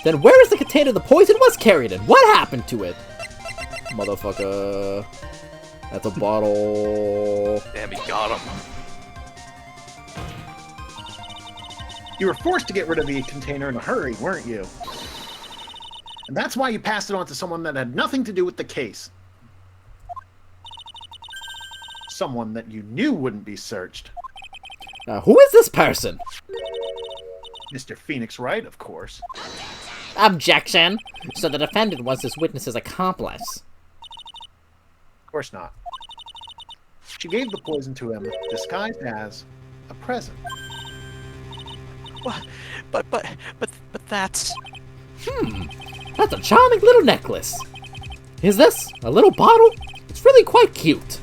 A: then where is the container the poison was carried in? What happened to it? Motherfucker. That's a bottle.
B: Damn, he got him.
C: You were forced to get rid of the container in a hurry, weren't you? And that's why you passed it on to someone that had nothing to do with the case. Someone that you knew wouldn't be searched.
A: Who is this person?
C: Mr. Phoenix Wright, of course.
E: Objection! So the defendant was this witness's accomplice.
C: Of course not. She gave the poison to him, disguised as a present.
F: What? But that's...
A: That's a charming little necklace. Is this a little bottle? It's really quite cute.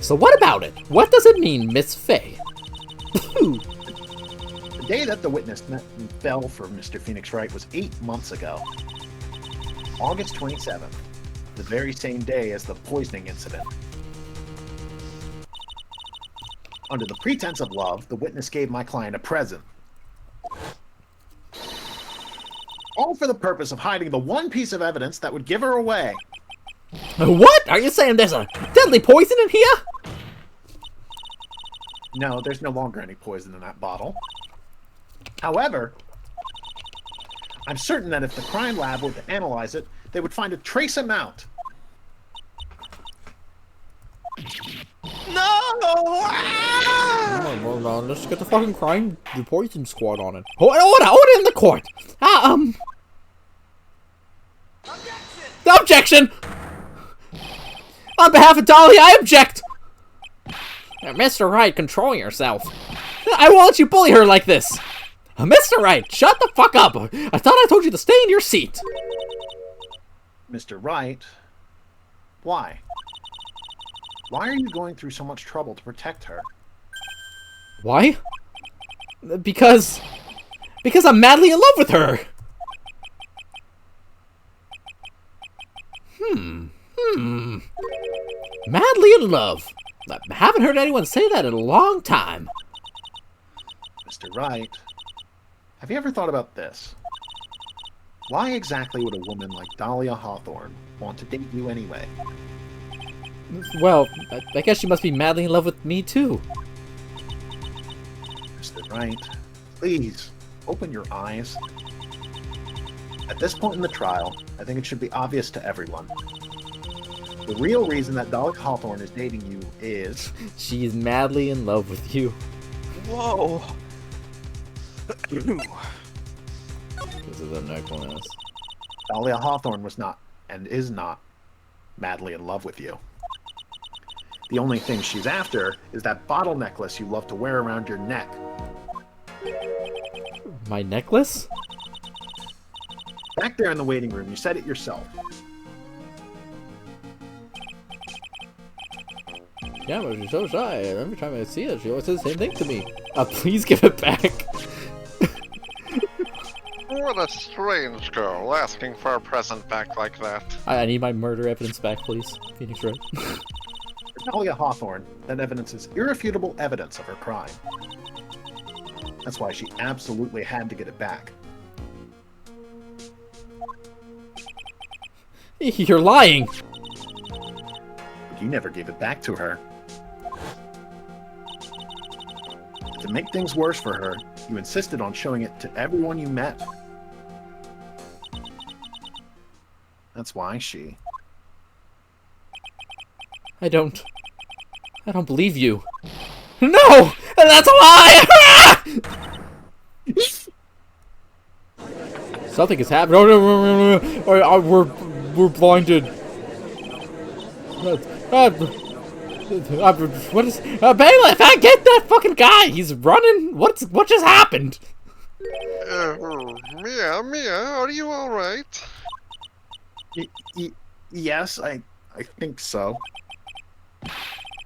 A: So what about it? What does it mean, Miss Faye?
C: The day that the witness met and fell for Mr. Phoenix Wright was 8 months ago. August 27th, the very same day as the poisoning incident. Under the pretense of love, the witness gave my client a present. All for the purpose of hiding the one piece of evidence that would give her away.
A: What? Are you saying there's a deadly poison in here?
C: No, there's no longer any poison in that bottle. However, I'm certain that if the crime lab were to analyze it, they would find a trace amount.
A: Well, let's get the fucking crime reporting squad on it. Order in the court. Objection! On behalf of Dolly, I object! Mr. Wright, control yourself. I won't let you bully her like this. Mr. Wright, shut the fuck up. I thought I told you to stay in your seat.
C: Mr. Wright, why? Why are you going through so much trouble to protect her?
A: Why? Because I'm madly in love with her. Madly in love. I haven't heard anyone say that in a long time.
C: Mr. Wright, have you ever thought about this? Why exactly would a woman like Dahlia Hawthorne want to date you anyway?
A: Well, I guess she must be madly in love with me too.
C: Mr. Wright, please, open your eyes. At this point in the trial, I think it should be obvious to everyone. The real reason that Dahlia Hawthorne is dating you is...
A: She is madly in love with you.
F: Whoa.
A: This is a necklace.
C: Dahlia Hawthorne was not, and is not, madly in love with you. The only thing she's after is that bottle necklace you love to wear around your neck.
A: My necklace?
C: Back there in the waiting room, you said it yourself.
A: Yeah, but she's so shy. Every time I see her, she always says the same thing to me. Please give it back.
D: What a strange girl, asking for a present back like that.
A: I need my murder evidence back, please. Phoenix Wright.
C: For Dahlia Hawthorne, that evidence is irrefutable evidence of her crime. That's why she absolutely had to get it back.
A: You're lying!
C: But you never gave it back to her. To make things worse for her, you insisted on showing it to everyone you met. That's why she...
A: I don't believe you. No! That's a lie! Something has happened. Oh, no. We're blinded. What is... Bailiff, I get that fucking guy! He's running! What just happened?
D: Mia, are you alright?
C: Yes, I think so.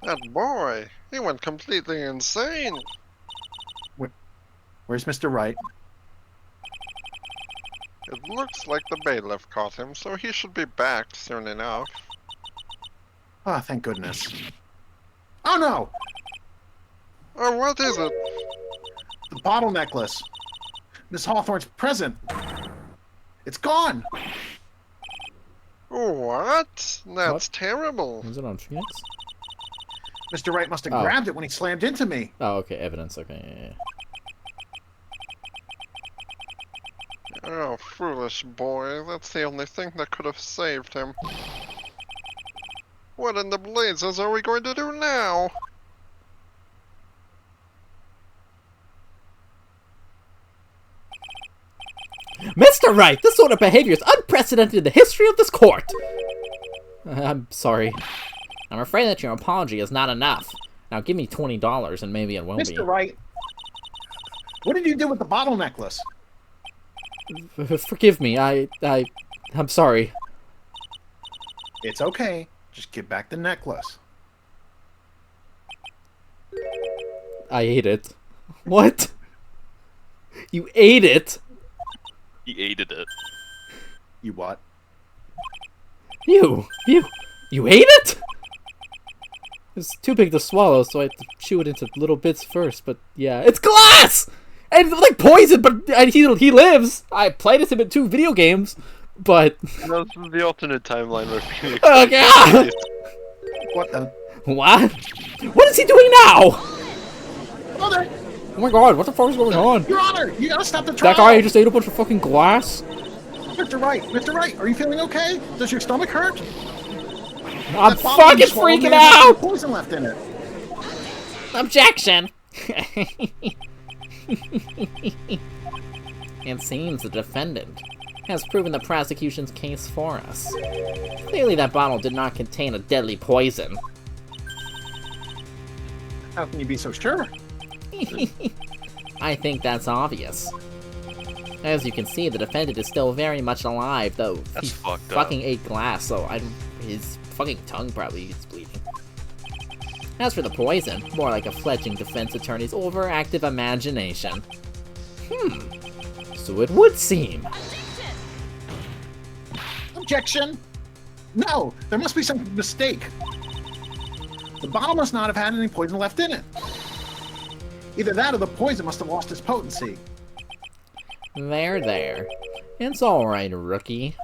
D: That boy, he went completely insane.
C: Where's Mr. Wright?
D: It looks like the bailiff caught him, so he should be back soon enough.
C: Ah, thank goodness. Oh no!
D: Oh, what is it?
C: The bottle necklace. Miss Hawthorne's present. It's gone!
D: What? That's
A: What?
D: terrible.
A: Is it on Phoenix?
C: Mr. Wright must have
A: Oh.
C: grabbed it when he slammed into me.
A: Oh, okay, evidence. Okay, yeah.
D: Oh, foolish boy. That's the only thing that could have saved him. What in the blazes are we going to do now?
A: Mr. Wright, this sort of behavior is unprecedented in the history of this court. I'm sorry.
E: I'm afraid that your apology is not enough. Now give me $20 and maybe it will be.
C: Mr. Wright, what did you do with the bottle necklace?
A: Forgive me. I'm sorry.
C: It's okay. Just give back the necklace.
A: I ate it. What? You ate it?
B: He aided it.
C: You what?
A: You ate it? It's too big to swallow, so I had to chew it into little bits first, but yeah. It's glass! And it's like poison, but he lives! I played as him in 2 video games, but...
B: No, this is the alternate timeline where Phoenix...
A: Oh, God!
C: What the?
A: What? What is he doing now?
C: Mother!
A: Oh my god, what the fuck is going on?
C: Your Honor, you gotta stop the trial!
A: That guy just ate a bunch of fucking glass?
C: Mr. Wright, are you feeling okay? Does your stomach hurt?
A: I'm
C: That bottle
A: fucking
C: you swallowed
A: freaking
C: may have some
A: out!
C: poison left in it.
E: Objection! It seems the defendant has proven the prosecution's case for us. Clearly that bottle did not contain a deadly poison.
C: How can you be so sure?
E: I think that's obvious. As you can see, the defendant is still very much alive, though
B: That's
E: he
B: fucked up.
E: fucking ate glass, so his fucking tongue probably is bleeding. As for the poison, more like a fledgling defense attorney's overactive imagination. So it would seem.
C: Objection! No, there must be some mistake. The bottle must not have had any poison left in it. Either that or the poison must have lost its potency.
E: There. It's alright, rookie.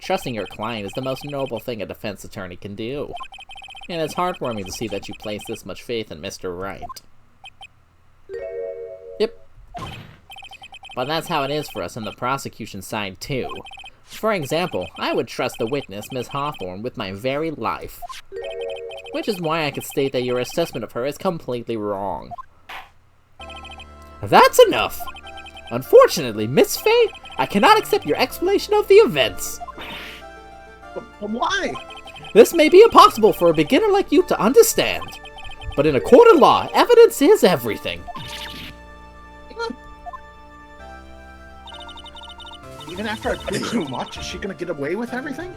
E: Trusting your client is the most noble thing a defense attorney can do. And it's heartwarming to see that you place this much faith in Mr. Wright. Yep. But that's how it is for us on the prosecution side, too. For example, I would trust the witness, Ms. Hawthorne, with my very life. Which is why I could state that your assessment of her is completely wrong. That's enough! Unfortunately, Miss Faye, I cannot accept your explanation of the events.
C: But why?
E: This may be impossible for a beginner like you to understand. But in a court of law, evidence is everything.
C: Even after I prove so much, is she gonna get away with everything?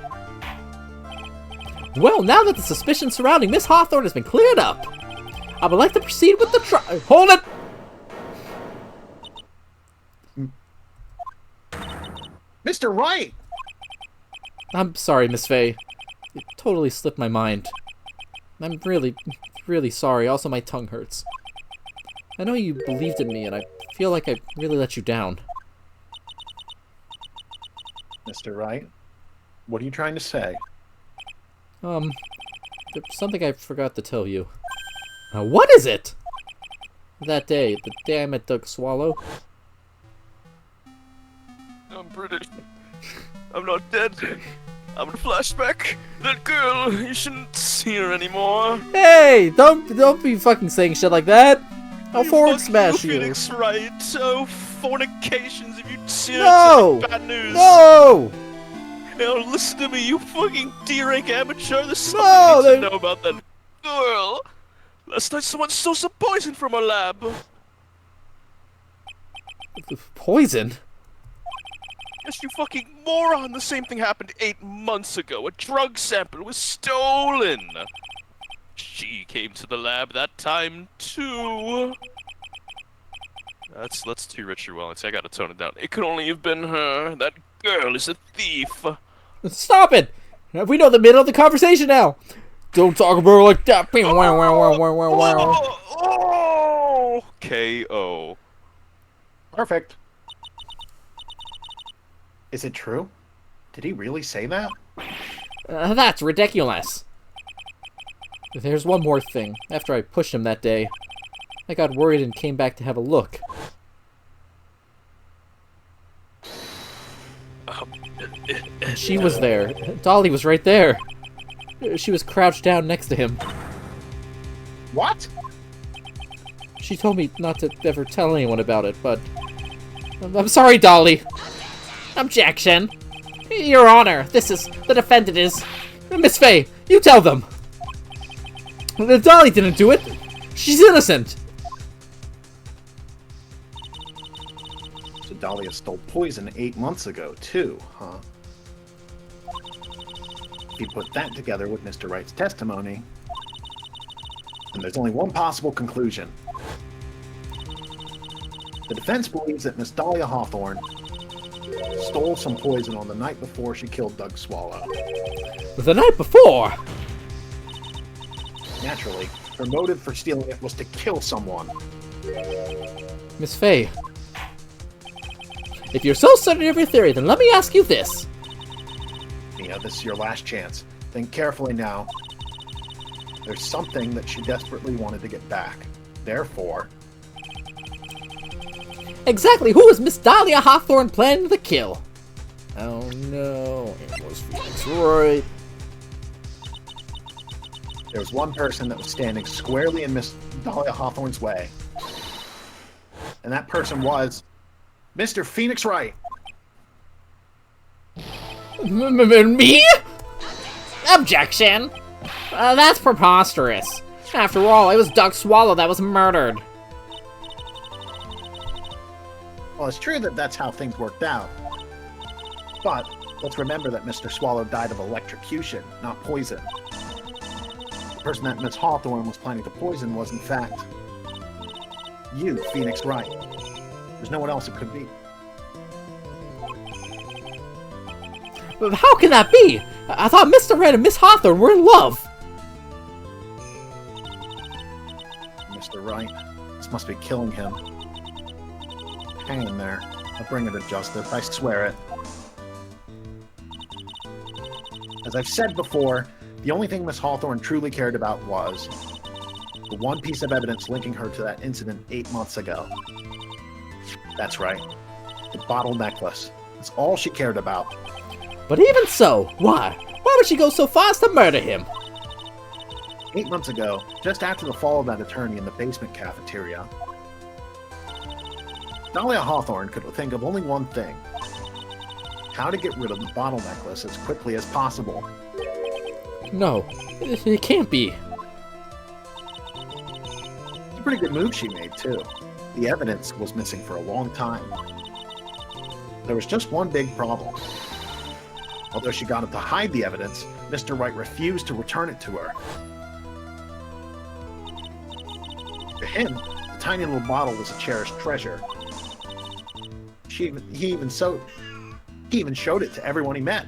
E: Well, now that the suspicion surrounding Miss Hawthorne has been cleared up, I would like to proceed with the trial. Hold it!
C: Mr. Wright!
E: I'm sorry, Miss Faye. It totally slipped my mind. I'm really, really sorry. Also, my tongue hurts. I know you believed in me, and I feel like I really let you down.
C: Mr. Wright, what are you trying to say?
E: There's something I forgot to tell you. What is it? That day, the day I met Doug Swallow.
B: I'm British. I'm not dead. I'm in a flashback. That girl, you shouldn't see her anymore.
A: Hey, don't be fucking saying shit like that. I'll forward smash you.
B: Phoenix Wright. Oh, fornications. If you'd seen
A: No!
B: it, bad news.
A: No!
B: Now listen to me, you fucking D-rank amateur. There's
A: No,
B: something you need to know about that girl. Last night someone stole some poison from our lab.
A: Poison?
B: Yes, you fucking moron! The same thing happened 8 months ago. A drug sample was stolen. She came to the lab that time too. That's too rich or well. I gotta tone it down. It could only have been her. That girl is a thief.
A: Stop it! We know the middle of the conversation now. Don't talk about her like that.
B: Oh, K.O.
C: Perfect. Is it true? Did he really say that?
E: That's ridiculous.
A: There's one more thing. After I pushed him that day, I got worried and came back to have a look. She was there. Dolly was right there. She was crouched down next to him.
C: What?
A: She told me not to ever tell anyone about it, but... I'm sorry, Dolly.
E: Objection. Your Honor, the defendant is...
A: Miss Faye, you tell them. Dolly didn't do it. She's innocent.
C: So Dahlia stole poison 8 months ago, too, huh? If you put that together with Mr. Wright's testimony, then there's only one possible conclusion. The defense believes that Miss Dahlia Hawthorne stole some poison on the night before she killed Doug Swallow.
A: The night before?
C: Naturally, her motive for stealing it was to kill someone.
A: Miss Faye, if you're so certain of your theory, then let me ask you this.
C: Mia, this is your last chance. Think carefully now. There's something that she desperately wanted to get back. Therefore,
E: Exactly who is Miss Dahlia Hawthorne planning to kill?
A: Oh no, it was Phoenix Wright.
C: There was one person that was standing squarely in Miss Dahlia Hawthorne's way. And that person was Mr. Phoenix Wright.
E: Me? Objection! That's preposterous. After all, it was Doug Swallow that was murdered.
C: Well, it's true that that's how things worked out. But let's remember that Mr. Swallow died of electrocution, not poison. The person that Miss Hawthorne was planning to poison was, in fact, you, Phoenix Wright. There's no one else it could be.
E: But how can that be? I thought Mr. Wright and Miss Hawthorne were in love.
C: Mr. Wright, this must be killing him. Hang in there. I'll bring her to justice. I swear it. As I've said before, the only thing Miss Hawthorne truly cared about was the one piece of evidence linking her to that incident 8 months ago. That's right. The bottle necklace. That's all she cared about.
E: But even so, why? Why would she go so far as to murder him?
C: 8 months ago, just after the fall of that attorney in the basement cafeteria, Dahlia Hawthorne could think of only one thing. How to get rid of the bottle necklace as quickly as possible.
E: No, it can't be.
C: It's a pretty good move she made, too. The evidence was missing for a long time. There was just one big problem. Although she got him to hide the evidence, Mr. Wright refused to return it to her. To him, the tiny little bottle was a cherished treasure. He even showed it to everyone he met.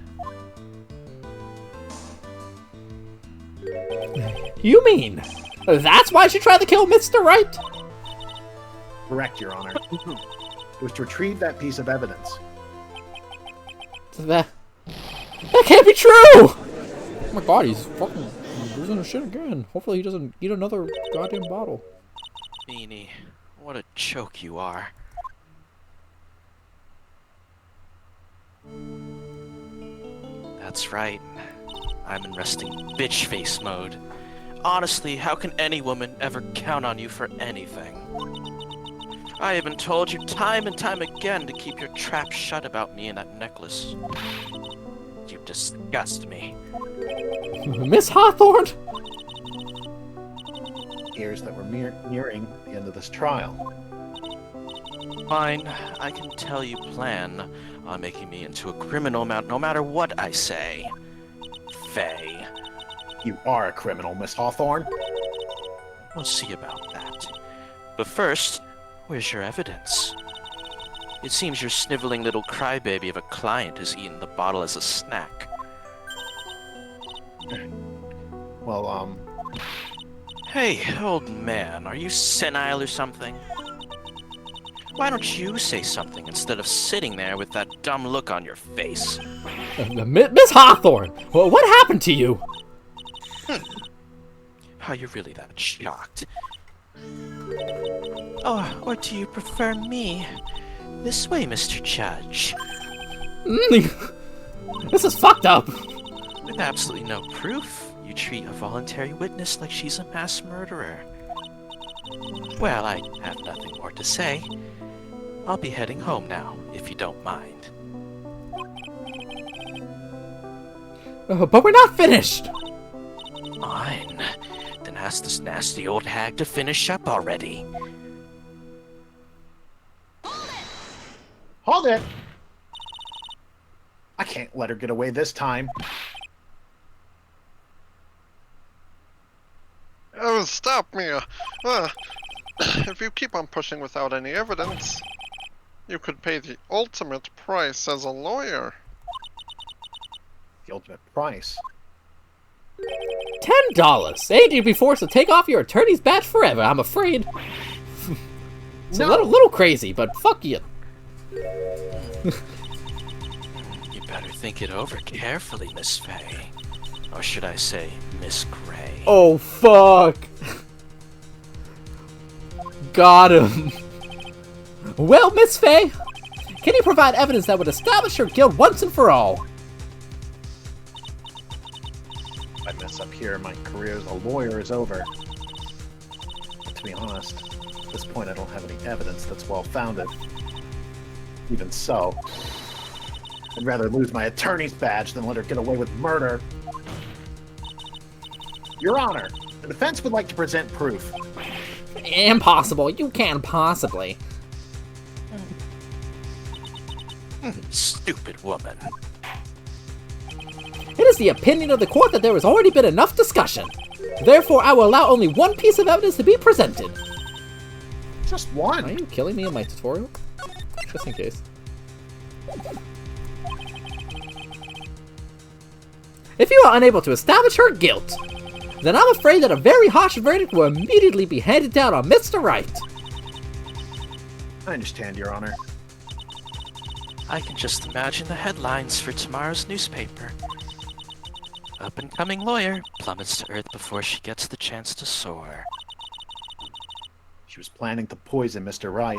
E: You mean that's why she tried to kill Mr. Wright?
C: Correct, Your Honor. It was to retrieve that piece of evidence.
E: That can't be true!
A: Oh my god, he's fucking losing his shit again. Hopefully he doesn't eat another goddamn bottle.
F: Beanie, what a choke you are. That's right. I'm in resting bitch face mode. Honestly, how can any woman ever count on you for anything? I even told you time and time again to keep your trap shut about me and that necklace. You disgust me.
E: Miss Hawthorne?
C: Here's that we're nearing the end of this trial.
F: Fine, I can tell you plan on making me into a criminal no matter what I say. Faye.
C: You are a criminal, Miss Hawthorne.
F: We'll see about that. But first, where's your evidence? It seems your sniveling little crybaby of a client has eaten the bottle as a snack.
C: Well,
F: Hey, old man, are you senile or something? Why don't you say something instead of sitting there with that dumb look on your face?
E: Miss Hawthorne, what happened to you?
F: Are you really that shocked? Or do you prefer me? This way, Mr. Judge.
E: This is fucked up.
F: With absolutely no proof, you treat a voluntary witness like she's a mass murderer. Well, I have nothing more to say. I'll be heading home now, if you don't mind.
E: But we're not finished.
F: Fine. Then ask this nasty old hag to finish up already.
C: hold it! I can't let her get away this time.
D: Oh, stop me. If you keep on pushing without any evidence, you could pay the ultimate price as a lawyer.
C: The ultimate price.
E: $10. Ain't you be forced to take off your attorney's badge forever, I'm afraid. It's a little crazy, but fuck you.
F: You better think it over carefully, Miss Faye. Or should I say, Miss Gray.
E: Oh, fuck. Got him. Well, Miss Fay, can you provide evidence that would establish her guilt once and for all?
C: If I mess up here, my career as a lawyer is over. To be honest, at this point I don't have any evidence that's well-founded. Even so, I'd rather lose my attorney's badge than let her get away with murder. Your Honor, the defense would like to present proof.
E: Impossible. You can't possibly.
F: Stupid woman.
E: It is the opinion of the court that there has already been enough discussion. Therefore, I will allow only one piece of evidence to be presented.
C: Just one.
E: Are you killing me in my tutorial? Just in case. If you are unable to establish her guilt, then I'm afraid that a very harsh verdict will immediately be handed down on Mr. Wright.
C: I understand, Your Honor.
F: I can just imagine the headlines for tomorrow's newspaper. Up-and-coming lawyer plummets to earth before she gets the chance to soar.
C: She was planning to poison Mr. Wright.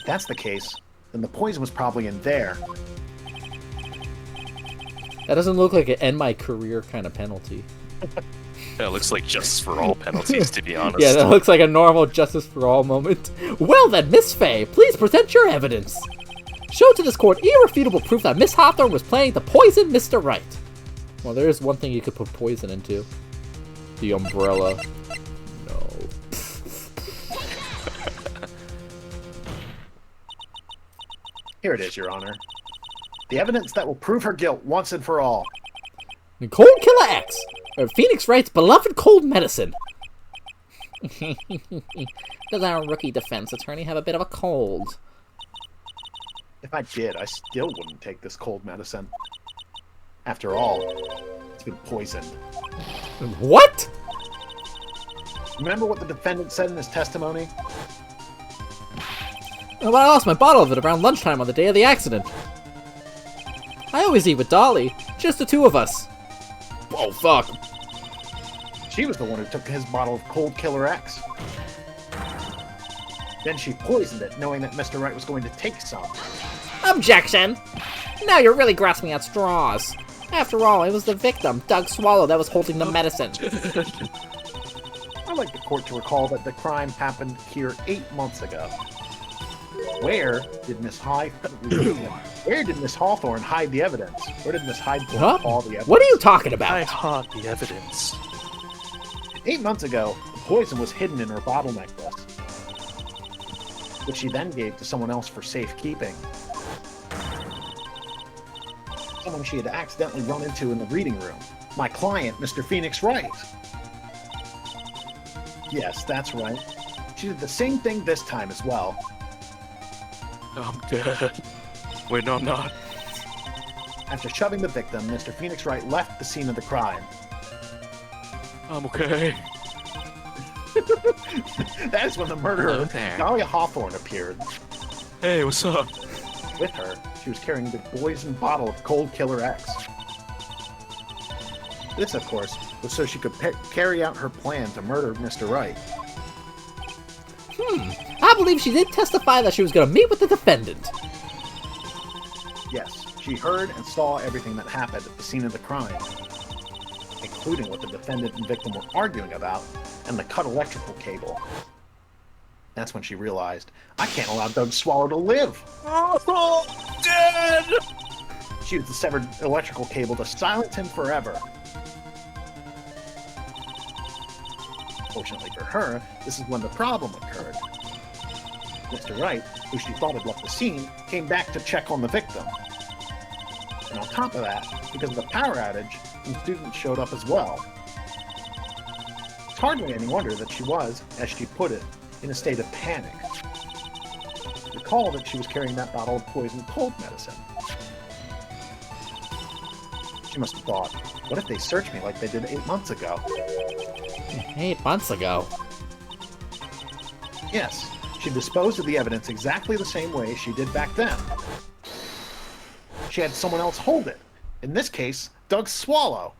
C: If that's the case, then the poison was probably in there.
E: That doesn't look like an end my career kind of penalty.
B: That looks like justice for all penalties, to be honest.
E: Yeah, that looks like a normal justice for all moment. Well then, Miss Fay, please present your evidence. Show to this court irrefutable proof that Miss Hawthorne was planning to poison Mr. Wright. Well, there is one thing you could put poison into. The umbrella. No.
C: Here it is, Your Honor. The evidence that will prove her guilt once and for all.
E: And Cold Killer X, or Phoenix Wright's beloved cold medicine. Does our rookie defense attorney have a bit of a cold?
C: If I did, I still wouldn't take this cold medicine. After all, it's been poisoned.
E: What?
C: Remember what the defendant said in his testimony?
E: Well, I lost my bottle of it around lunchtime on the day of the accident. I always eat with Dolly, just the two of us. Oh, fuck.
C: She was the one who took his bottle of Cold Killer X. Then she poisoned it, knowing that Mr. Wright was going to take some.
E: Objection! Now you're really grasping at straws. After all, it was the victim, Doug Swallow, that was holding the medicine.
C: I'd like the court to recall that the crime happened here 8 months ago. Where did Miss Hawthorne hide the evidence? Where did Miss Hawthorne haul the evidence?
E: What are you talking
F: I
E: about?
F: haunt the evidence.
C: 8 months ago, the poison was hidden in her bottle necklace, which she then gave to someone else for safekeeping. Someone she had accidentally run into in the reading room. My client, Mr. Phoenix Wright. Yes, that's right. She did the same thing this time as well.
B: I'm dead. Wait, no, I'm not.
C: After shoving the victim, Mr. Phoenix Wright left the scene of the crime.
B: I'm okay.
C: That is when the murderer,
F: Hello there.
C: Dahlia Hawthorne, appeared.
B: Hey, what's up?
C: With her, she was carrying the poisoned bottle of Cold Killer X. This, of course, was so she could carry out her plan to murder Mr. Wright.
E: I believe she did testify that she was going to meet with the defendant.
C: Yes, she heard and saw everything that happened at the scene of the crime, including what the defendant and victim were arguing about, and the cut electrical cable. That's when she realized, I can't allow Doug Swallow to live!
B: Oh, dead!
C: She used the severed electrical cable to silence him forever. Fortunately for her, this is when the problem occurred. Mr. Wright, who she thought had left the scene, came back to check on the victim. And on top of that, because of the power outage, some students showed up as well. It's hardly any wonder that she was, as she put it, in a state of panic. Recall that she was carrying that bottle of poisoned cold medicine. She must have thought, what if they search me like they did 8 months ago?
E: 8 months ago.
C: Yes, she disposed of the evidence exactly the same way she did back then. She had someone else hold it. In this case, Doug Swallow.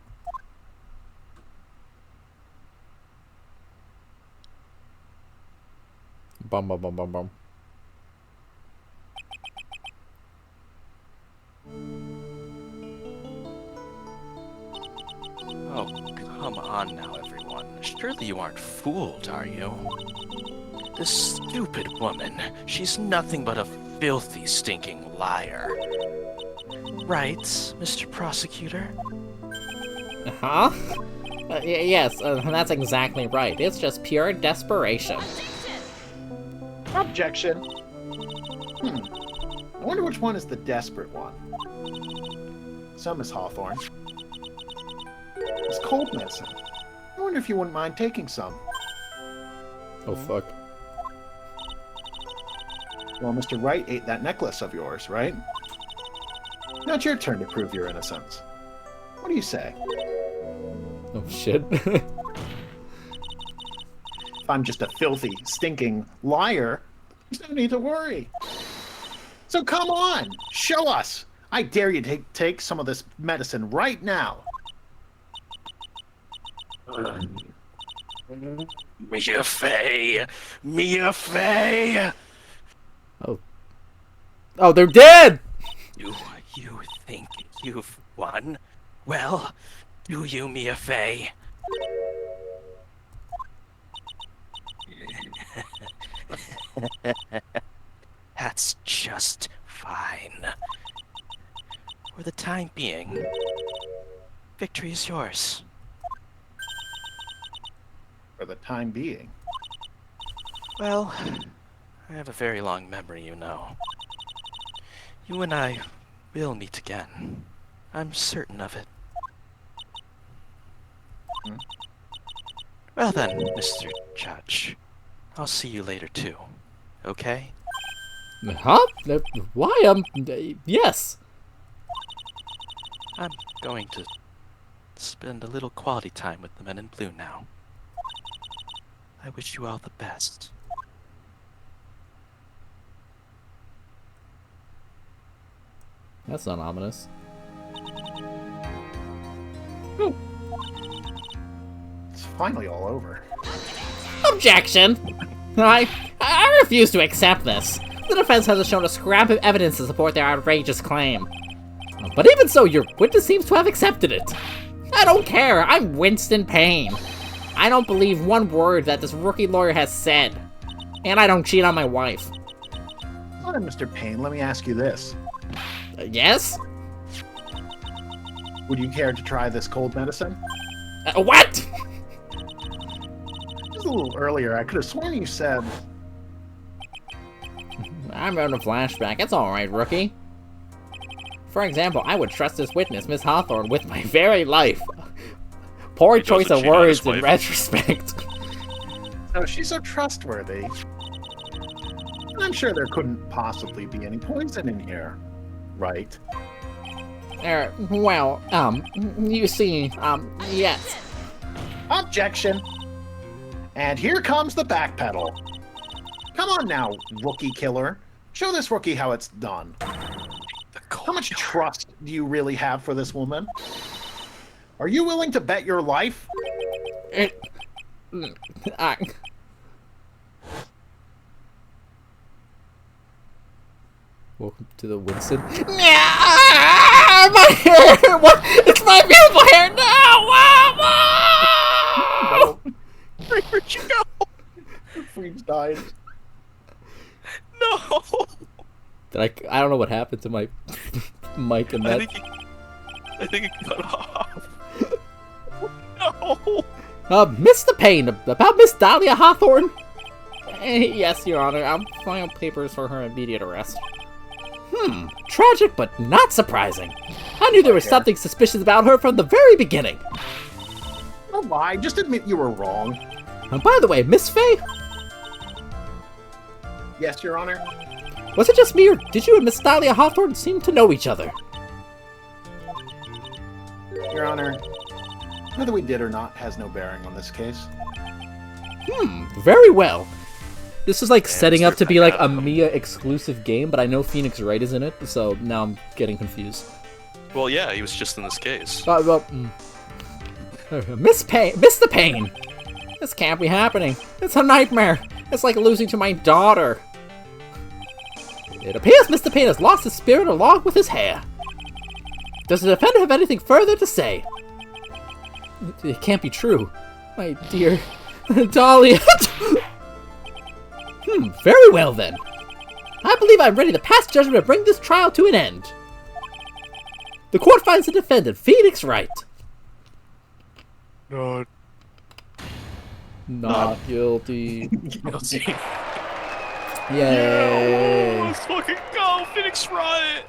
A: Bum bum bum bum bum.
F: Come on now, everyone. Surely you aren't fooled, are you? This stupid woman, she's nothing but a filthy, stinking liar. Right, Mr. Prosecutor?
E: Huh? Yes, that's exactly right. It's just pure desperation.
C: Objection. I wonder which one is the desperate one. So, Miss Hawthorne. It's cold medicine. I wonder if you wouldn't mind taking some.
A: Oh fuck.
C: Well, Mr. Wright ate that necklace of yours, right? Now it's your turn to prove your innocence. What do you say?
A: Oh shit.
C: If I'm just a filthy, stinking liar, there's no need to worry. So come on, show us. I dare you to take some of this medicine right now.
B: Mia Fey! Mia Fey!
A: Oh, they're dead!
F: You think you've won? Well, do you, Mia Fey? That's just fine. For the time being, victory is yours.
C: For the time being.
F: Well, I have a very long memory, you know. You and I will meet again. I'm certain of it. Well then, Mr. Judge. I'll see you later too. Okay?
A: Huh? Why? Yes.
F: I'm going to spend a little quality time with the men in blue now. I wish you all the best.
A: That's not ominous.
C: It's finally all over.
E: Objection! I refuse to accept this. The defense hasn't shown a scrap of evidence to support their outrageous claim. But even so, your witness seems to have accepted it. I don't care. I'm Winston Payne. I don't believe one word that this rookie lawyer has said. And I don't cheat on my wife.
C: All right, Mr. Payne, let me ask you this.
E: Yes?
C: Would you care to try this cold medicine?
E: What?
C: Just a little earlier, I could have sworn you said...
E: I'm having a flashback. It's alright, rookie. For example, I would trust this witness, Miss Hawthorne, with my very life. Poor choice of
B: cheat on his
E: words in
B: wife.
E: retrospect.
C: Oh, she's so trustworthy. I'm sure there couldn't possibly be any poison in here. Right?
E: Well, you see, yes.
C: Objection! And here comes the backpedal. Come on now, rookie killer. Show this rookie how it's done. How much trust do you really have for this woman? Are you willing to bet your life?
A: Welcome to the Winston.
E: My hair! What? It's my beautiful hair! No!
B: Where'd you go?
C: Freems died.
B: No!
A: I don't know what happened to my mic and that.
B: I think it cut off. No!
A: Mr. Payne, about Miss Dahlia Hawthorne?
E: Yes, Your Honor. I'm filing papers for her immediate arrest.
A: Tragic, but not surprising. I knew there was something suspicious about her from the very beginning.
C: Don't lie, just admit you were wrong.
A: By the way, Miss Fey,
C: Yes, Your Honor?
A: was it just me, or did you and Miss Dahlia Hawthorne seem to know each other?
C: Your Honor, whether we did or not has no bearing on this case.
A: Very well. This is like setting up to be like a
F: Mr.
A: Mia exclusive game, but I know Phoenix Wright is in it, so now I'm getting confused.
B: Well, yeah, he was just in this case.
A: Miss Payne, Mr. Payne!
E: This can't be happening. It's a nightmare. It's like losing to my daughter.
A: It appears Mr. Payne has lost his spirit along with his hair. Does the defendant have anything further to say? It can't be true. My dear Dahlia. Very well then. I believe I'm ready to pass judgment and bring this trial to an end. The court finds the defendant, Phoenix Wright. Not guilty.
B: Guilty.
A: Yay.
B: Let's fucking go, Phoenix Wright!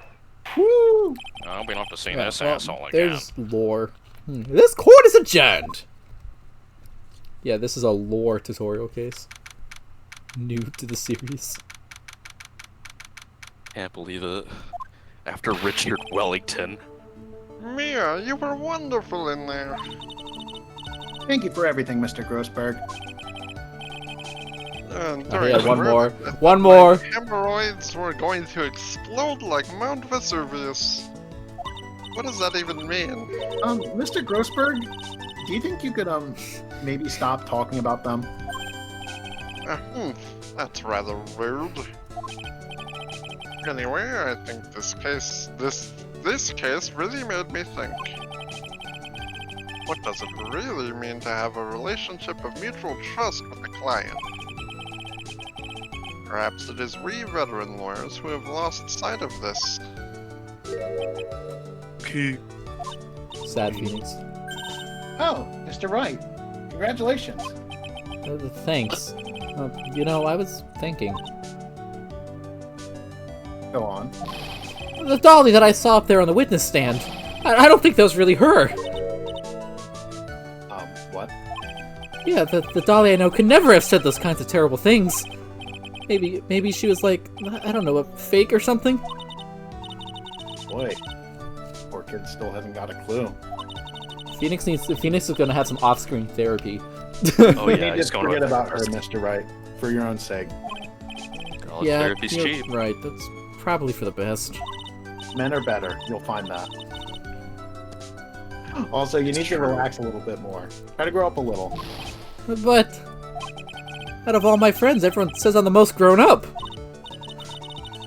A: Woo.
B: Oh, we don't have to see this
A: Well,
B: asshole again.
A: there's lore. This court is adjourned. Yeah, this is a lore tutorial case. New to the series.
B: Can't believe it. After Richard Wellington.
D: Mia, you were wonderful in there.
C: Thank you for everything, Mr. Grossberg.
D: And
A: Oh,
D: during
A: yeah,
D: the
A: one
D: murder,
A: more.
D: I thought
A: One
D: my
A: more.
D: Hemorrhoids were going to explode like Mount Vesuvius. What does that even mean?
C: Mr. Grossberg, do you think you could, maybe stop talking about them?
D: That's rather rude. Anyway, I think this case really made me think. What does it really mean to have a relationship of mutual trust with a client? Perhaps it is we veteran lawyers who have lost sight of this.
A: Sad Phoenix.
C: Oh, Mr. Wright. Congratulations.
A: Thanks. You know, I was thinking.
C: Go on.
A: The dolly that I saw up there on the witness stand. I don't think that was really her.
C: What?
A: Yeah, the dolly I know could never have said those kinds of terrible things. Maybe she was like, I don't know, a fake or something?
C: Boy. Poor kid still hasn't got a clue.
A: Phoenix is gonna have some off-screen therapy.
B: Oh
C: You
B: yeah,
C: need
B: he's
C: to
B: going
C: forget
B: to
C: about her, Mr. Wright. For your own sake.
B: College
A: Yeah,
B: therapy's
A: you're
B: cheap.
A: right. That's probably for the best.
C: Men are better. You'll find that. Also, you need to relax a little bit more. Try to grow up a little.
A: But out of all my friends, everyone says I'm the most grown up.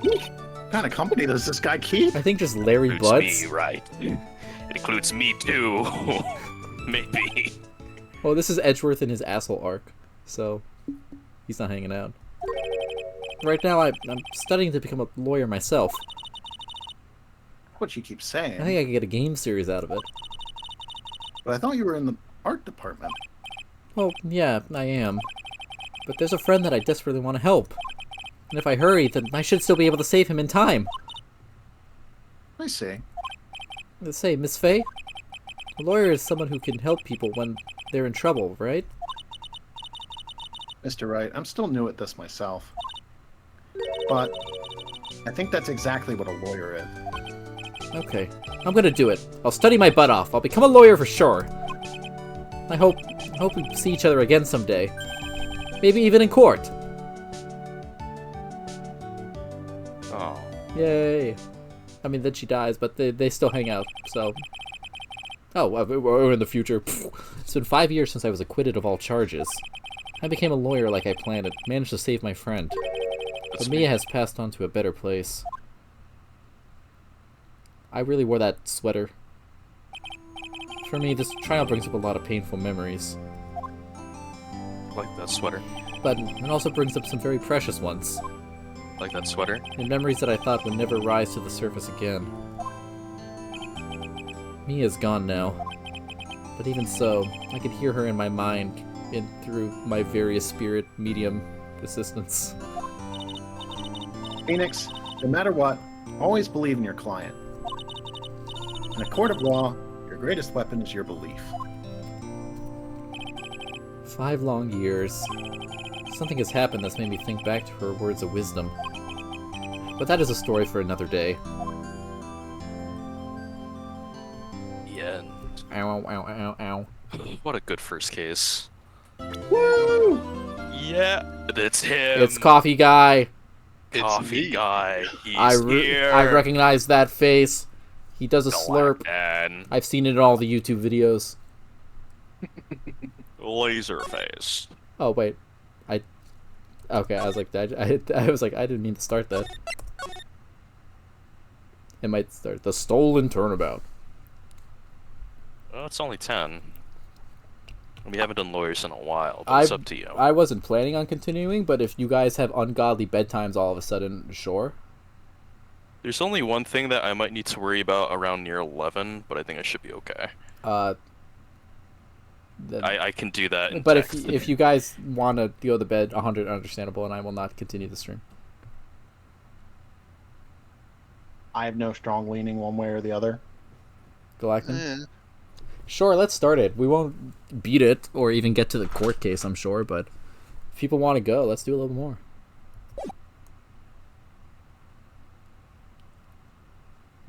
C: What kind of company does this guy keep?
A: I think just Larry
B: Includes
A: Butts.
B: me, right? It includes me too. Maybe.
A: Oh, this is Edgeworth in his asshole arc, so he's not hanging out. Right now, I'm studying to become a lawyer myself.
C: What you keep saying.
A: I think I could get a game series out of it.
C: But I thought you were in the art department.
A: Well, yeah, I am. But there's a friend that I desperately want to help. And if I hurry, then I should still be able to save him in time.
C: I see.
A: Let's say, Miss Faye? A lawyer is someone who can help people when they're in trouble, right?
C: Mr. Wright, I'm still new at this myself. But I think that's exactly what a lawyer is.
A: Okay, I'm gonna do it. I'll study my butt off. I'll become a lawyer for sure. I hope we see each other again someday. Maybe even in court.
B: Oh.
A: Yay. I mean, then she dies, but they still hang out, so... Oh, we're in the future. It's been 5 years since I was acquitted of all charges. I became a lawyer like I planned and managed to save my friend. But Mia has passed on to a better place. I really wore that sweater. For me, this trial brings up a lot of painful memories.
B: Like that sweater.
A: But it also brings up some very precious ones.
B: Like that sweater.
A: And memories that I thought would never rise to the surface again. Mia's gone now. But even so, I can hear her in my mind and through my various spirit medium assistants.
C: Phoenix, no matter what, always believe in your client. In a court of law, your greatest weapon is your belief.
A: 5 long years. Something has happened that's made me think back to her words of wisdom. But that is a story for another day.
B: The end.
A: Ow, ow, ow, ow, ow.
B: What a good first case.
C: Woo!
B: Yeah, it's him.
A: It's Coffee Guy.
B: Coffee guy. He's
A: I
B: here.
A: recognize that face. He does a
B: Go
A: slurp.
B: on, man.
A: I've seen it in all the YouTube videos.
B: Laser face.
A: Oh wait, okay. I was like, I was like, I didn't mean to start that. It might start the stolen turnabout.
B: Well, it's only 10. We haven't done lawyers in a while, but it's up to you.
A: I wasn't planning on continuing, but if you guys have ungodly bedtimes all of a sudden, sure.
B: There's only one thing that I might need to worry about around near 11, but I think I should be okay. I can do that in
A: But
B: text.
A: if you guys want to go to bed, 100 understandable, and I will not continue the stream.
C: I have no strong leaning one way or the other.
A: Galactin? Sure, let's start it. We won't beat it or even get to the court case, I'm sure, but if people want to go, let's do a little more.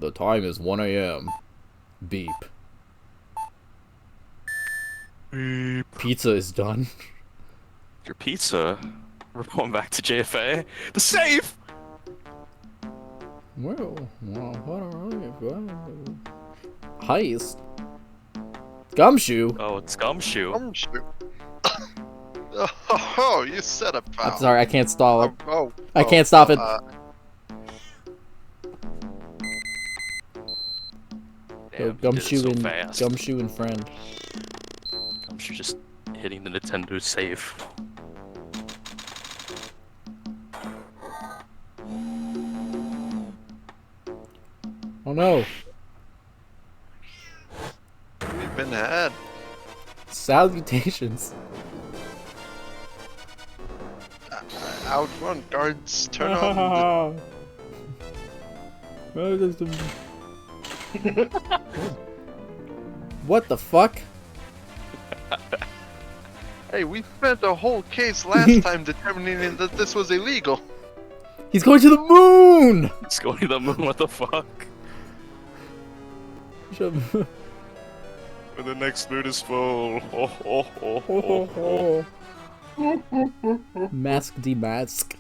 A: The time is 1 a.m. Beep.
B: Beep.
A: Pizza is done.
B: Your pizza? We're going back to JFA? The safe!
A: Well, what are heist? Gumshoe?
B: Oh, it's Gumshoe.
D: Gumshoe. Oh, you set a foul.
A: I'm sorry, I can't stall it. I
D: Oh,
A: can't stop it.
B: Damn,
A: Gumshoe
B: so
A: and
B: fast.
A: Gumshoe and friend.
B: Gumshoe just hitting the Nintendo safe.
A: Oh no.
D: We've been had.
A: Salutations.
D: Out front, guards, turn on.
A: What the fuck?
D: Hey, we spent a whole case last time determining that this was illegal.
A: He's going to the moon!
B: It's going to the moon, what the fuck? When the next moon is full.
A: Mask demask.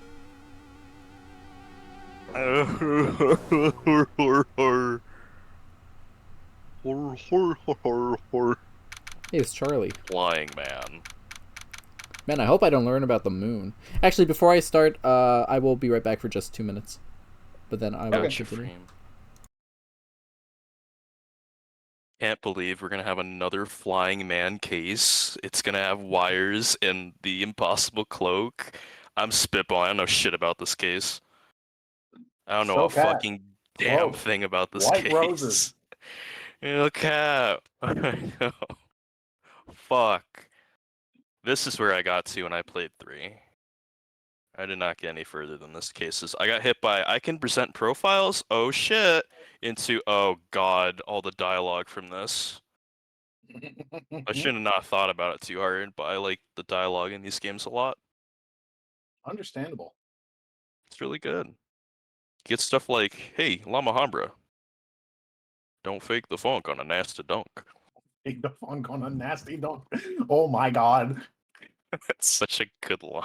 A: Hey, it's Charlie.
B: Flying man.
A: Man, I hope I don't learn about the moon. Actually, before I start, I will be right back for just 2 minutes. But then I will
B: Gotcha,
A: continue.
B: Freem. Can't believe we're gonna have another flying man case. It's gonna have wires and the impossible cloak. I'm spitballing. I don't know shit about this case. I don't know a
C: So cat.
B: fucking damn
C: Whoa.
B: thing about this
C: White
B: case.
C: roses.
B: Look at fuck. This is where I got to when I played 3. I did not get any further than this cases. I got hit by I can present profiles. Oh shit. Into oh god, all the dialogue from this. I should have not thought about it too hard, but I like the dialogue in these games a lot.
C: Understandable.
B: It's really good. Get stuff like, hey, Llama Hambra, don't fake the funk on a nasty dunk.
C: Big the funk on a nasty dunk. Oh my god.
B: That's such a good line.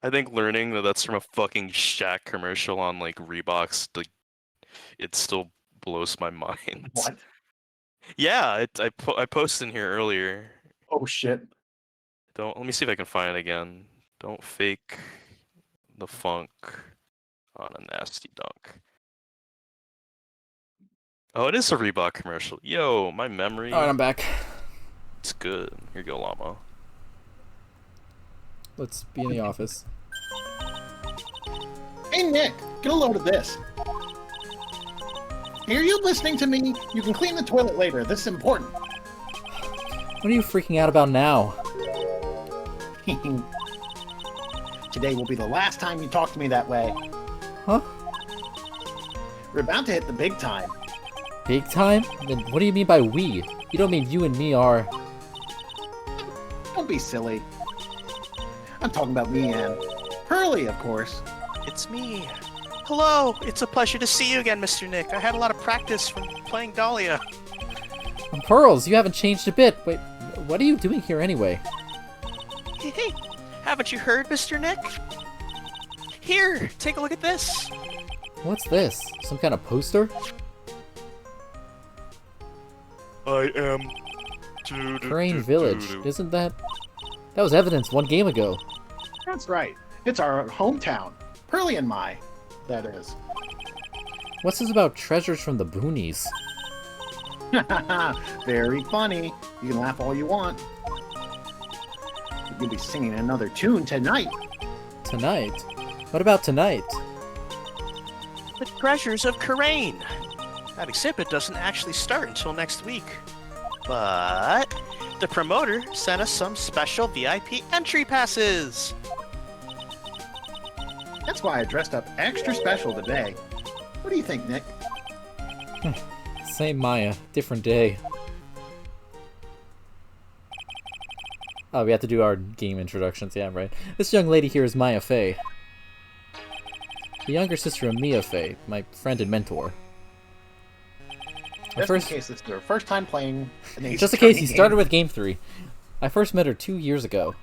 B: I think learning that that's from a fucking Shaq commercial on like Reeboks, like, it still blows my mind.
C: What?
B: Yeah, I posted in here earlier.
C: Oh shit.
B: Let me see if I can find it again. Don't fake the funk on a nasty dunk. Oh, it is a Reebok commercial. Yo, my memory.
A: Alright, I'm back.
B: It's good. Here you go, Llama.
A: Let's be in the office.
C: Hey Nick, get a load of this. Hear you listening to me? You can clean the toilet later. This is important.
A: What are you freaking out about now?
C: Today will be the last time you talk to me that way.
A: Huh?
C: We're about to hit the big time.
A: Big time? Then what do you mean by we? You don't mean you and me are...
C: Don't be silly. I'm talking about me and Hurley, of course.
F: It's me. Hello, it's a pleasure to see you again, Mr. Nick. I had a lot of practice from playing Dahlia.
A: Pearls, you haven't changed a bit. Wait, what are you doing here anyway?
F: Hey, haven't you heard, Mr. Nick? Here, take a look at this.
A: What's this? Some kind of poster?
B: I am
A: Crane Village. Isn't that... That was evidence 1 game ago.
C: That's right. It's our hometown. Hurley and my, that is.
A: What's this about treasures from the boonies?
C: Very funny. You can laugh all you want. You'll be singing another tune tonight.
A: Tonight? What about tonight?
B: The Treasures of Karain. That exhibit doesn't actually start until next week. But the promoter sent us some special VIP entry passes.
C: That's why I dressed up extra special today. What do you think, Nick?
A: Same Maya, different day. Oh, we have to do our game introductions. Yeah, right. This young lady here is Maya Fey. The younger sister of Mia Fey, my friend and mentor.
C: Just in case this is her first time playing an Ace
A: Just in
C: Attorney
A: case, he
C: game.
A: started with Game 3. I first met her 2 years ago.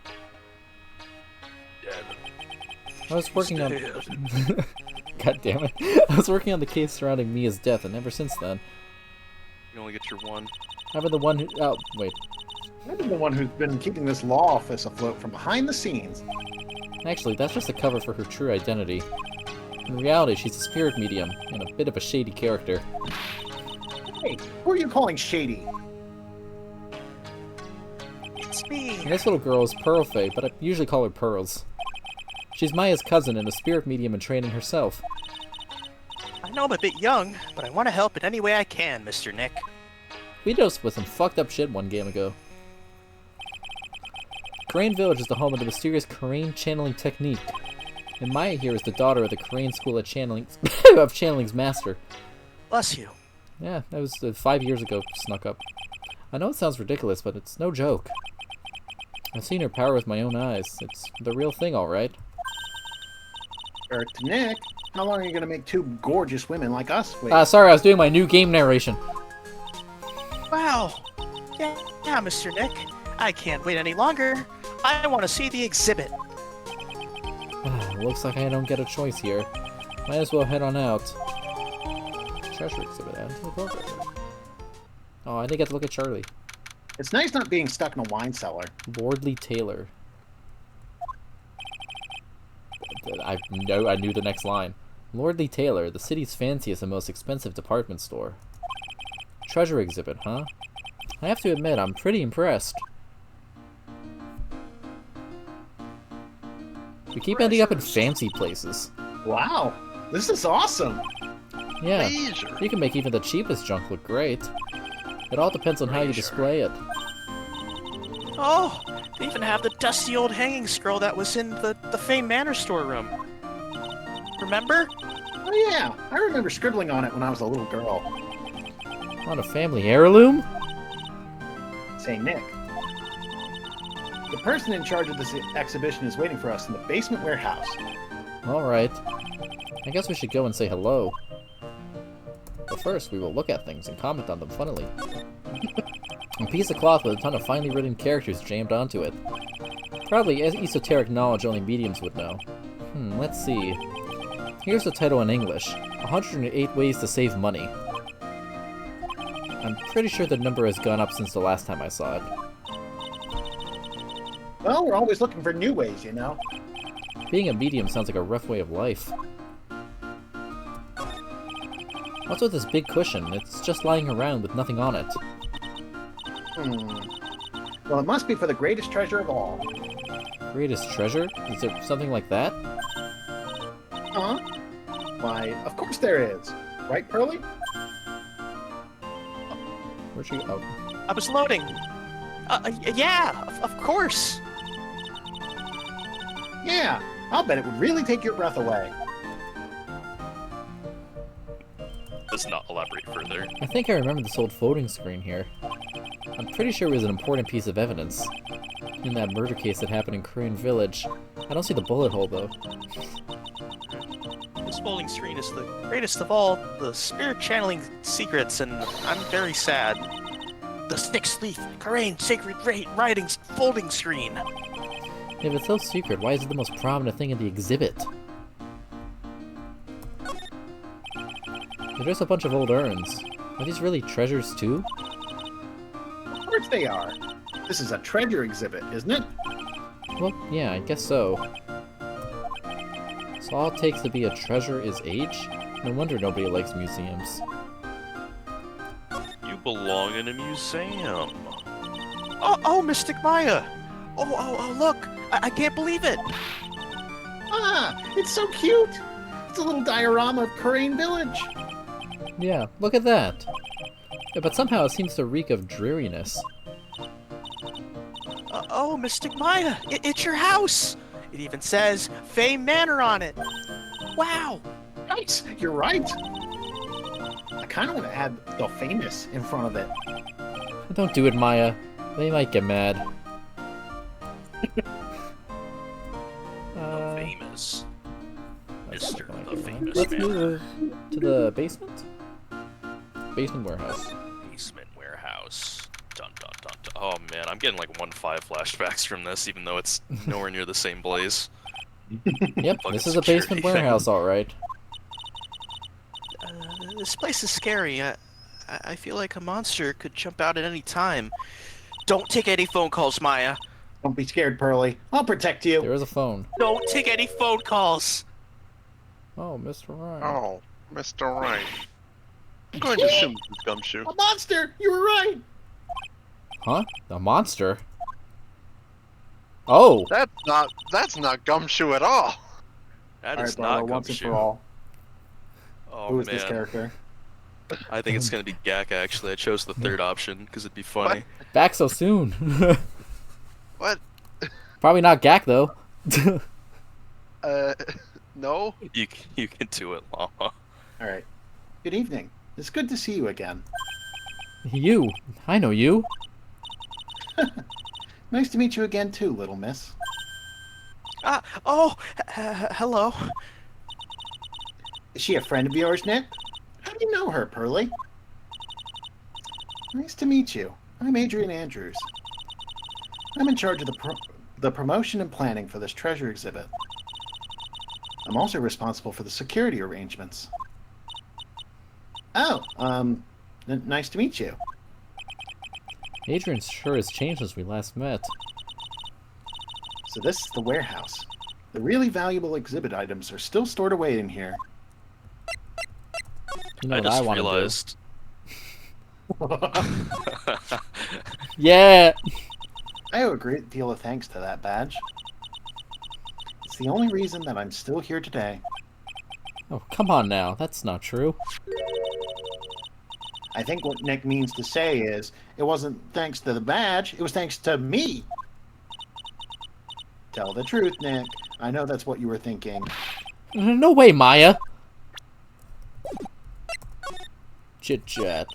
A: I was working on... God damn it. I was working on the case surrounding Mia's death, and ever since then...
B: You only get your one.
A: I've been the one who... Oh, wait.
C: I've been the one who's been keeping this law office afloat from behind the scenes.
A: Actually, that's just a cover for her true identity. In reality, she's a spirit medium, and a bit of a shady character.
C: Hey, who are you calling shady?
B: It's me.
A: And this little girl is Pearl Fey, but I usually call her Pearls. She's Maya's cousin and a spirit medium in training herself.
B: I know I'm a bit young, but I want to help in any way I can, Mr. Nick.
A: We dealt with some fucked up shit one game ago. Crane Village is the home of the mysterious Crane channeling technique. And Maya here is the daughter of the Crane School of Channeling's master.
B: Bless you.
A: Yeah, that was 5 years ago, snuck up. I know it sounds ridiculous, but it's no joke. I've seen her power with my own eyes. It's the real thing, alright.
C: To Nick, how long are you going to make two gorgeous women like us wait?
A: Sorry, I was doing my new game narration.
B: Wow. Yeah, Mr. Nick. I can't wait any longer. I want to see the exhibit.
A: Looks like I don't get a choice here. Might as well head on out. Treasure exhibit added to the program. Oh, I didn't get to look at Charlie.
C: It's nice not being stuck in a wine cellar.
A: Lordly Taylor. I knew the next line. Lordly Taylor, the city's fanciest and most expensive department store. Treasure exhibit, huh? I have to admit, I'm pretty impressed. We keep ending up in fancy places.
C: Wow, this is awesome.
A: Yeah,
D: Leisure.
A: you can make even the cheapest junk look great. It all depends on how you display it.
B: Oh, they even have the dusty old hanging scroll that was in the Fame Manor storeroom. Remember?
C: Oh yeah, I remember scribbling on it when I was a little girl.
A: On a family heirloom?
C: Say, Nick. The person in charge of this exhibition is waiting for us in the basement warehouse.
A: Alright. I guess we should go and say hello. But first, we will look at things and comment on them funnily. A piece of cloth with a ton of finely written characters jammed onto it. Probably esoteric knowledge only mediums would know. Let's see. Here's the title in English. 108 Ways to Save Money. I'm pretty sure the number has gone up since the last time I saw it.
C: Well, we're always looking for new ways, you know.
A: Being a medium sounds like a rough way of life. What's with this big cushion? It's just lying around with nothing on it.
C: Well, it must be for the greatest treasure of all.
A: Greatest treasure? Is there something like that?
C: Huh? Why, of course there is. Right, Pearly?
A: Where'd she go?
B: I was loading. Yeah, of course.
C: Yeah, I'll bet it would really take your breath away.
B: Does not elaborate further.
A: I think I remember this old folding screen here. I'm pretty sure it was an important piece of evidence. In that murder case that happened in Crane Village. I don't see the bullet hole, though.
B: This folding screen is the greatest of all the spirit channeling secrets, and I'm very sad. The Sixth Leaf, Karain Sacred Writings folding screen.
A: If it's so secret, why is it the most prominent thing in the exhibit? They're just a bunch of old urns. Are these really treasures, too?
C: Of course they are. This is a treasure exhibit, isn't it?
A: Well, yeah, I guess so. So all it takes to be a treasure is age? No wonder nobody likes museums.
B: You belong in a museum.
F: Oh, Mystic Maya! Oh, look! I can't believe it!
C: Ah, it's so cute. It's a little diorama of Korean Village.
A: Yeah, look at that. Yeah, but somehow it seems to reek of dreariness.
F: Oh, Mystic Maya! It's your house! It even says Fame Manor on it! Wow!
C: Nice, you're right. I kind of want to add the famous in front of it.
A: Don't do it, Maya. They might get mad.
B: Famous.
A: That's
B: Mr.
A: not
B: the
A: gonna
B: Famous
A: Let's
B: Man.
A: move to the basement. Basement warehouse.
B: Basement warehouse. Dun dun dun dun. Oh man, I'm getting like 1.5 flashbacks from this, even though it's nowhere near the same blaze.
A: Yep,
B: Fucking
A: this is a
B: security
A: basement
B: thing.
A: warehouse, alright.
F: This place is scary. I feel like a monster could jump out at any time. Don't take any phone calls, Maya.
C: Don't be scared, Pearly. I'll protect you.
A: There is a phone.
F: Don't take any phone calls.
A: Oh, Mr. Ryan.
D: Oh, Mr. Right. I'm going to assume this is Gumshoe.
C: A monster! You were right!
A: Huh? A monster? Oh!
D: That's not Gumshoe at all.
B: That
C: All
B: is
C: right,
B: not
C: Darla, once and for
B: Gumshoe.
C: all.
B: Oh
C: Who is
B: man,
C: this character?
B: I think it's gonna be Gak. Actually, I chose the third option because it'd be funny.
A: Back so soon.
D: What?
A: Probably not Gak, though.
D: No.
B: You can do it, Llama.
C: Alright. Good evening. It's good to see you again.
A: You. I know you.
C: Nice to meet you again too, little miss.
F: Hello.
C: Is she a friend of yours, Nick? How do you know her, Pearly? Nice to meet you. I'm Adrian Andrews. I'm in charge of the promotion and planning for this treasure exhibit. I'm also responsible for the security arrangements. Oh, nice to meet you.
A: Adrian sure has changed since we last met.
C: So this is the warehouse. The really valuable exhibit items are still stored away in here.
A: You know
B: I
A: what I
B: just
A: want
B: realized.
A: to do. Yeah!
C: I owe a great deal of thanks to that badge. It's the only reason that I'm still here today.
A: Oh, come on now. That's not true.
C: I think what Nick means to say is, it wasn't thanks to the badge, it was thanks to me! Tell the truth, Nick. I know that's what you were thinking.
A: No way, Maya! Chit-chat.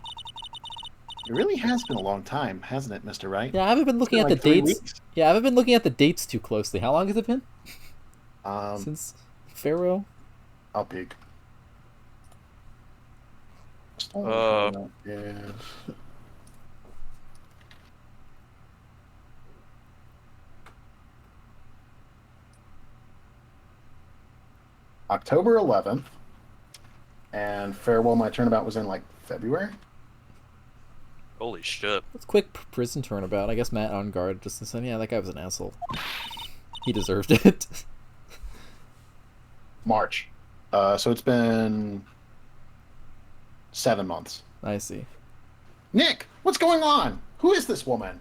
C: It really has been a long time, hasn't it, Mr. Wright?
A: Yeah, I haven't been looking at
C: Like
A: the
C: 3
A: dates.
C: weeks?
A: Yeah, I haven't been looking at the dates too closely. How long has it been? Since Pharaoh?
C: I'll peek. Yeah. October 11th, and Farewell My Turnabout was in like February.
B: Holy shit.
A: Let's quick prison turnabout. I guess Matt on guard just to say, yeah, that guy was an asshole. He deserved it.
C: March. So it's been 7 months.
A: I see.
C: Nick, what's going on? Who is this woman?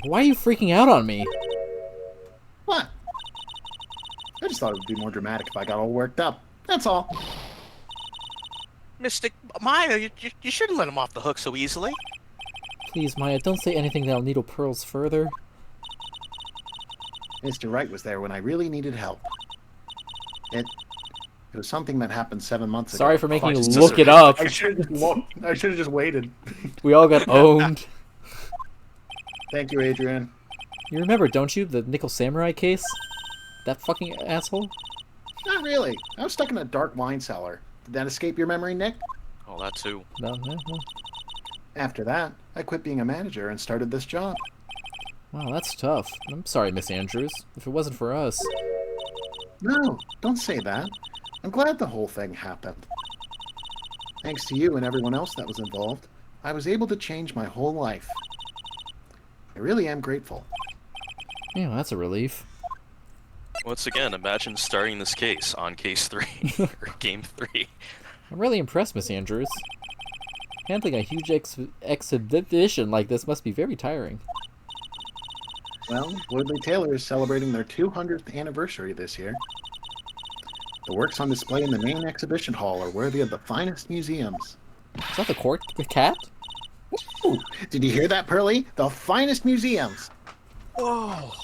A: Why are you freaking out on me?
C: What? I just thought it would be more dramatic if I got all worked up. That's all.
F: Mystic Maya, you shouldn't let him off the hook so easily.
A: Please, Maya, don't say anything that'll needle pearls further.
C: Mr. Wright was there when I really needed help. It was something that happened 7 months ago.
A: Sorry for making you
B: just
A: look it up.
C: I should have just waited.
A: We all got owned.
C: Thank you, Adrian.
A: You remember, don't you, the Nickel Samurai case? That fucking asshole?
C: Not really. I was stuck in a dark wine cellar. Did that escape your memory, Nick?
B: Oh, that too.
A: No.
C: After that, I quit being a manager and started this job.
A: Wow, that's tough. I'm sorry, Miss Andrews. If it wasn't for us.
C: No, don't say that. I'm glad the whole thing happened. Thanks to you and everyone else that was involved, I was able to change my whole life. I really am grateful.
A: Yeah, that's a relief.
B: Once again, imagine starting this case on case 3 or game 3.
A: I'm really impressed, Miss Andrews. Handling a huge exhibition like this must be very tiring.
C: Well, Woodley Taylor is celebrating their 200th anniversary this year. The works on display in the main exhibition hall are worthy of the finest museums.
A: Is that the cat?
C: Ooh, did you hear that, Pearly? The finest museums.
F: Oh,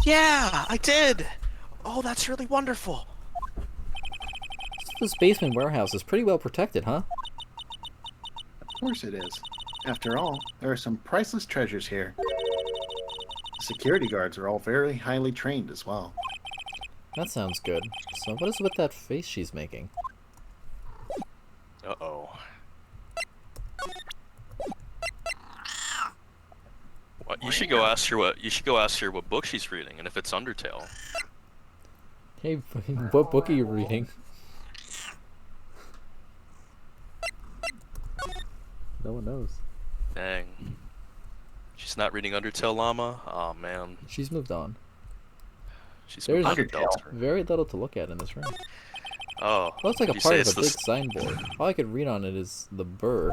F: yeah, I did. Oh, that's really wonderful.
A: This basement warehouse is pretty well protected, huh?
C: Of course it is. After all, there are some priceless treasures here. The security guards are all very highly trained as well.
A: That sounds good. So what is with that face she's making?
B: Uh-oh. What, you should go ask her what book she's reading, and if it's Undertale.
A: Hey, what book are you reading? No one knows.
B: Dang. She's not reading Undertale, Llama? Oh man.
A: She's moved on.
B: She's
A: There's
B: moved on elsewhere.
A: very little to look at in this room.
B: Oh.
A: Looks like a
B: you
A: part
B: say
A: of a
B: it's
A: big
B: this-
A: signboard. All I could read on it is the burr.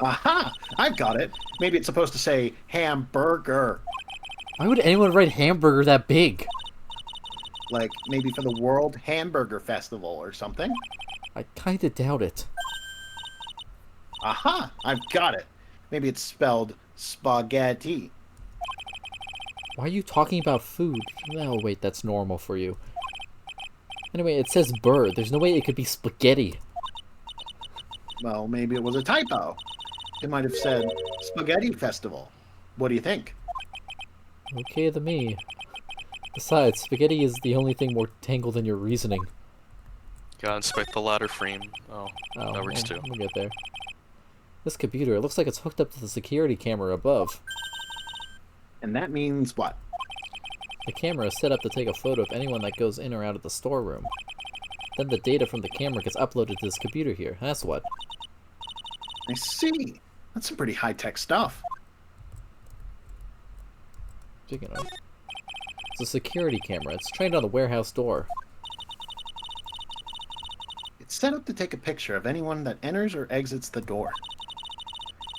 C: Aha! I've got it. Maybe it's supposed to say hamburger.
A: Why would anyone write hamburger that big?
C: Like maybe for the World Hamburger Festival or something.
A: I kinda doubt it.
C: Aha! I've got it. Maybe it's spelled spaghetti.
A: Why are you talking about food? No, wait, that's normal for you. Anyway, it says burr. There's no way it could be spaghetti.
C: Well, maybe it was a typo. It might have said Spaghetti Festival. What do you think?
A: Okay to me. Besides, spaghetti is the only thing more tangled in your reasoning.
B: Gotta inspect the ladder frame. Oh,
A: Oh,
B: that works
A: well,
B: too.
A: we'll get there. This computer, it looks like it's hooked up to the security camera above.
C: And that means what?
A: The camera is set up to take a photo of anyone that goes in or out of the storeroom. Then the data from the camera gets uploaded to this computer here. That's what.
C: I see. That's some pretty high-tech stuff.
A: Speaking of, it's a security camera. It's trained on the warehouse door.
C: It's set up to take a picture of anyone that enters or exits the door.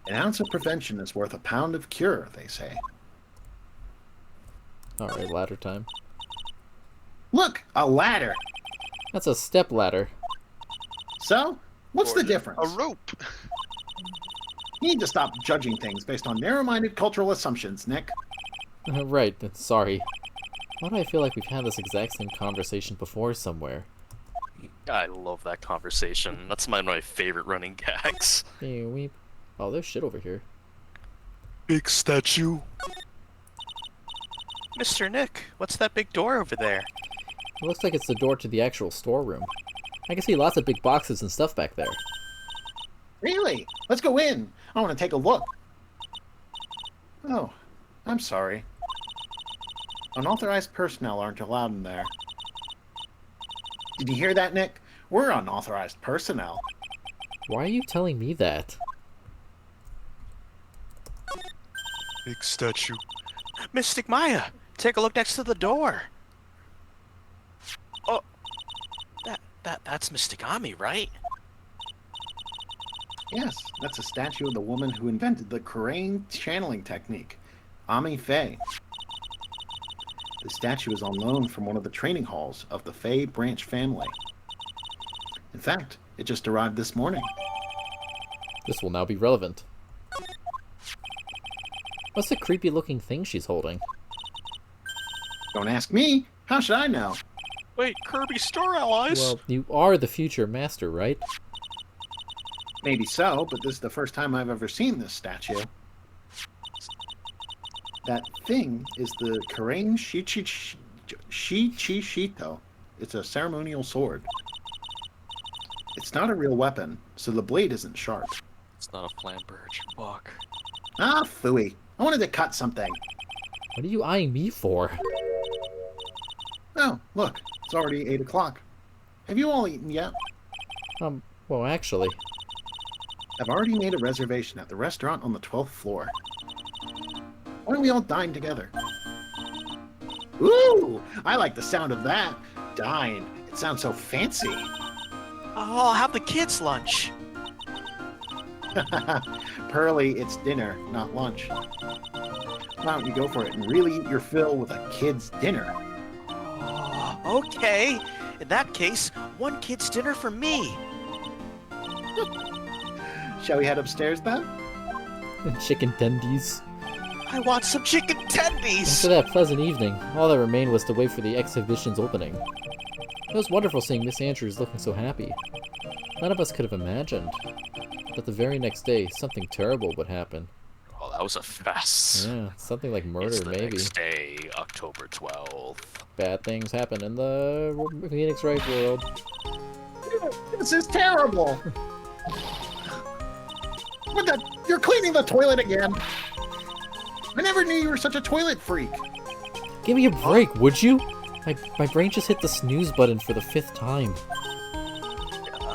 C: An ounce of prevention is worth a pound of cure, they say.
A: Alright, ladder time.
C: Look, a ladder.
A: That's a step ladder.
C: So, what's the
D: Or
C: difference?
D: A rope.
C: You need to stop judging things based on narrow-minded cultural assumptions, Nick.
A: Right, sorry. Why do I feel like we've had this exact same conversation before somewhere?
B: I love that conversation. That's one of my favorite running gags.
A: Hey, weep. Oh, there's shit over here.
B: Big statue.
F: Mr. Nick, what's that big door over there?
A: It looks like it's the door to the actual storeroom. I can see lots of big boxes and stuff back there.
C: Really? Let's go in. I want to take a look. Oh, I'm sorry. Unauthorized personnel aren't allowed in there. Did you hear that, Nick? We're unauthorized personnel.
A: Why are you telling me that?
B: Big statue.
F: Mystic Maya, take a look next to the door. Oh, that's Mystic Ami, right?
C: Yes, that's a statue of the woman who invented the Crane channeling technique, Ami Faye. The statue is on loan from one of the training halls of the Faye branch family. In fact, it just arrived this morning.
A: This will now be relevant. What's the creepy looking thing she's holding?
C: Don't ask me. How should I know?
B: Wait, Kirby Star Allies?
A: Well, you are the future master, right?
C: Maybe so, but this is the first time I've ever seen this statue. That thing is the Karain Shichishito. It's a ceremonial sword. It's not a real weapon, so the blade isn't sharp.
B: It's not a flamberge. Fuck.
C: Ah, phooey. I wanted to cut something.
A: What are you eyeing me for?
C: Oh, look. It's already 8 o'clock. Have you all eaten yet?
A: Well, actually.
C: I've already made a reservation at the restaurant on the 12th floor. Why don't we all dine together? Ooh! I like the sound of that. Dine. It sounds so fancy.
F: Oh, I'll have the kids' lunch.
C: Pearly, it's dinner, not lunch. Why don't you go for it and really eat your fill with a kid's dinner?
F: Okay. In that case, one kid's dinner for me.
C: Shall we head upstairs then?
A: Chicken tendies.
F: I want some chicken tendies.
A: After that pleasant evening, all that remained was to wait for the exhibition's opening. It was wonderful seeing Miss Andrews looking so happy. None of us could have imagined that the very next day something terrible would happen.
B: Oh, that was a fast.
A: Yeah, something like murder,
B: It's the
A: maybe.
B: next day, October 12th.
A: Bad things happen in the Phoenix Wright world.
C: This is terrible! What the? You're cleaning the toilet again! I never knew you were such a toilet freak!
A: Give me a break, would you? My brain just hit the snooze button for the 5th time.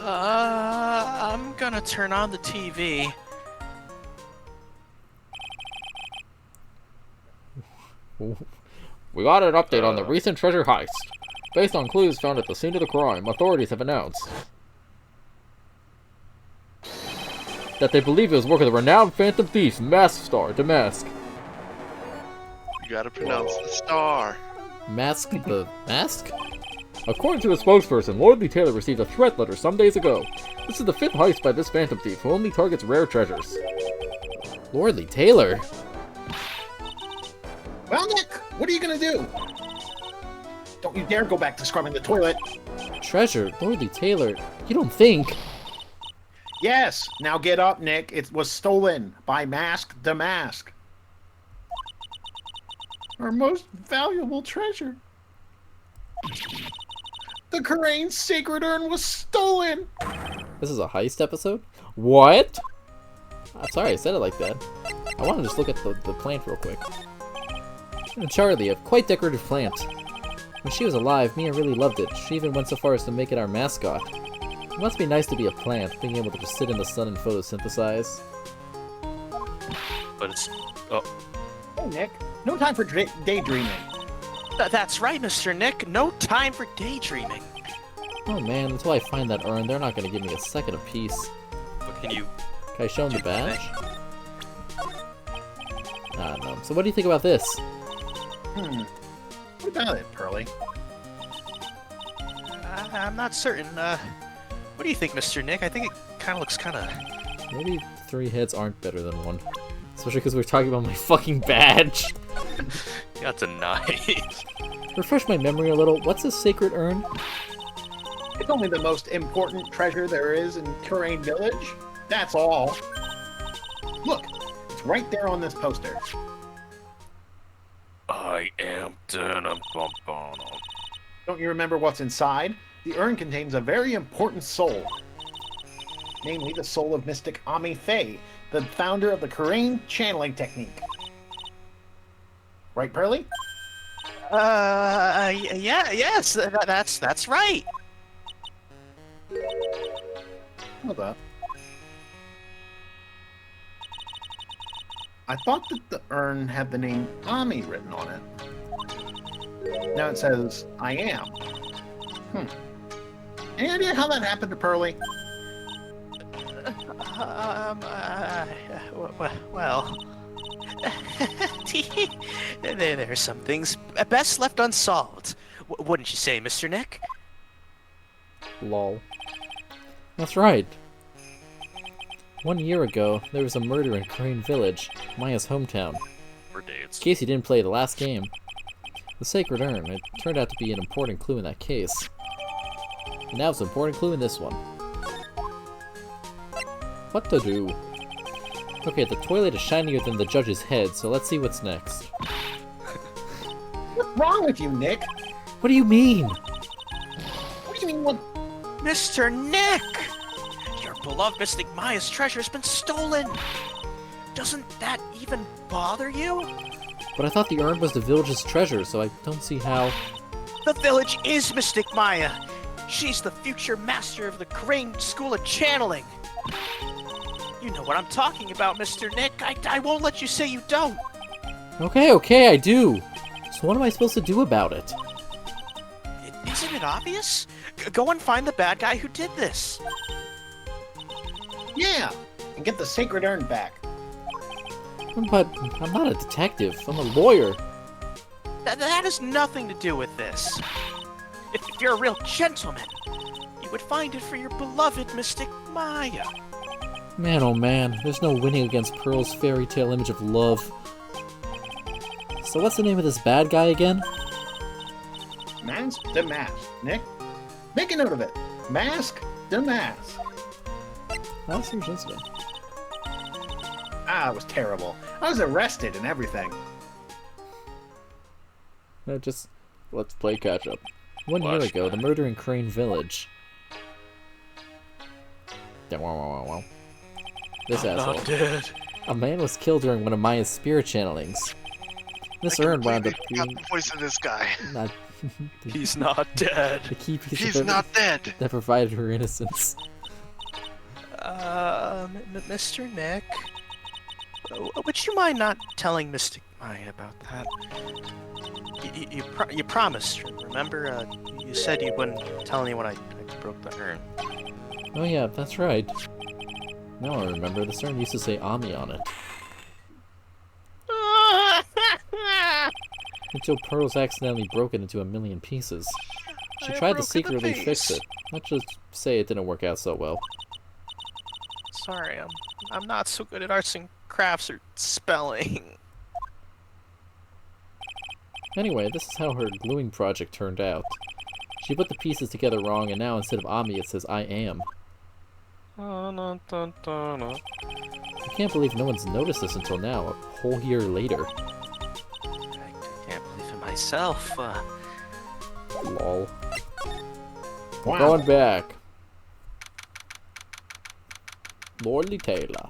F: I'm gonna turn on the TV.
A: We got an update on the recent treasure heist. Based on clues found at the scene of the crime, authorities have announced that they believe it was work of the renowned phantom thief, Mask Star, Damask.
D: You gotta pronounce the star.
A: Mask the Mask? According to a spokesperson, Lordly Taylor received a threat letter some days ago. This is the 5th heist by this phantom thief, who only targets rare treasures. Lordly Taylor?
C: Well, Nick, what are you gonna do? Don't you dare go back to scrubbing the toilet!
A: Treasure? Lordly Taylor? You don't think?
C: Yes! Now get up, Nick. It was stolen by Mask Damask. Our most valuable treasure. The Karain sacred urn was stolen!
A: This is a heist episode? What? Sorry I said it like that. I want to just look at the plant real quick. Charlie, a quite decorative plant. When she was alive, Mia really loved it. She even went so far as to make it our mascot. It must be nice to be a plant, being able to just sit in the sun and photosynthesize.
B: But it's... Oh,
C: Hey, Nick. No time for daydreaming.
F: That's right, Mr. Nick. No time for daydreaming.
A: Oh man, until I find that urn, they're not going to give me a second of peace.
B: but can you...
A: Can I show them the badge? I don't know. So what do you think about this?
C: What about it, Pearly?
F: I'm not certain. What do you think, Mr. Nick? I think it kind of looks kind of...
A: Maybe 3 heads aren't better than 1. Especially because we're talking about my fucking badge.
B: That's a knife.
A: Refresh my memory a little. What's a sacred urn?
C: It's only the most important treasure there is in Karain Village. That's all. Look, it's right there on this poster.
B: I am denim bum bum.
C: Don't you remember what's inside? The urn contains a very important soul. Namely, the soul of mystic Ami Faye, the founder of the Karain channeling technique. Right, Pearly?
F: Yes, that's right.
C: Hold up. I thought that the urn had the name Ami written on it. Now it says, I am. Any idea how that happened to Pearly?
F: Well... there are some things best left unsolved. Wouldn't you say, Mr. Nick?
A: Lol. That's right. 1 year ago, there was a murder in Crane Village, Maya's hometown.
B: For dates.
A: In case you didn't play the last game. The Sacred Urn, it turned out to be an important clue in that case. And now it's an important clue in this one. What to do? Okay, the toilet is shinier than the judge's head, so let's see what's next.
C: What's wrong with you, Nick?
A: What do you mean?
C: What do you mean, what?
F: Mr. Nick! Your beloved Mystic Maya's treasure has been stolen! Doesn't that even bother you?
A: But I thought the urn was the village's treasure, so I don't see how...
F: The village is Mystic Maya! She's the future master of the Crane School of Channeling! You know what I'm talking about, Mr. Nick. I won't let you say you don't.
A: Okay, I do. So what am I supposed to do about it?
F: Isn't it obvious? Go and find the bad guy who did this.
C: Yeah, and get the sacred urn back.
A: But I'm not a detective. I'm a lawyer.
F: That has nothing to do with this. If you're a real gentleman, you would find it for your beloved Mystic Maya.
A: Man, oh man, there's no winning against Pearl's fairy tale image of love. So what's the name of this bad guy again?
C: Mask to mask. Nick, make a note of it. Mask to mask.
A: Last year's incident.
C: Ah, it was terrible. I was arrested and everything.
A: No, just let's play catch up. 1 year ago, the murder in Crane Village. Yeah, wow. This asshole.
F: Not dead.
A: A man was killed during one of Maya's spirit channelings. This urn wound up being
D: the voice of this guy.
A: not
F: He's not dead.
A: the key piece
D: He's
A: of evidence
D: not dead.
A: that provided her innocence.
F: Mr. Nick, would you mind not telling Mystic Maya about that? You promised, remember? You said you wouldn't tell anyone I broke the urn.
A: Oh yeah, that's right. Now I remember, the urn used to say Ami on it. Until Pearls accidentally broke it into a million pieces. She tried to secretly fix it. Let's just say it didn't work out so well.
F: Sorry, I'm not so good at arts and crafts or spelling.
A: Anyway, this is how her gluing project turned out. She put the pieces together wrong, and now instead of Ami it says I am. I can't believe no one's noticed this until now, a whole year later.
F: I can't believe it myself.
A: Lol.
C: Wow.
A: Going back. Lordly Taylor.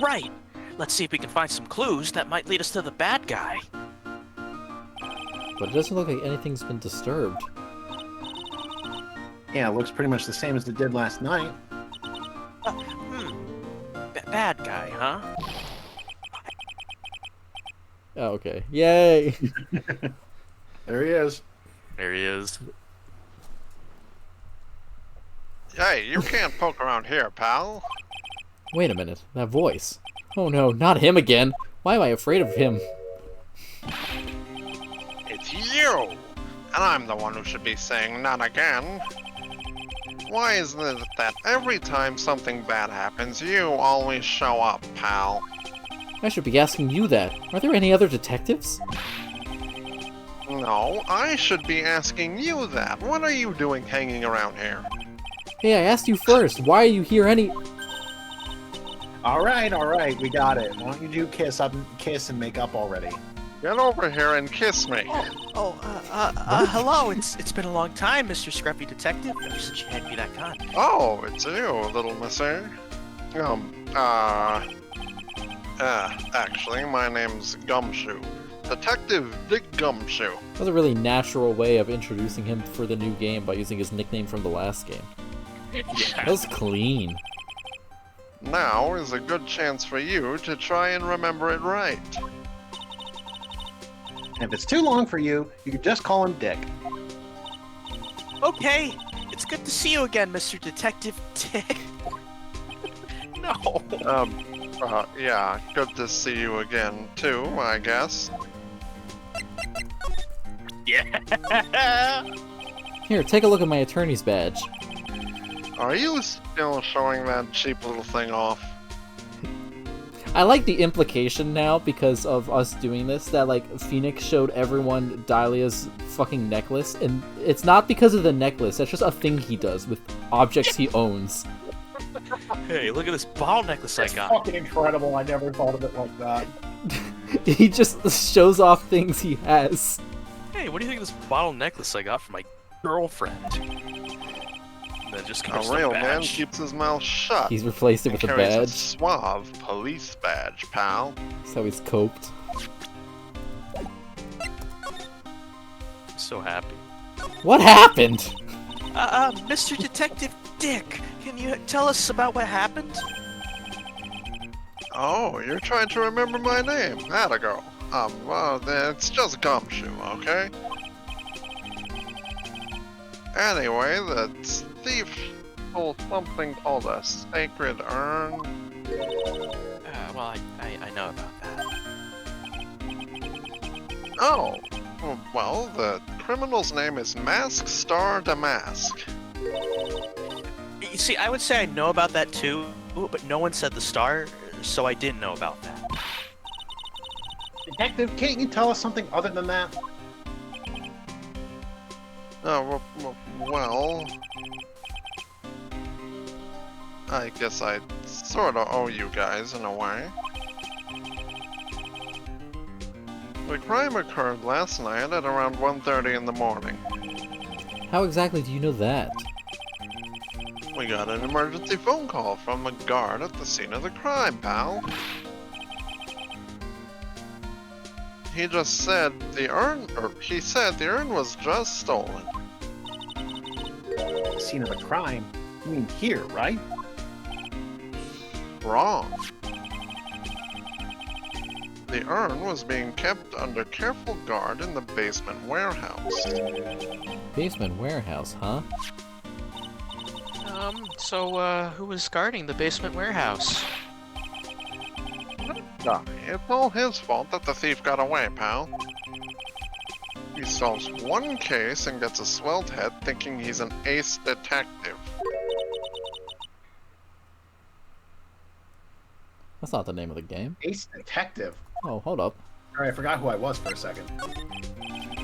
F: Right. Let's see if we can find some clues that might lead us to the bad guy.
A: But it doesn't look like anything's been disturbed.
C: Yeah, it looks pretty much the same as it did last night.
F: Bad guy, huh?
A: Oh, okay. Yay!
C: There he is.
B: There he is.
D: Hey, you can't poke around here, pal.
A: Wait a minute. That voice. Oh no, not him again! Why am I afraid of him?
D: It's you! And I'm the one who should be saying not again. Why is it that every time something bad happens, you always show up, pal?
A: I should be asking you that. Are there any other detectives?
D: No, I should be asking you that. What are you doing hanging around here?
A: Hey, I asked you first. Why are you here
C: All right, we got it. Why don't you do kiss and make up already?
D: Get over here and kiss me.
F: Hello. It's been a long time, Mr. Scruffy Detective. Ever since you handed me that gun.
D: Oh, it's you, little mister. Actually, my name's Gumshoe. Detective Dick Gumshoe.
A: That was a really natural way of introducing him for the new game by using his nickname from the last game. That was clean.
D: Now is a good chance for you to try and remember it right.
C: And if it's too long for you, you can just call him Dick.
F: Okay. It's good to see you again, Mr. Detective Dick. No.
D: Yeah, good to see you again, too, I guess.
B: Yeah.
A: Here, take a look at my attorney's badge.
D: Are you still showing that cheap little thing off?
A: I like the implication now, because of us doing this, that, like, Phoenix showed everyone Dahlia's fucking necklace, and it's not because of the necklace, that's just a thing he does with objects he owns.
F: Hey, look at this bottle necklace I
C: It's
F: got.
C: fucking incredible. I never thought of it like that.
A: He just shows off things he has.
F: Hey, what do you think of this bottle necklace I got for my girlfriend? And then just comes
D: A real
F: the
D: man
F: badge.
D: keeps his mouth shut.
A: He's replaced it
D: and
A: with a
D: carries
A: badge.
D: suave police badge, pal.
A: That's how he's coped.
F: I'm so happy.
A: What happened?
F: Mr. Detective Dick, can you tell us about what happened?
D: Oh, you're trying to remember my name. Atta girl. Well, it's just Gumshoe, okay? Anyway, the thief stole something called a sacred urn.
F: Well, I know about that.
D: Oh, well, the criminal's name is Mask Star Damask.
F: You see, I would say I know about that too, but no one said the star, so I didn't know about that.
C: Detective, can't you tell us something other than that?
D: Oh, well... I guess I sorta owe you guys in a way. The crime occurred last night at around 1:30 in the morning.
A: How exactly do you know that?
D: We got an emergency phone call from a guard at the scene of the crime, pal. He just said he said the urn was just stolen.
C: Scene of the crime? You mean here, right?
D: Wrong. The urn was being kept under careful guard in the basement warehouse.
A: Basement warehouse, huh?
F: So who was guarding the basement warehouse?
D: It's all his fault that the thief got away, pal. He solves one case and gets a swelled head thinking he's an ace detective.
A: That's not the name of the game.
C: Ace Detective.
A: Oh, hold up.
C: Sorry, I forgot who I was for a second.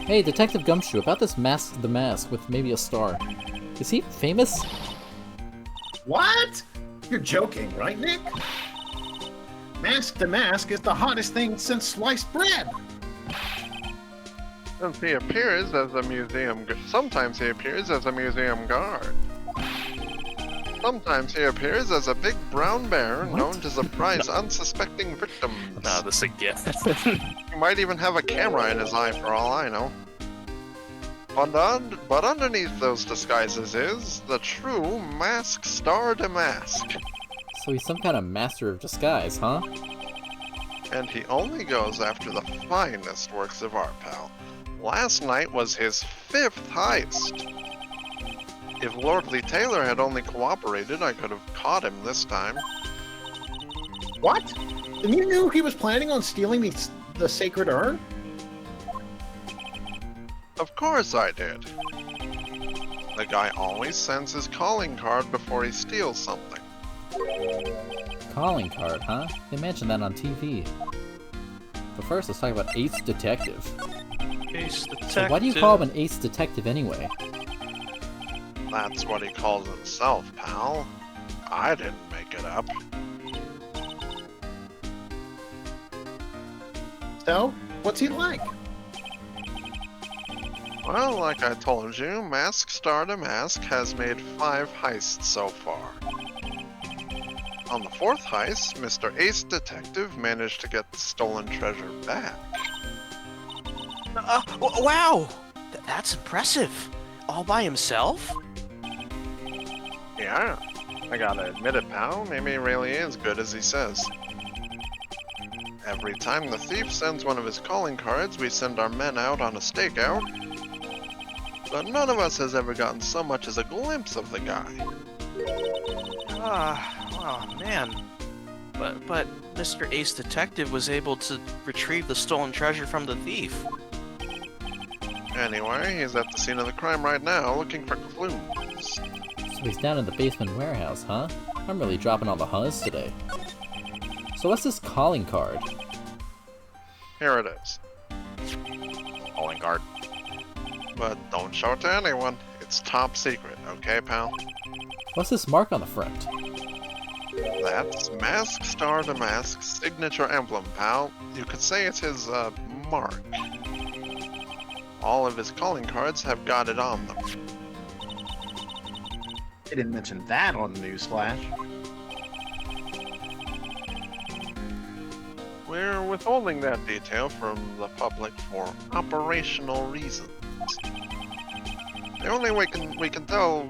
A: Hey, Detective Gumshoe, about this mask, the mask with maybe a star. Is he famous?
C: What? You're joking, right, Nick? Mask to Mask is the hottest thing since sliced bread.
D: Since he appears as a museum, sometimes he appears as a museum guard. Sometimes he appears as a big brown bear known to surprise unsuspecting victims.
B: Nah, this again.
D: He might even have a camera in his eye for all I know. But underneath those disguises is the true Mask Star Damask.
A: So he's some kind of master of disguise, huh?
D: And he only goes after the finest works of art, pal. Last night was his 5th heist. If Lordly Taylor had only cooperated, I could have caught him this time.
C: What? And you knew he was planning on stealing the sacred urn?
D: Of course I did. The guy always sends his calling card before he steals something.
A: Calling card, huh? They mentioned that on TV. But first, let's talk about Ace Detective.
F: Ace Detective.
A: So why do you call him an Ace Detective anyway?
D: That's what he calls himself, pal. I didn't make it up.
C: So, what's he like?
D: Well, like I told you, Mask Star Damask has made 5 heists so far. On the 4th heist, Mr. Ace Detective managed to get the stolen treasure back.
F: Wow! That's impressive. All by himself?
D: Yeah, I gotta admit it, pal. Maybe he really is good as he says. Every time the thief sends one of his calling cards, we send our men out on a stakeout. But none of us has ever gotten so much as a glimpse of the guy.
F: Oh man. But Mr. Ace Detective was able to retrieve the stolen treasure from the thief.
D: Anyway, he's at the scene of the crime right now, looking for clues.
A: So he's down in the basement warehouse, huh? I'm really dropping all the huhs today. So what's this calling card?
D: Here it is.
B: Calling card.
D: But don't show it to anyone. It's top secret, okay, pal?
A: What's this mark on the front?
D: That's Mask Star Damask's signature emblem, pal. You could say it's his, mark. All of his calling cards have got it on them.
C: They didn't mention that on the newsflash.
D: We're withholding that detail from the public for operational reasons. The only way we can tell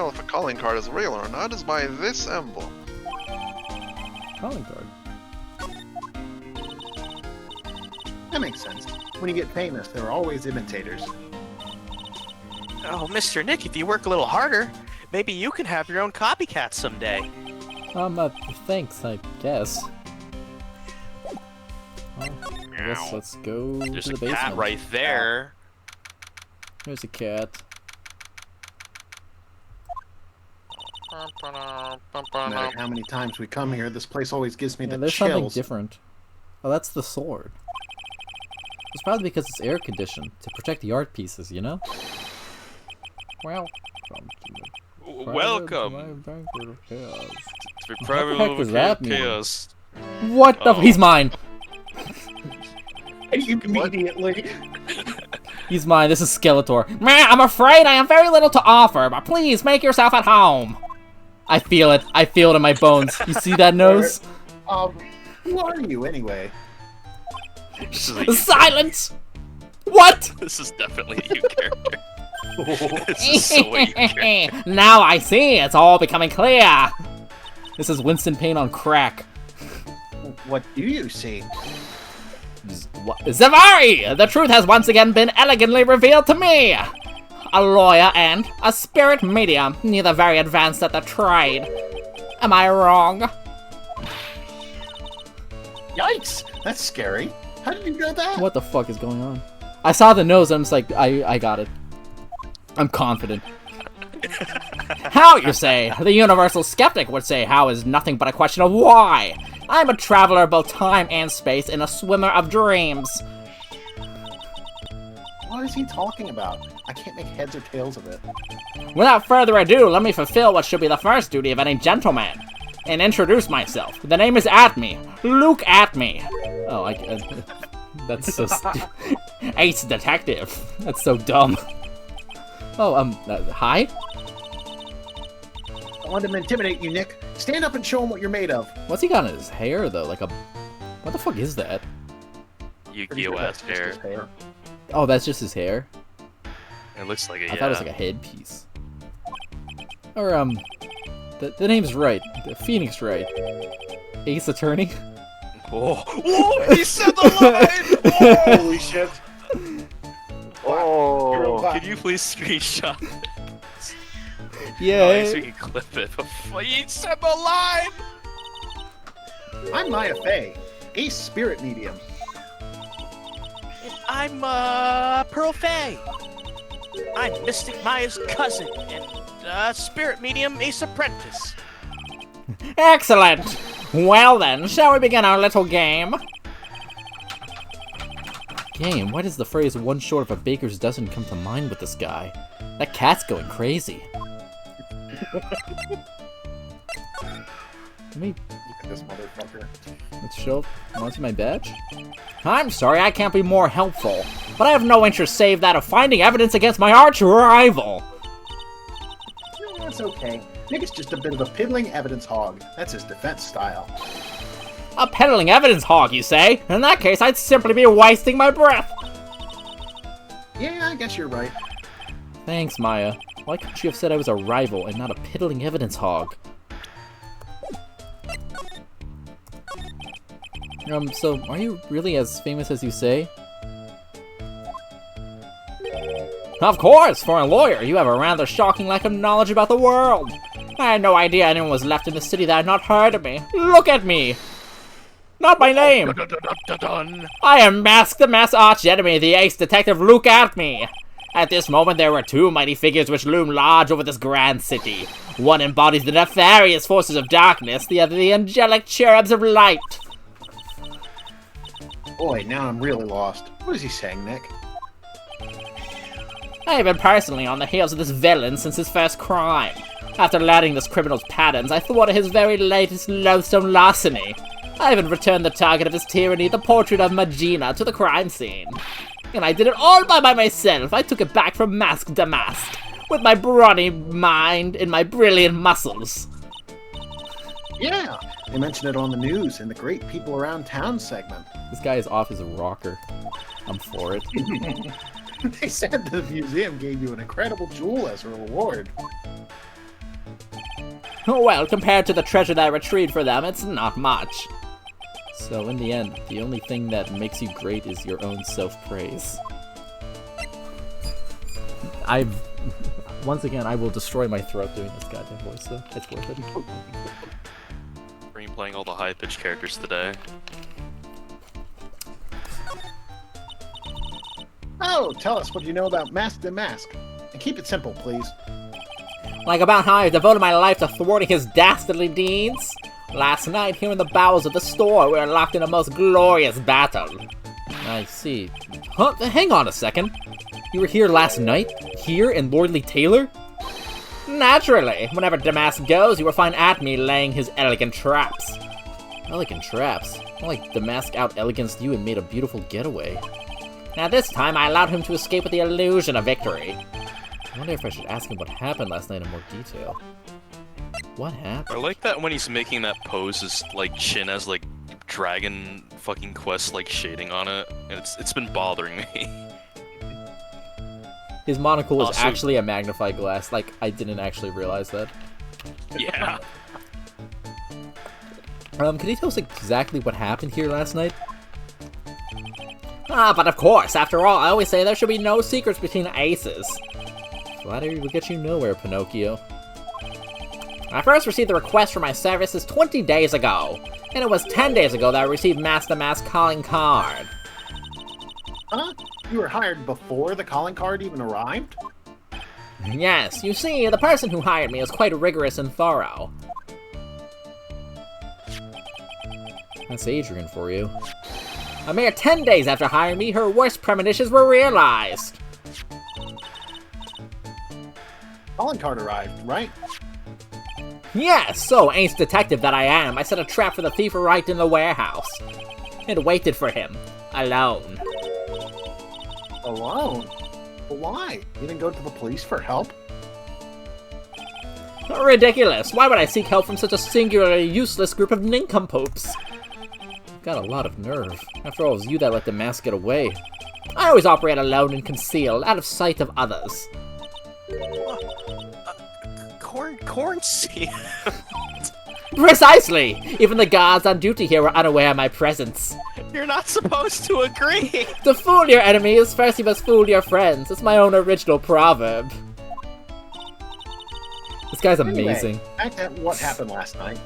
D: if a calling card is real or not is by this emblem.
A: Calling card.
C: That makes sense. When you get famous, there are always imitators.
F: Oh, Mr. Nick, if you work a little harder, maybe you can have your own copycat someday.
A: Thanks, I guess. Well, I guess let's go
B: There's
A: to
B: a
A: the basement.
B: cat right there.
A: There's a cat.
C: No matter how many times we come here, this place always gives me
A: Yeah,
C: the
A: there's something
C: chills.
A: different. Oh, that's the sword. It's probably because it's air conditioned to protect the art pieces, you know? Well,
B: Welcome
A: to
B: to Private
A: heck does that mean?
B: Chaos.
A: What the?
B: Oh.
A: He's mine.
C: Immediately.
A: He's mine. This is Skeletor. Meh, I'm afraid I have very little to offer, but please make yourself at home. I feel it. I feel it in my bones. You see that nose?
C: Who are you anyway?
B: This is a you-
A: Silence! What?
B: This is definitely a you character. This is so a you character.
A: Now I see. It's all becoming clear. This is Winston Payne on crack.
C: What do you see?
A: Zavari! The truth has once again been elegantly revealed to me! A lawyer and a spirit medium, neither very advanced at the trade. Am I wrong?
C: Yikes! That's scary. How did you know that?
A: What the fuck is going on? I saw the nose and I'm just like, I got it. I'm confident. How, you say? The universal skeptic would say how is nothing but a question of why. I'm a traveler of both time and space and a swimmer of dreams.
C: What is he talking about? I can't make heads or tails of it.
A: Without further ado, let me fulfill what should be the first duty of any gentleman. And introduce myself. The name is Atme. Luke Atme. Oh, that's so stupid. Ace Detective. That's so dumb. Oh, hi?
C: I wanted to intimidate you, Nick. Stand up and show him what you're made of.
A: What's he got in his hair, though? Like a... What the fuck is that?
B: Yu-Gi-Oh!
C: That's just
B: hair.
C: his hair.
A: Oh, that's just his hair?
B: It looks like a
A: I thought it was like a headpiece. Or, the name's right. The Phoenix Wright. Ace Attorney?
B: Oh, whoa! He said the line! Oh!
C: Holy shit.
B: Oh! Can you please screenshot it?
A: Yeah.
B: So you can clip it before he said the line!
C: I'm Maya Fey, Ace Spirit Medium.
F: I'm, Pearl Fey. I'm Mystic Maya's cousin and, spirit medium Ace Apprentice.
A: Excellent! Well then, shall we begin our little game? Game? Why does the phrase one short of a baker's dozen come to mind with this guy? That cat's going crazy. Let me...
C: Look at this motherfucker.
A: Let's show... Want to see my badge? I'm sorry, I can't be more helpful. But I have no interest save that of finding evidence against my arch rival.
C: That's okay. Nick is just a bit of a piddling evidence hog. That's his defense style.
A: A peddling evidence hog, you say? In that case, I'd simply be wasting my breath.
C: Yeah, I guess you're right.
A: Thanks, Maya. Why couldn't you have said I was a rival and not a piddling evidence hog? So, are you really as famous as you say? Of course! For a lawyer, you have a rather shocking lack of knowledge about the world. I had no idea anyone was left in the city that had not heard of me. Look at me! Not my name! I am Mask the Mass Arch Enemy, the Ace Detective Luke Atme! At this moment, there were two mighty figures which loom large over this grand city. One embodies the nefarious forces of darkness, the other the angelic cherubs of light.
C: Boy, now I'm really lost. What is he saying, Nick?
A: I have been personally on the heels of this villain since his first crime. After learning this criminal's patterns, I thwarted his very latest loathsome larceny. I even returned the target of his tyranny, the portrait of Magina, to the crime scene. And I did it all by myself. I took it back from mask to mask, with my brawny mind and my brilliant muscles.
C: Yeah, they mentioned it on the news in the Great People Around Town segment.
A: This guy is off as a rocker. I'm for it.
C: They said the museum gave you an incredible jewel as a reward.
A: Well, compared to the treasure that I retrieved for them, it's not much. So in the end, the only thing that makes you great is your own self-praise. Once again, I will destroy my throat doing this goddamn voice, though. It's worth it.
B: Freem playing all the high-pitched characters today.
C: Oh, tell us what you know about Mask the Mask. And keep it simple, please.
E: Like about how I devoted my life to thwarting his dastardly deeds? Last night, here in the bowels of the store, we were locked in a most glorious battle.
A: I see. Huh? Hang on a second. You were here last night? Here in Lordly Taylor?
E: Naturally, whenever Damask goes, you will find Atme laying his elegant traps.
A: Elegant traps? Not like Damask out-eleganced you and made a beautiful getaway.
E: Now this time, I allowed him to escape with the illusion of victory.
A: I wonder if I should ask him what happened last night in more detail. What happened?
B: I like that when he's making that pose, his like chin has like Dragon fucking Quest like shading on it, and it's been bothering me.
A: His monocle was
B: Also-
A: actually a magnifying glass. Like, I didn't actually realize that.
B: Yeah.
A: Can you tell us exactly what happened here last night?
E: Ah, but of course, after all, I always say there should be no secrets between aces.
A: Flattery will get you nowhere, Pinocchio.
E: I first received the request for my services 20 days ago, and it was 10 days ago that I received Master Mask calling card.
C: Huh? You were hired before the calling card even arrived?
E: Yes, you see, the person who hired me is quite rigorous and thorough.
A: That's Adrian for you.
E: A mere 10 days after hiring me, her worst premonitions were realized.
C: Calling card arrived, right?
E: Yes, so ace detective that I am, I set a trap for the thief right in the warehouse. And waited for him, alone.
C: Alone? But why? You didn't go to the police for help?
E: Ridiculous! Why would I seek help from such a singularly useless group of nincompoops?
A: You've got a lot of nerve. After all, it was you that let the mask get away.
E: I always operate alone and concealed, out of sight of others.
B: Corn seed.
E: Precisely! Even the guards on duty here were unaware of my presence.
B: You're not supposed to agree.
E: To fool your enemies, first you must fool your friends. It's my own original proverb.
A: This guy's
C: Anyway,
A: amazing.
C: back to what happened last night.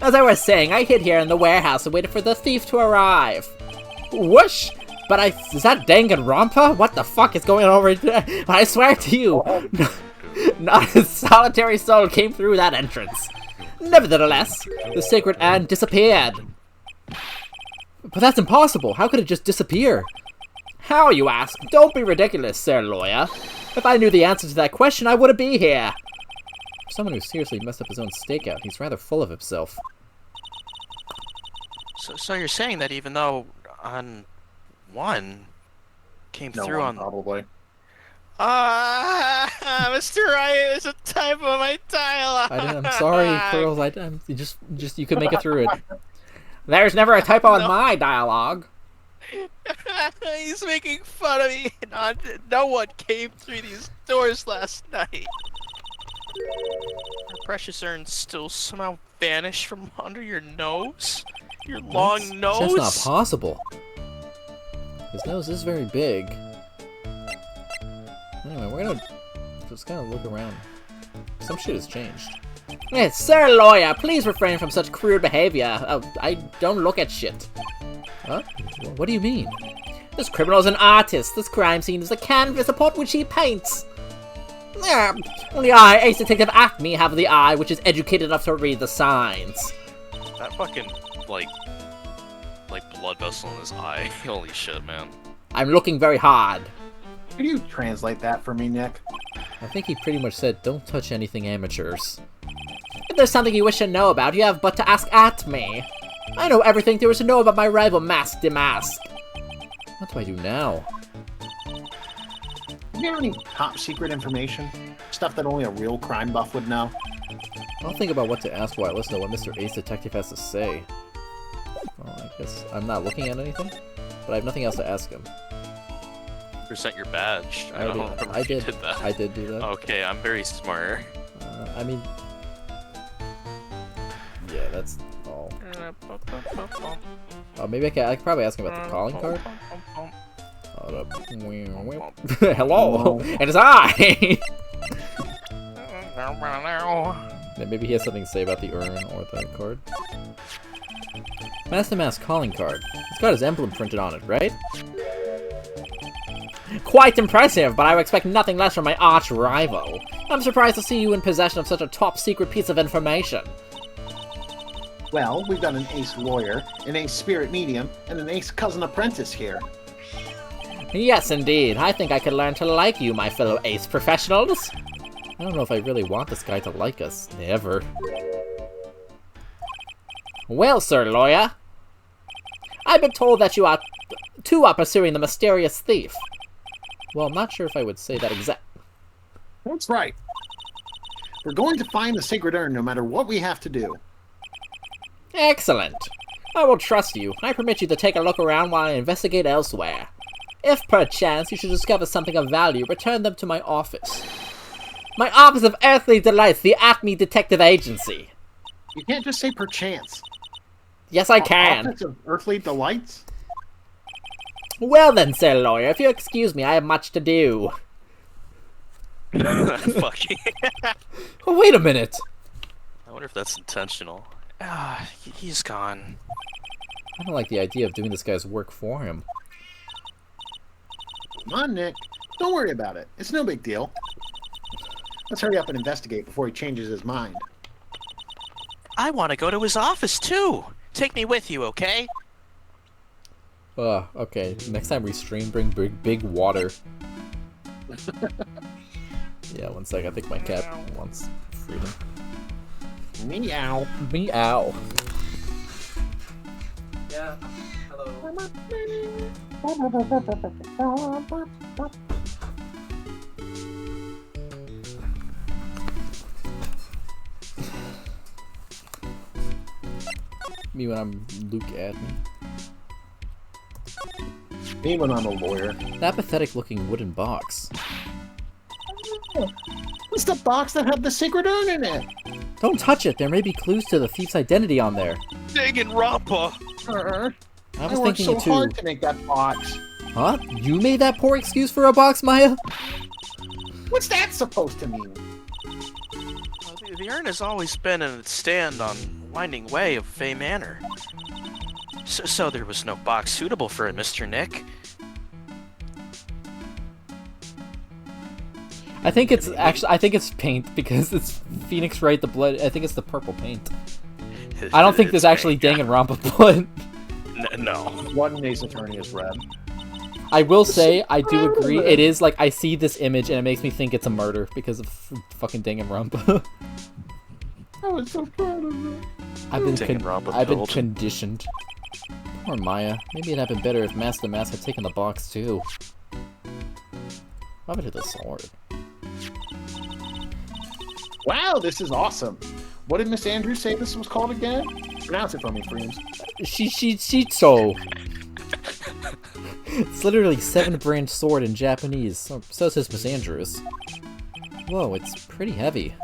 E: As I was saying, I hid here in the warehouse and waited for the thief to arrive. Whoosh! But is that Danganronpa? What the fuck is going on over there? I swear to you, not a solitary soul came through that entrance. Nevertheless, the sacred Anne disappeared.
A: But that's impossible. How could it just disappear?
E: How, you ask? Don't be ridiculous, sir lawyer. If I knew the answer to that question, I wouldn't be here.
A: For someone who seriously messed up his own stakeout, he's rather full of himself.
F: So you're saying that even though on one came
C: No
F: through
C: one,
F: on
C: probably.
B: Mr. Riot, there's a typo on my dialogue.
A: I'm sorry, Pearls. You just you could make it through it.
E: There's never a typo in my dialogue.
B: He's making fun of me. No one came through these doors last night. Our precious urns still somehow vanished from under your nose? Your long nose?
A: That's not possible. His nose is very big. Anyway, we're gonna just kind of look around. Some shit has changed.
E: Yes, sir lawyer, please refrain from such crude behavior. I don't look at shit.
A: Huh? What do you mean?
E: This criminal is an artist. This crime scene is a canvas upon which he paints. Only I, Ace Detective Acme, have the eye which is educated enough to read the signs.
B: That fucking, like blood vessel in his eye. Holy shit, man.
E: I'm looking very hard.
C: Could you translate that for me, Nick?
A: I think he pretty much said, don't touch anything amateurs.
E: If there's something you wish to know about, you have but to ask at me. I know everything there is to know about my rival Mask Damask.
A: What do I do now?
C: Do you have any top secret information? Stuff that only a real crime buff would know?
A: I'll think about what to ask while I listen to what Mr. Ace Detective has to say. Well, I guess I'm not looking at anything, but I have nothing else to ask him.
B: Present your badge. I don't remember
A: I
B: if you
A: did.
B: did that.
A: I did do that.
B: Okay, I'm very smart.
A: I mean, yeah, that's all. Oh, maybe I could probably ask him about the calling card. Hold up. Hello, it is I! Then maybe he has something to say about the urn or the card. Master Mask calling card. It's got his emblem printed on it, right?
E: Quite impressive, but I would expect nothing less from my arch rival. I'm surprised to see you in possession of such a top secret piece of information.
C: Well, we've got an ace lawyer, an ace spirit medium, and an ace cousin apprentice here.
E: Yes, indeed. I think I could learn to like you, my fellow ace professionals.
A: I don't know if I really want this guy to like us. Never.
E: Well, sir lawyer, I've been told that you are pursuing the mysterious thief.
A: Well, I'm not sure if I would say that exact.
C: That's right. We're going to find the sacred urn no matter what we have to do.
E: Excellent. I will trust you. I permit you to take a look around while I investigate elsewhere. If perchance you should discover something of value, return them to my office. My Office of Earthly Delights, the Acme Detective Agency.
C: You can't just say perchance.
E: Yes, I can.
C: Office of Earthly Delights?
E: Well then, sir lawyer, if you excuse me, I have much to do.
F: Fucking.
A: Oh, wait a minute!
F: I wonder if that's intentional. Ah, he's gone.
A: I don't like the idea of doing this guy's work for him.
C: Come on, Nick. Don't worry about it. It's no big deal. Let's hurry up and investigate before he changes his mind.
F: I want to go to his office too. Take me with you, okay?
A: Okay. Next time we stream, bring big water. Yeah, one sec. I think my cat wants freedom.
C: Meow.
A: Meow.
F: Yeah. Hello.
A: Me when I'm Luke Admin.
C: Me when I'm a lawyer.
A: That pathetic-looking wooden box.
C: It's the box that had the sacred urn in it.
A: Don't touch it. There may be clues to the thief's identity on there.
B: Danganronpa!
A: I was
C: worked
A: thinking
C: so
A: it too.
C: hard to make that box.
A: Huh? You made that poor excuse for a box, Maya?
C: What's that supposed to mean?
F: Well, the urn has always been in its stand on winding way of Fey Manor. So there was no box suitable for it, Mr. Nick.
A: I think it's actually. I think it's paint because it's Phoenix Wright the blood. I think it's the purple paint. I don't think there's actually Danganronpa blood.
F: No.
C: One Ace Attorney is red.
A: I will say I do agree. It is like I see this image and it makes me think it's a murder because of fucking Danganronpa.
C: I was so proud of it.
A: I've been conditioned. Poor Maya. Maybe it'd have been better if Master Mask had taken the box too. What happened to the sword?
C: Wow, this is awesome. What did Miss Andrews say this was called again? Pronounce it for me, Freems.
A: Shitso. It's literally 7-branch sword in Japanese. So says Miss Andrews. Whoa, it's pretty heavy.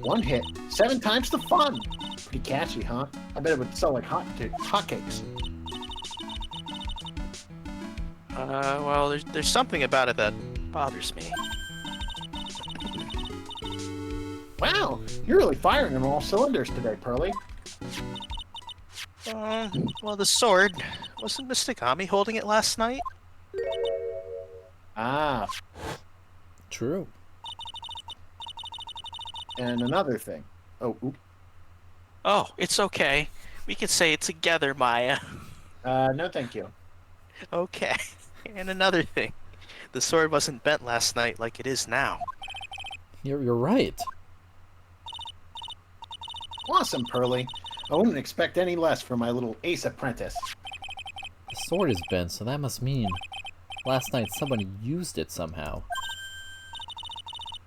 C: One hit, 7 times the fun. Pretty catchy, huh? I bet it would sell like hotcakes.
F: Well, there's something about it that bothers me.
C: Wow, you're really firing on all cylinders today, Pearly.
F: Well, the sword. Wasn't Mystigami holding it last night?
C: Ah,
A: True.
C: and another thing. Oh, oop.
F: Oh, it's okay. We can say it together, Maya.
C: No thank you.
F: Okay. And another thing. The sword wasn't bent last night like it is now.
A: You're right.
C: Awesome, Pearly. I wouldn't expect any less from my little ace apprentice.
A: The sword is bent, so that must mean last night somebody used it somehow.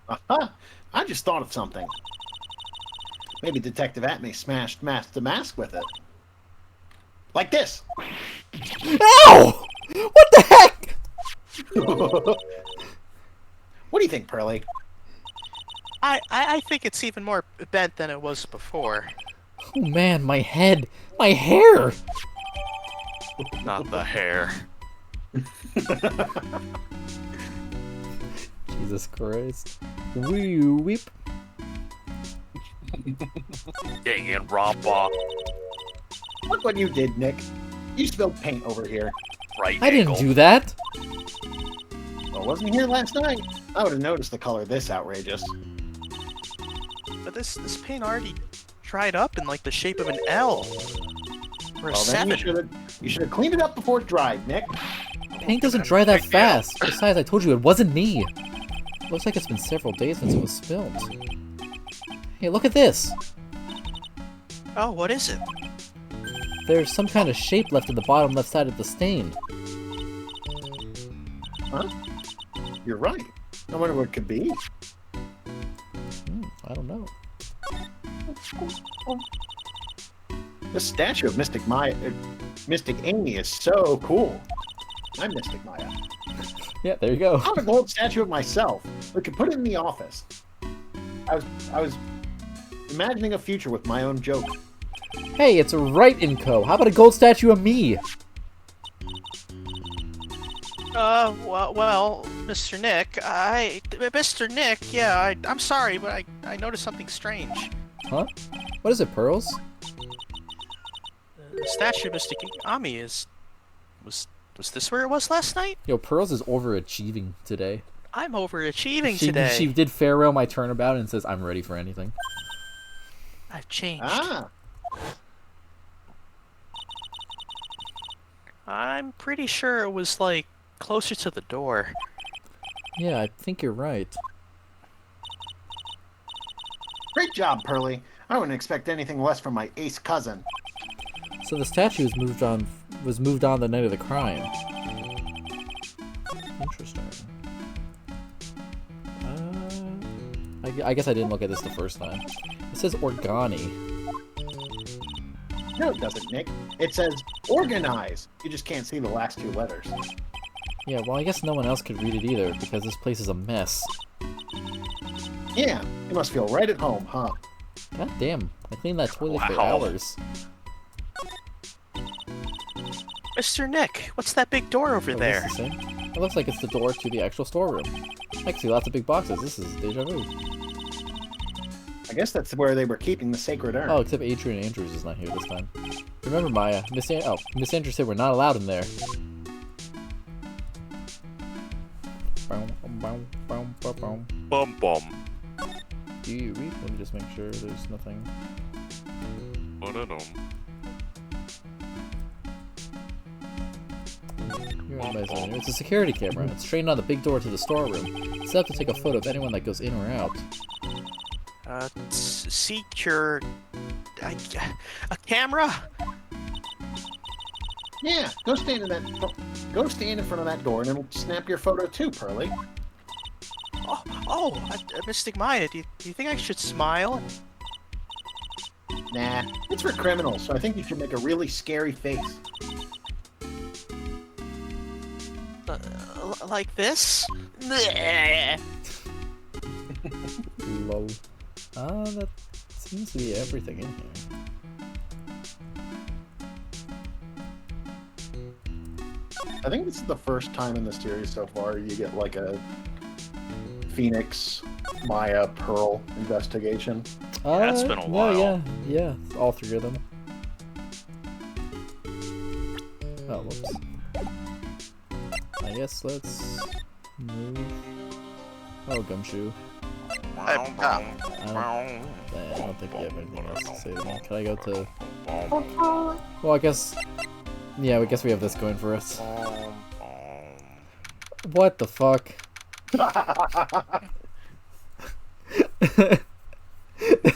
C: Aha! I just thought of something. Maybe Detective Atme smashed the mask with it. Like this!
A: Ow! What the heck?
C: What do you think, Pearly?
F: I think it's even more bent than it was before.
A: Oh man, my head! My hair!
F: Not the hair.
A: Jesus Christ. Wee weep.
B: Dang it, Rompa.
C: Look what you did, Nick. You spilled paint over here.
B: Right
A: I didn't
B: angle.
A: do that.
C: Well, wasn't here last night. I would have noticed the color this outrageous.
F: But this paint already dried up in like the shape of an L. Or a
C: Well, then
F: 7.
C: you should have cleaned it up before it dried, Nick.
A: Paint doesn't dry that fast. Besides, I told you it wasn't me. Looks like it's been several days since it was spilled. Hey, look at this.
F: Oh, what is it?
A: There's some kind of shape left in the bottom left side of the stain.
C: Huh? You're right. I wonder what it could be.
A: I don't know.
C: This statue of Mystic Amy is so cool. I'm Mystic Maya.
A: Yeah, there you go.
C: I want a gold statue of myself. We could put it in the office. I was imagining a future with my own joke.
A: Hey, it's right in Co. How about a gold statue of me?
F: Well, Mr. Nick, yeah, I'm sorry, but I noticed something strange.
A: Huh? What is it, Pearls?
F: The statue of Mystic Ami was this where it was last night?
A: Yo, Pearls is overachieving today.
F: I'm overachieving today.
A: She did farewell my turnabout and says, I'm ready for anything.
F: I've changed.
C: Ah,
F: I'm pretty sure it was like closer to the door.
A: Yeah, I think you're right.
C: great job, Pearly. I wouldn't expect anything less from my ace cousin.
A: So the statue was moved on the night of the crime. Interesting. I guess I didn't look at this the first time. It says Organi.
C: No, it doesn't, Nick. It says organize. You just can't see the last two letters.
A: Yeah, well, I guess no one else could read it either, because this place is a mess.
C: Yeah, you must feel right at home, huh?
A: God damn, I cleaned that toilet for
B: Wow.
A: hours.
F: Mr. Nick, what's that big door over
A: Oh,
F: there?
A: is this the same? It looks like it's the door to the actual storeroom. I can see lots of big boxes. This is deja vu.
C: I guess that's where they were keeping the sacred urn.
A: Oh, except Adrian Andrews is not here this time. Remember, Maya, Miss Andrews said we're not allowed in there.
B: Bum bum.
A: Do you read? Let me just make sure there's nothing.
B: Ba-da-dum.
A: You're amazing. It's a security camera. It's trained on the big door to the storeroom. It's set up to take a photo of anyone that goes in or out.
F: Seek your... a camera?
C: Yeah, go stand in front of that door and it'll snap your photo too, Pearly.
F: Mystic Maya, do you think I should smile?
C: Nah, it's for criminals, so I think you should make a really scary face.
F: Like this?
A: Lol. That seems to be everything in here.
C: I think this is the first time in the series so far you get like a Phoenix, Maya, Pearl investigation.
B: Yeah, it's been a while.
A: Yeah, all three of them. Oh, whoops. I guess let's move. Oh, Gumshoe. I don't think we have anything else to say to me. Can I go to... Well, I guess... Yeah, I guess we have this going for us. What the fuck?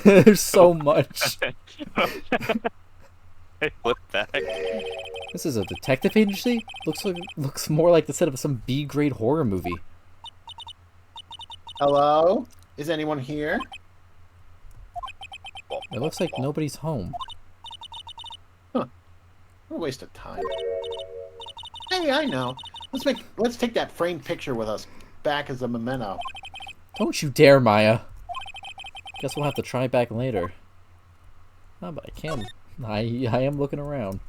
A: There's so much.
B: I flip back.
A: This is a detective agency? Looks more like the setup of some B-grade horror movie.
C: Hello? Is anyone here?
A: It looks like nobody's home.
C: What a waste of time. Hey, I know. Let's take that framed picture with us back as a memento.
A: Don't you dare, Maya. Guess we'll have to try back later. Oh, but I can. I am looking around.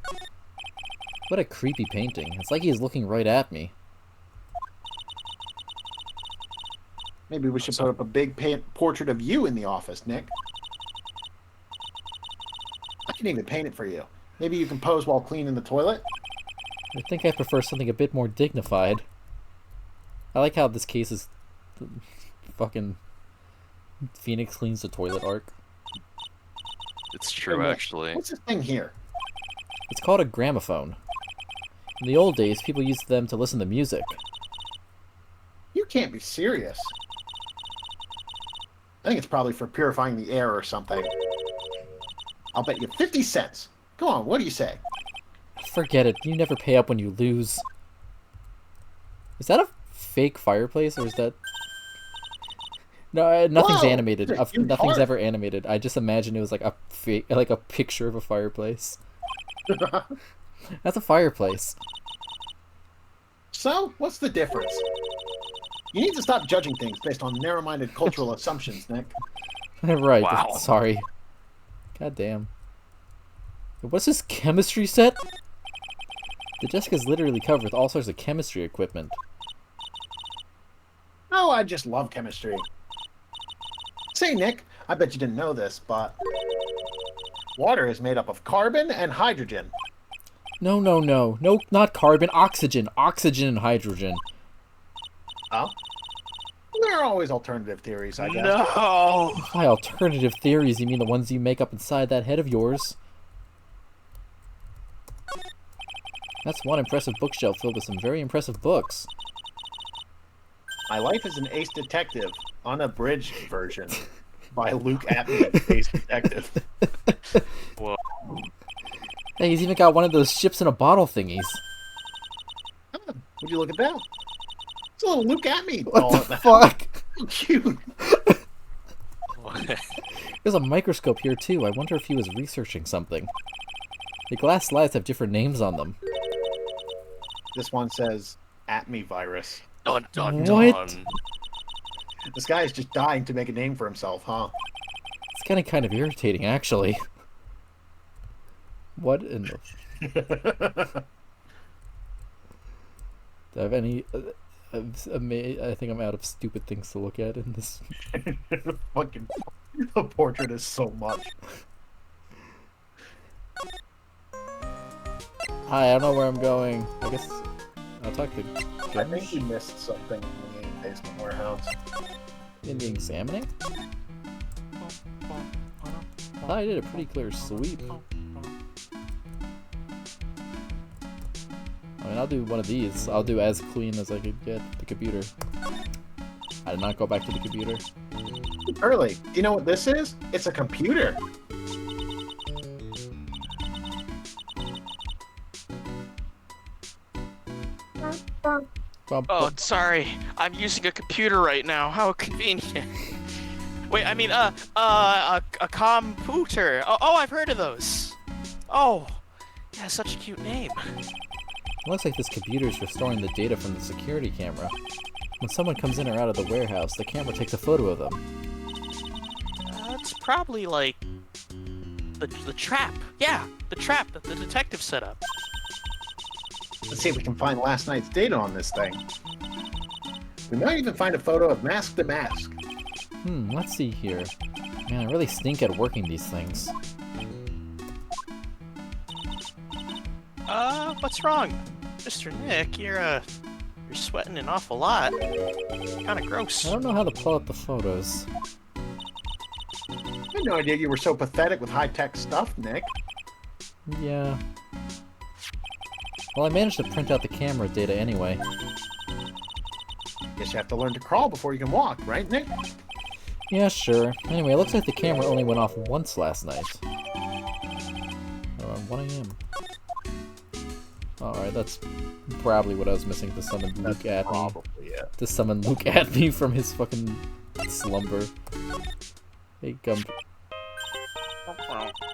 A: What a creepy painting. It's like he's looking right at me.
C: Maybe we should put up a big portrait of you in the office, Nick. I can even paint it for you. Maybe you can pose while cleaning the toilet?
A: I think I prefer something a bit more dignified. I like how this case is fucking Phoenix cleans the toilet arc.
B: It's true, actually.
C: What's this thing here?
A: It's called a gramophone. In the old days, people used them to listen to music.
C: You can't be serious. I think it's probably for purifying the air or something. I'll bet you 50 cents. Come on, what do you say?
A: Forget it. You never pay up when you lose. Is that a fake fireplace, or is that... No, nothing's
C: Whoa,
A: animated.
C: it's a huge
A: Nothing's
C: heart.
A: ever animated. I just imagined it was like a fake, like a picture of a fireplace. That's a fireplace.
C: So, what's the difference? You need to stop judging things based on narrow-minded cultural assumptions, Nick.
A: Right.
B: Wow.
A: Sorry. God damn. What's this chemistry set? The desk is literally covered with all sorts of chemistry equipment.
C: Oh, I just love chemistry. Say, Nick, I bet you didn't know this, but water is made up of carbon and hydrogen.
A: No, no, no. No, not carbon. Oxygen. Oxygen and hydrogen.
C: Oh? There are always alternative theories, I guess.
B: No!
A: By alternative theories, you mean the ones you make up inside that head of yours? That's one impressive bookshelf filled with some very impressive books.
C: My Life as an Ace Detective, unabridged version, by Luke Atman, Ace Detective.
B: Whoa.
A: Hey, he's even got one of those ships in a bottle thingies.
C: Oh, would you look at that? It's a little Luke Atman
A: What
C: doll
A: the
C: at the house.
A: fuck?
C: So cute.
A: There's a microscope here too. I wonder if he was researching something. The glass slides have different names on them.
C: This one says Atme virus.
B: Dun, dun,
A: What?
B: dun.
C: This guy is just dying to make a name for himself, huh?
A: It's getting kind of irritating, actually. What in the... Do I have any... I think I'm out of stupid things to look at in this.
C: Fucking, the portrait is so much.
A: Hi, I don't know where I'm going. I guess I'll talk to
C: I think we missed something in the game basement warehouse.
A: in the examining. I thought I did a pretty clear sweep. I mean, I'll do one of these. I'll do as clean as I could get the computer. I did not go back to the computer.
C: Early, do you know what this is? It's a computer.
B: Oh, sorry. I'm using a computer right now. How convenient. Wait, I mean, a computer. Oh, I've heard of those. Oh, yeah, such a cute name.
A: It looks like this computer is restoring the data from the security camera. When someone comes in or out of the warehouse, the camera takes a photo of them.
B: It's probably like the trap. Yeah, the trap that the detective set up.
C: Let's see if we can find last night's data on this thing. We might even find a photo of Mask to Mask.
A: Let's see here. Man, I really stink at working these things.
B: What's wrong? Mr. Nick, you're sweating an awful lot. Kinda gross.
A: I don't know how to pull up the photos.
C: I had no idea you were so pathetic with high-tech stuff, Nick.
A: Yeah. Well, I managed to print out the camera data anyway.
C: Guess you have to learn to crawl before you can walk, right, Nick?
A: Yeah, sure. Anyway, it looks like the camera only went off once last night. Around 1 a.m. Alright, that's probably what I was missing to summon Luke at me.
C: Probably, yeah.
A: To summon Luke at me from his fucking slumber. Hey, Never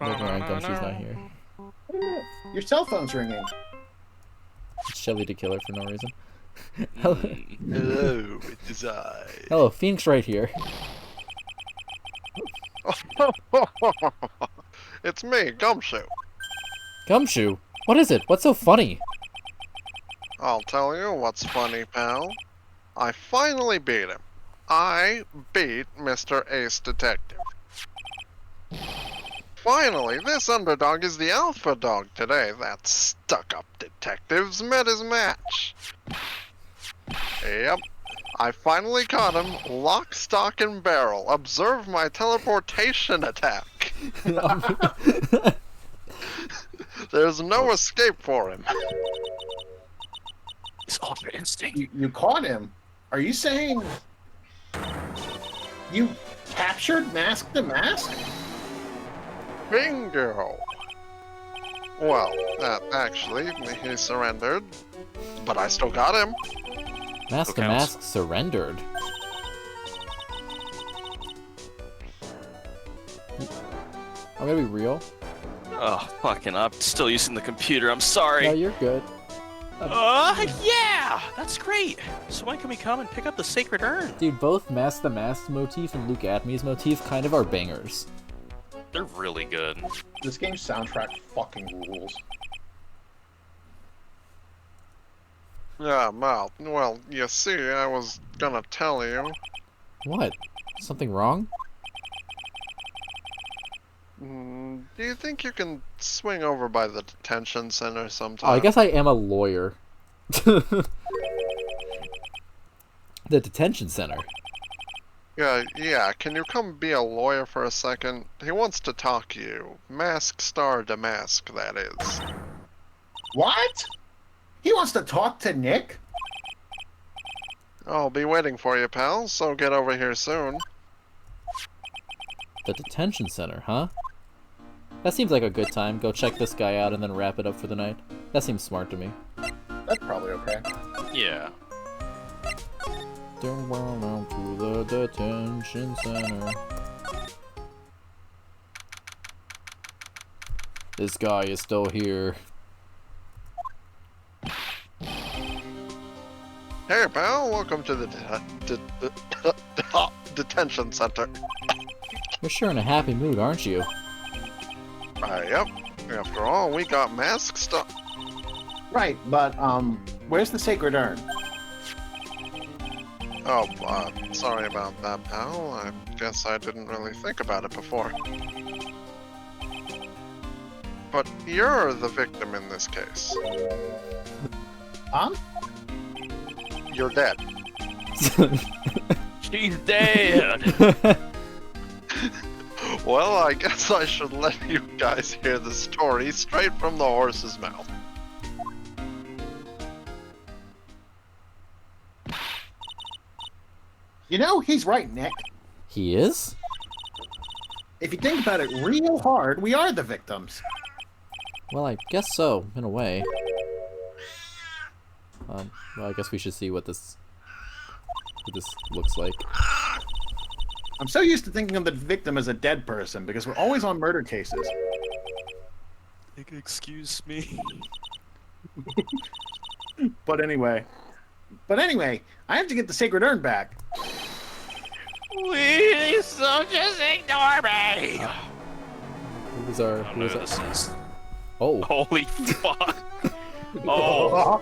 A: mind, Gumshoe's not here.
C: Wait a minute. Your cell phone's ringing.
A: It's Shelly to kill her for no reason. Hello,
D: Hello, it is I.
A: hello, Phoenix right here.
D: It's me, Gumshoe.
A: Gumshoe? What is it? What's so funny?
D: I'll tell you what's funny, pal. I finally beat him. I beat Mr. Ace Detective. Finally, this underdog is the alpha dog today. That stuck-up detective's met his match. Yep. I finally caught him, lock, stock, and barrel. Observe my teleportation attack. There's no escape for him.
B: It's ultra instinct.
C: You caught him? Are you saying you captured Mask the Mask?
D: Bingo! Well, actually, he surrendered, but I still got him.
A: Mask the Mask surrendered. I'm gonna be real.
B: Oh, fucking, I'm still using the computer. I'm sorry.
A: No, you're good.
B: Yeah! That's great. So when can we come and pick up the sacred urn?
A: Dude, both Mask the Mask motif and Luke Atmy's motif kind of are bangers.
B: They're really good.
C: This game's soundtrack fucking rules.
D: Yeah, well, you see, I was gonna tell you.
A: What? Something wrong?
D: Do you think you can swing over by the detention center sometime?
A: Oh, I guess I am a lawyer. The detention center.
D: Yeah, can you come be a lawyer for a second? He wants to talk to you. Mask Star Damask, that is.
C: What? He wants to talk to Nick?
D: I'll be waiting for you, pal, so get over here soon.
A: The detention center, huh? That seems like a good time. Go check this guy out and then wrap it up for the night. That seems smart to me.
C: That's probably okay.
B: Yeah.
A: Turn around to the detention center. This guy is still here.
D: Hey, pal, welcome to the detention center.
A: You're sure in a happy mood, aren't you?
D: Yep. After all, we got Mask Star.
C: Right, but, where's the sacred urn?
D: Oh, sorry about that, pal. I guess I didn't really think about it before. But you're the victim in this case. You're dead.
B: She's dead!
D: Well, I guess I should let you guys hear the story straight from the horse's mouth.
C: You know, he's right, Nick.
A: He is?
C: If you think about it real hard, we are the victims.
A: Well, I guess so, in a way. Well, I guess we should see what this looks like.
C: I'm so used to thinking of the victim as a dead person because we're always on murder cases.
B: Excuse me.
C: But anyway, I have to get the sacred urn back.
B: Please don't just ignore me!
A: Who was our...
B: I don't know who this is.
A: Oh.
B: Holy fuck! Oh!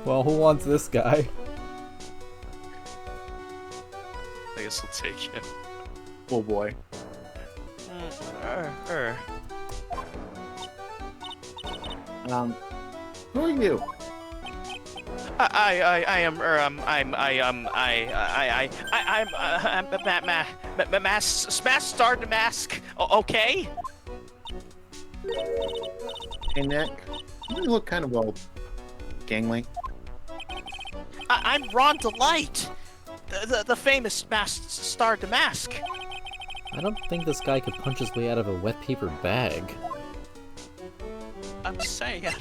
A: Well, who wants this guy?
B: I guess we'll take him.
C: Oh boy. Who are you?
B: I'm Smash Star Damask. Okay.
C: Hey, Nick. You look kind of, well, gangly.
B: I'm Ron Delight, the famous Masked Star Damask.
A: I don't think this guy could punch his way out of a wet paper bag.
B: I'm saying it.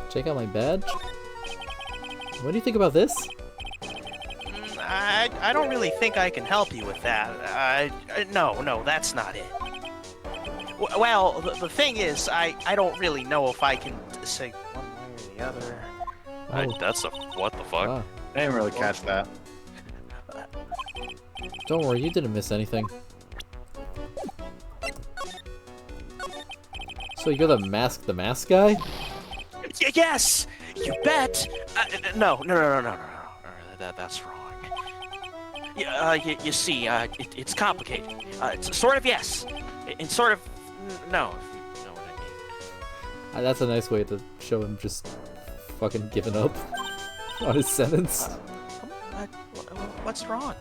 A: Check out my badge. What do you think about this?
F: I don't really think I can help you with that. No, that's not it. Well, the thing is, I don't really know if I can say one way or the other.
A: Oh.
B: That's a what the fuck?
A: Ah.
C: I didn't really catch that.
A: Don't worry, you didn't miss anything. So you're the mask guy?
F: Yes! You bet! No. That's wrong. You see, it's complicated. It's sort of yes, and sort of no, if you know what I mean.
A: That's a nice way to show him just fucking giving up on his sentence.
F: What's wrong?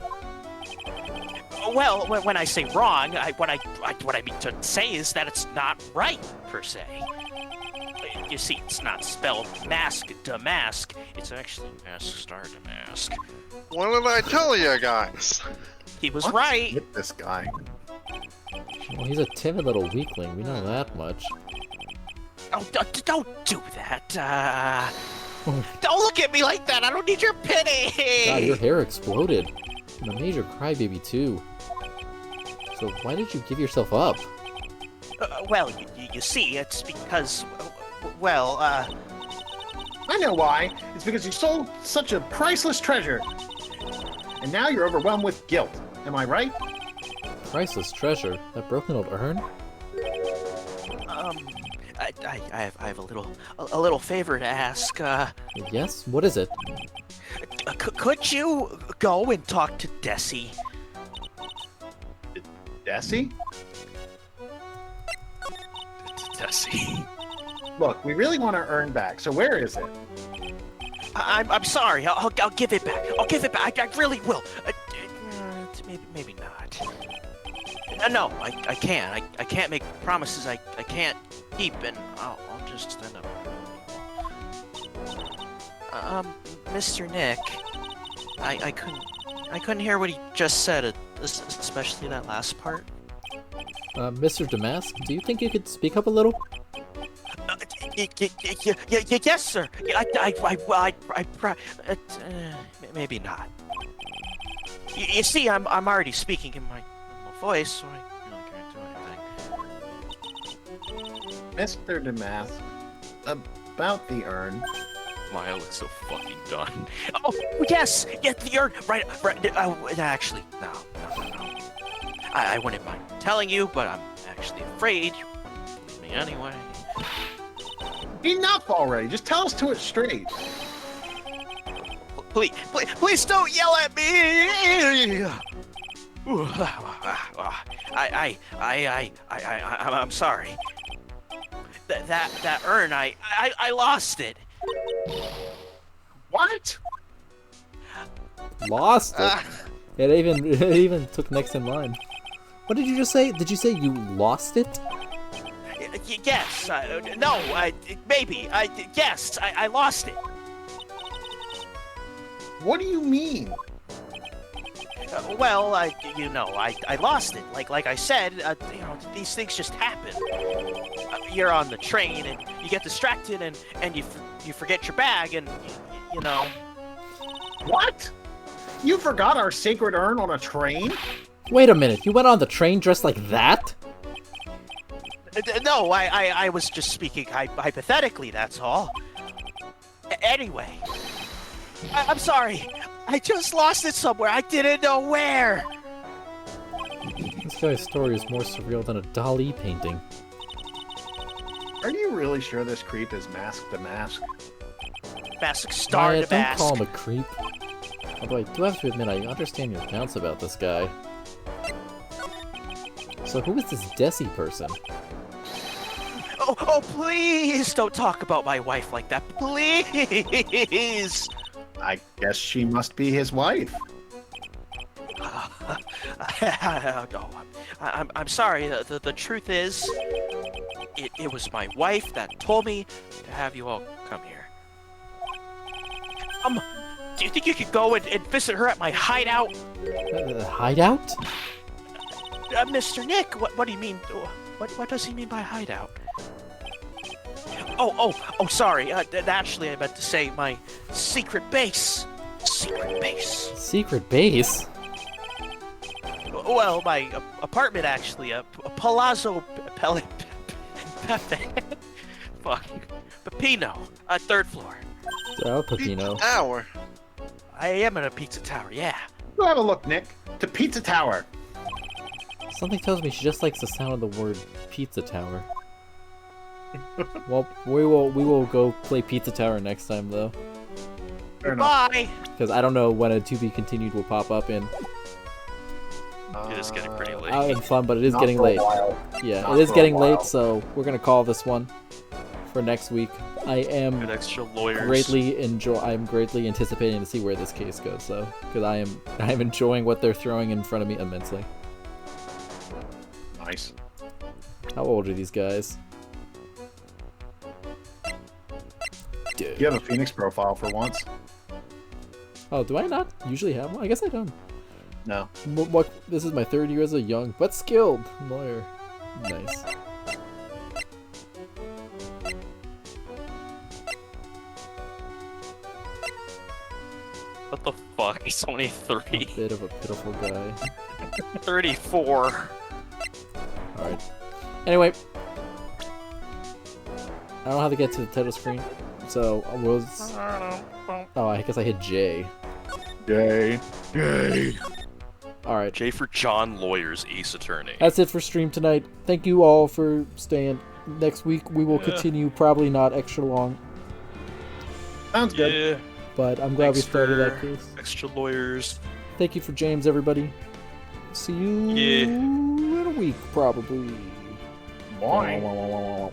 F: Well, when I say wrong, what I mean to say is that it's not right, per se. You see, it's not spelled mask damask. It's actually mask star damask.
D: What did I tell you guys?
F: He was
C: What's
F: right.
C: with this guy?
A: Well, he's a timid little weakling. We know that much.
F: Oh, don't do that. Don't look at me like that. I don't need your pity.
A: God, your hair exploded. And a major crybaby too. So why did you give yourself up?
F: Well, you see, it's because, well,
C: I know why. It's because you sold such a priceless treasure. And now you're overwhelmed with guilt. Am I right?
A: Priceless treasure? That broken old urn?
F: I have a little favor to ask.
A: Yes? What is it?
F: Could you go and talk to Desi?
C: Desi?
F: Desi.
C: Look, we really want our urn back, so where is it?
F: I'm sorry. I'll give it back. I'll give it back. I really will. Maybe not. No, I can't. I can't make promises I can't keep, and I'll just end up. Mr. Nick, I couldn't hear what he just said, especially that last part.
A: Mr. Damask, do you think you could speak up a little?
F: Yes, sir. Maybe not. You see, I'm already speaking in my normal voice, so I really can't do anything.
C: Mr. Damask, about the urn.
B: Maya looks so fucking done.
F: Oh, yes, the urn. Right. Actually, no. I wouldn't mind telling you, but I'm actually afraid you wouldn't believe me anyway.
C: Enough already. Just tell us to it straight.
F: Please don't yell at me. I'm sorry. That urn, I lost it.
C: What?
A: Lost it? It even took next in line. What did you just say? Did you say you lost it?
F: Yes. No. Maybe. Yes. I lost it.
C: What do you mean?
F: Well, I lost it. Like I said, these things just happen. You're on the train and you get distracted and you forget your bag and you know.
C: What? You forgot our sacred urn on a train?
A: Wait a minute, you went on the train dressed like that?
F: No, I was just speaking hypothetically, that's all. Anyway, I'm sorry. I just lost it somewhere. I didn't know where.
A: This guy's story is more surreal than a Dali painting.
C: Are you really sure this creep is Mask Damask?
F: Mask Star
A: Maya,
F: Damask.
A: don't call him a creep. Although I do have to admit, I understand your doubts about this guy. So who is this Desi person?
F: Oh, please don't talk about my wife like that. Please.
C: I guess she must be his wife.
F: No, I'm sorry. The truth is, it was my wife that told me to have you all come here. Do you think you could go and visit her at my hideout?
A: Hideout?
F: Mr. Nick, what do you mean? What does he mean by hideout? Oh, sorry. Actually, I meant to say my secret base. Secret base.
A: Secret base?
F: Well, my apartment, actually. A Palazzo Pepino. 3rd floor.
A: Oh, Pepino.
D: Hour.
F: I am in a pizza tower, yeah.
C: Go have a look, Nick. To Pizza Tower.
A: Something tells me she just likes the sound of the word pizza tower. Well, we will go play Pizza Tower next time though,
C: Fair enough.
B: Bye.
A: because I don't know when a to be continued will pop up in.
B: It is getting pretty late.
A: Out and fun, but it is
C: Not
A: getting
C: for a
A: late.
C: while.
A: Yeah,
C: Not
A: it is
C: for a
A: getting
C: while.
A: late, so we're gonna call this one for next week. I am
B: Good extra lawyers.
A: I'm greatly anticipating to see where this case goes, though, because I am enjoying what they're throwing in front of me immensely.
C: Nice.
A: How old are these guys? Dude.
C: You have a Phoenix profile for once?
A: Oh, do I not usually have one? I guess I don't.
C: No.
A: What? This is my 3rd year as a young but skilled lawyer. Nice.
B: What the fuck? He's only
A: A
B: 30.
A: bit of a pitiful guy.
B: 34.
A: Alright. Anyway. I don't know how to get to the title screen, so I was... Oh, I guess I hit J.
C: Yay. Yay.
A: Alright.
B: J for John Lawyers, Ace Attorney.
A: That's it for stream tonight. Thank you all for staying. Next week we will
B: Yeah.
A: continue, probably not extra long,
C: Sounds good.
B: Yeah.
A: but I'm glad
B: Thanks
A: we started that
B: for
A: case.
B: extra lawyers.
A: Thank you for James, everybody. See you
B: Yeah.
A: in a week, probably.
C: Boing.